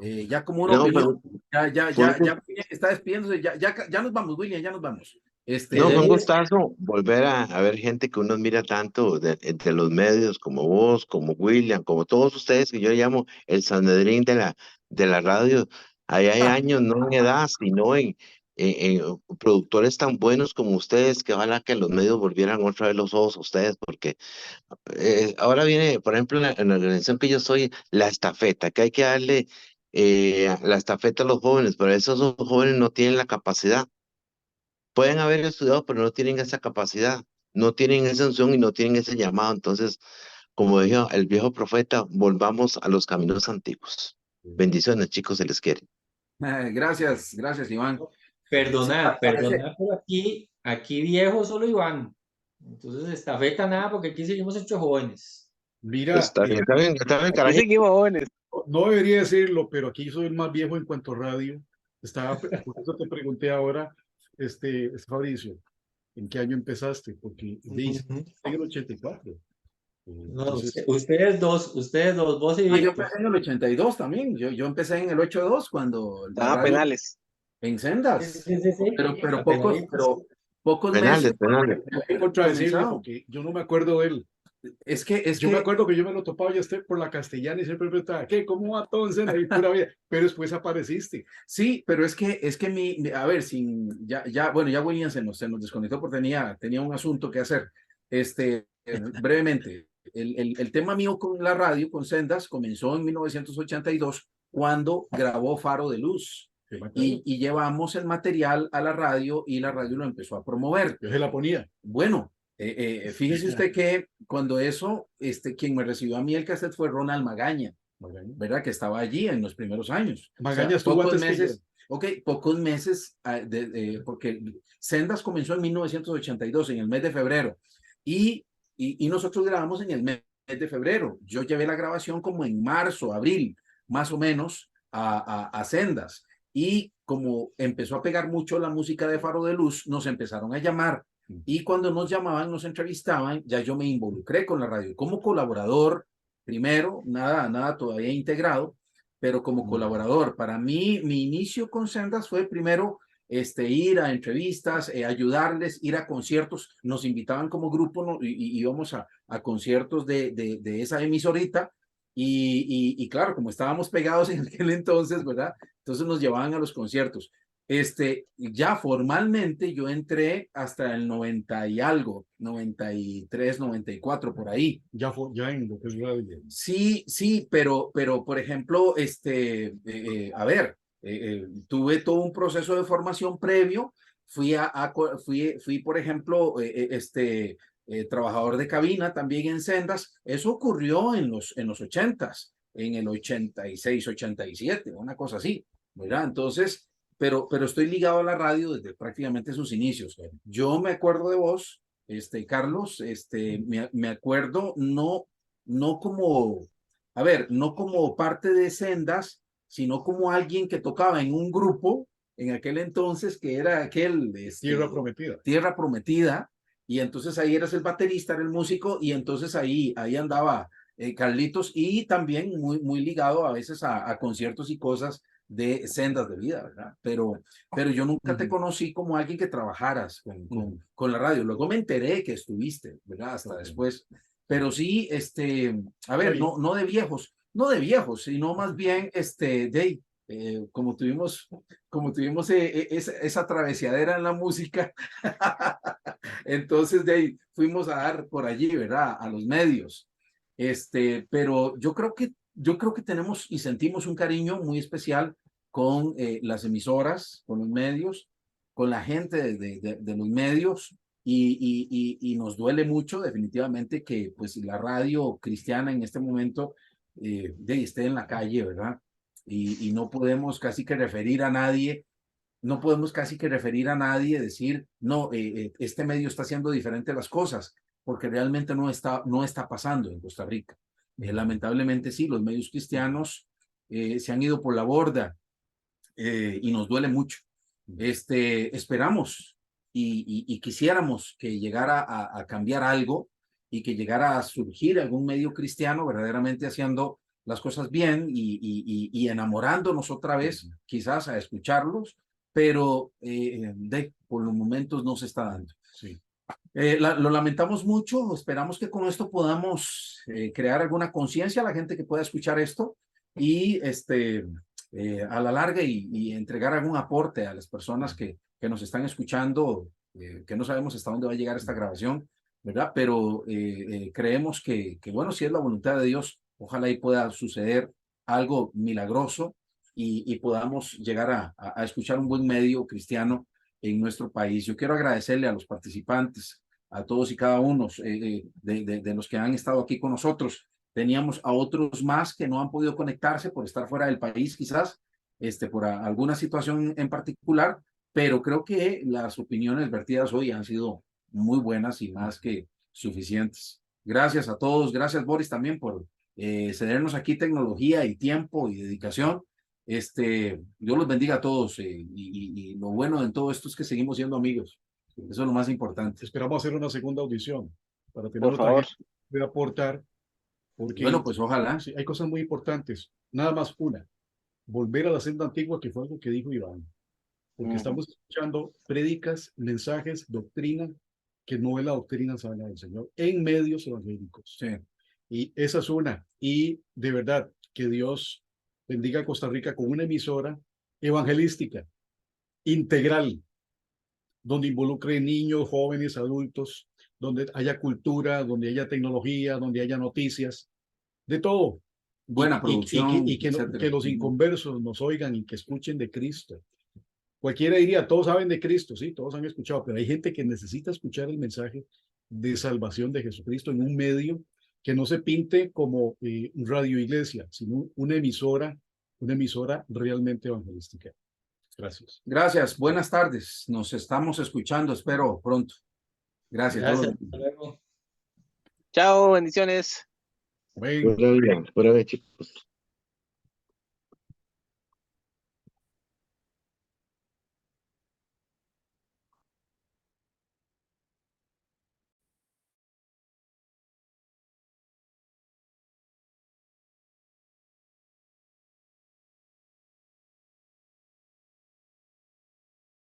Ya como una No, opinión. fue un, Ya está despidiéndose. Ya nos vamos, William, ya nos vamos. no, fue un gustazo volver a ver gente que uno admira tanto entre los medios, como vos, como William, como todos ustedes, que yo llamo el Sanedrín de la radio. Ahí hay años, no en edad, sino en productores tan buenos como ustedes, que ojalá que los medios volvieran otra vez los ojos a ustedes, porque ahora viene, por ejemplo, en la organización que yo soy, la estafeta, que hay que darle la estafeta a los jóvenes, pero esos jóvenes no tienen la capacidad. Pueden haber estudiado, pero no tienen esa capacidad, no tienen esa unción y no tienen ese llamado. Entonces, como dijo el viejo profeta, volvamos a los caminos antiguos. Bendiciones, chicos, se les quiere. Gracias, Iván. Sí, Perdona, parece. pero aquí viejo solo Iván. Entonces, estafeta nada, porque aquí seguimos hechos jóvenes. Mira, Está bien, Aquí carajito. seguimos jóvenes. no debería decirlo, pero aquí soy el más viejo en cuanto a radio. Por eso te pregunté ahora, Fabricio, ¿en qué año empezaste? Porque dice, en el 84. No, Entonces, ustedes dos, vos y Yo Víctor. empecé en el 82 también. Yo empecé en el 82 cuando la Estaba radio penales. en Sí, sendas. sí, sí, sí. Pero Apenaditos. pocos Penales, meses penales. hay que contradecirle comenzado. porque yo no me acuerdo de él. Yo me acuerdo que yo me lo topaba ya por la Castellana y siempre preguntaba, ¿qué? ¿Cómo va todo en Sena? Y pura vida. Pero después apareciste. Sí, pero es que a ver, bueno, ya William se nos desconectó porque tenía un asunto que hacer. Brevemente, el tema mío con la radio, con Sendas, comenzó en 1982 cuando grabó Faro de Luz y llevamos el material a la radio y la radio lo empezó a promover. Yo se la ponía. Bueno, fíjese usted que cuando eso, quien me recibió a mí el cassette fue Ronald Magaña, ¿verdad? Que estaba allí en los primeros años. Magaña estuvo pocos antes meses, que yo. pocos meses, porque Sendas comenzó en 1982, en el mes de febrero, y nosotros grabamos en el mes de febrero. Yo llevé la grabación como en marzo, abril, más o menos, a Sendas. Y como empezó a pegar mucho la música de Faro de Luz, nos empezaron a llamar. Y cuando nos llamaban, nos entrevistaban, ya yo me involucré con la radio como colaborador, primero, nada todavía integrado, pero como colaborador. Para mí, mi inicio con Sendas fue primero ir a entrevistas, ayudarles, ir a conciertos. Nos invitaban como grupo, ¿no? y íbamos a conciertos de esa emisorita. Y claro, como estábamos pegados en aquel entonces, ¿verdad? Entonces nos llevaban a los conciertos. Ya formalmente yo entré hasta el 90 y algo, 93, 94, por ahí. Ya en lo que es radio. Sí, sí, pero por ejemplo, a ver, tuve todo un proceso de formación previo. Fui, por ejemplo, trabajador de cabina también en Sendas. Eso ocurrió en los 80s, en el 86, 87, una cosa así, ¿verdad? Entonces, pero estoy ligado a la radio desde prácticamente sus inicios. Yo me acuerdo de vos, Carlos, me acuerdo, no como, a ver, no como parte de Sendas, sino como alguien que tocaba en un grupo en aquel entonces que era aquel Tierra Prometida. Tierra Prometida, y entonces ahí eras el baterista, era el músico, y entonces ahí andaba Carlitos, y también muy ligado a veces a conciertos y cosas de Sendas de Vida, ¿verdad? Pero yo nunca te conocí como alguien que trabajaras con la radio. Luego me enteré que estuviste, ¿verdad? Hasta después. Pero sí, a ver, no de viejos, sino más bien, como tuvimos esa travesiadera en la música, entonces de ahí fuimos a dar por allí, ¿verdad? A los medios. Pero yo creo que tenemos y sentimos un cariño muy especial con las emisoras, con los medios, con la gente de los medios, y nos duele mucho definitivamente que pues la radio cristiana en este momento esté en la calle, ¿verdad? Y no podemos casi que referir a nadie. No podemos casi que referir a nadie, decir, no, este medio está haciendo diferente las cosas, porque realmente no está pasando en Costa Rica. Lamentablemente sí, los medios cristianos se han ido por la borda, y nos duele mucho. Esperamos y quisiéramos que llegara a cambiar algo, y que llegara a surgir algún medio cristiano verdaderamente haciendo las cosas bien, y enamorándonos otra vez, quizás a escucharlos, pero por los momentos no se está dando. Sí. Lo lamentamos mucho. Esperamos que con esto podamos crear alguna conciencia a la gente que pueda escuchar esto, y a la larga, y entregar algún aporte a las personas que nos están escuchando, que no sabemos hasta dónde va a llegar esta grabación, ¿verdad? Pero creemos que, bueno, si es la voluntad de Dios, ojalá y pueda suceder algo milagroso, y podamos llegar a escuchar un buen medio cristiano en nuestro país. Yo quiero agradecerle a los participantes, a todos y cada uno de los que han estado aquí con nosotros. Teníamos a otros más que no han podido conectarse por estar fuera del país, quizás, por alguna situación en particular, pero creo que las opiniones vertidas hoy han sido muy buenas y más que suficientes. Gracias a todos. Gracias, Boris, también por cedernos aquí tecnología y tiempo y dedicación. Dios los bendiga a todos, y lo bueno en todo esto es que seguimos siendo amigos. Eso es lo más importante. Esperamos hacer una segunda audición para tener Por otra favor. gente que pueda aportar, porque Bueno, pues ojalá. sí, hay cosas muy importantes. Nada más una, volver a la senda antigua, que fue algo que dijo Iván, porque estamos escuchando prédicas, mensajes, doctrina, que no es la doctrina sana del Señor, en medios evangélicos. Sí. Y esa es una. Y de verdad, que Dios bendiga a Costa Rica con una emisora evangelística, integral, donde involucre niños, jóvenes, adultos, donde haya cultura, donde haya tecnología, donde haya noticias, de todo. Buena producción, Que los inconversos nos oigan y que escuchen de Cristo. Cualquiera diría, todos saben de Cristo, sí, todos han escuchado, pero hay gente que necesita escuchar el mensaje de salvación de Jesucristo en un medio que no se pinte como radio iglesia, sino una emisora realmente evangelística. Gracias. Gracias. Buenas tardes. Nos estamos escuchando, espero pronto. Gracias. Gracias. Hasta luego. Chao, bendiciones. Amén. Pura vida, chicos.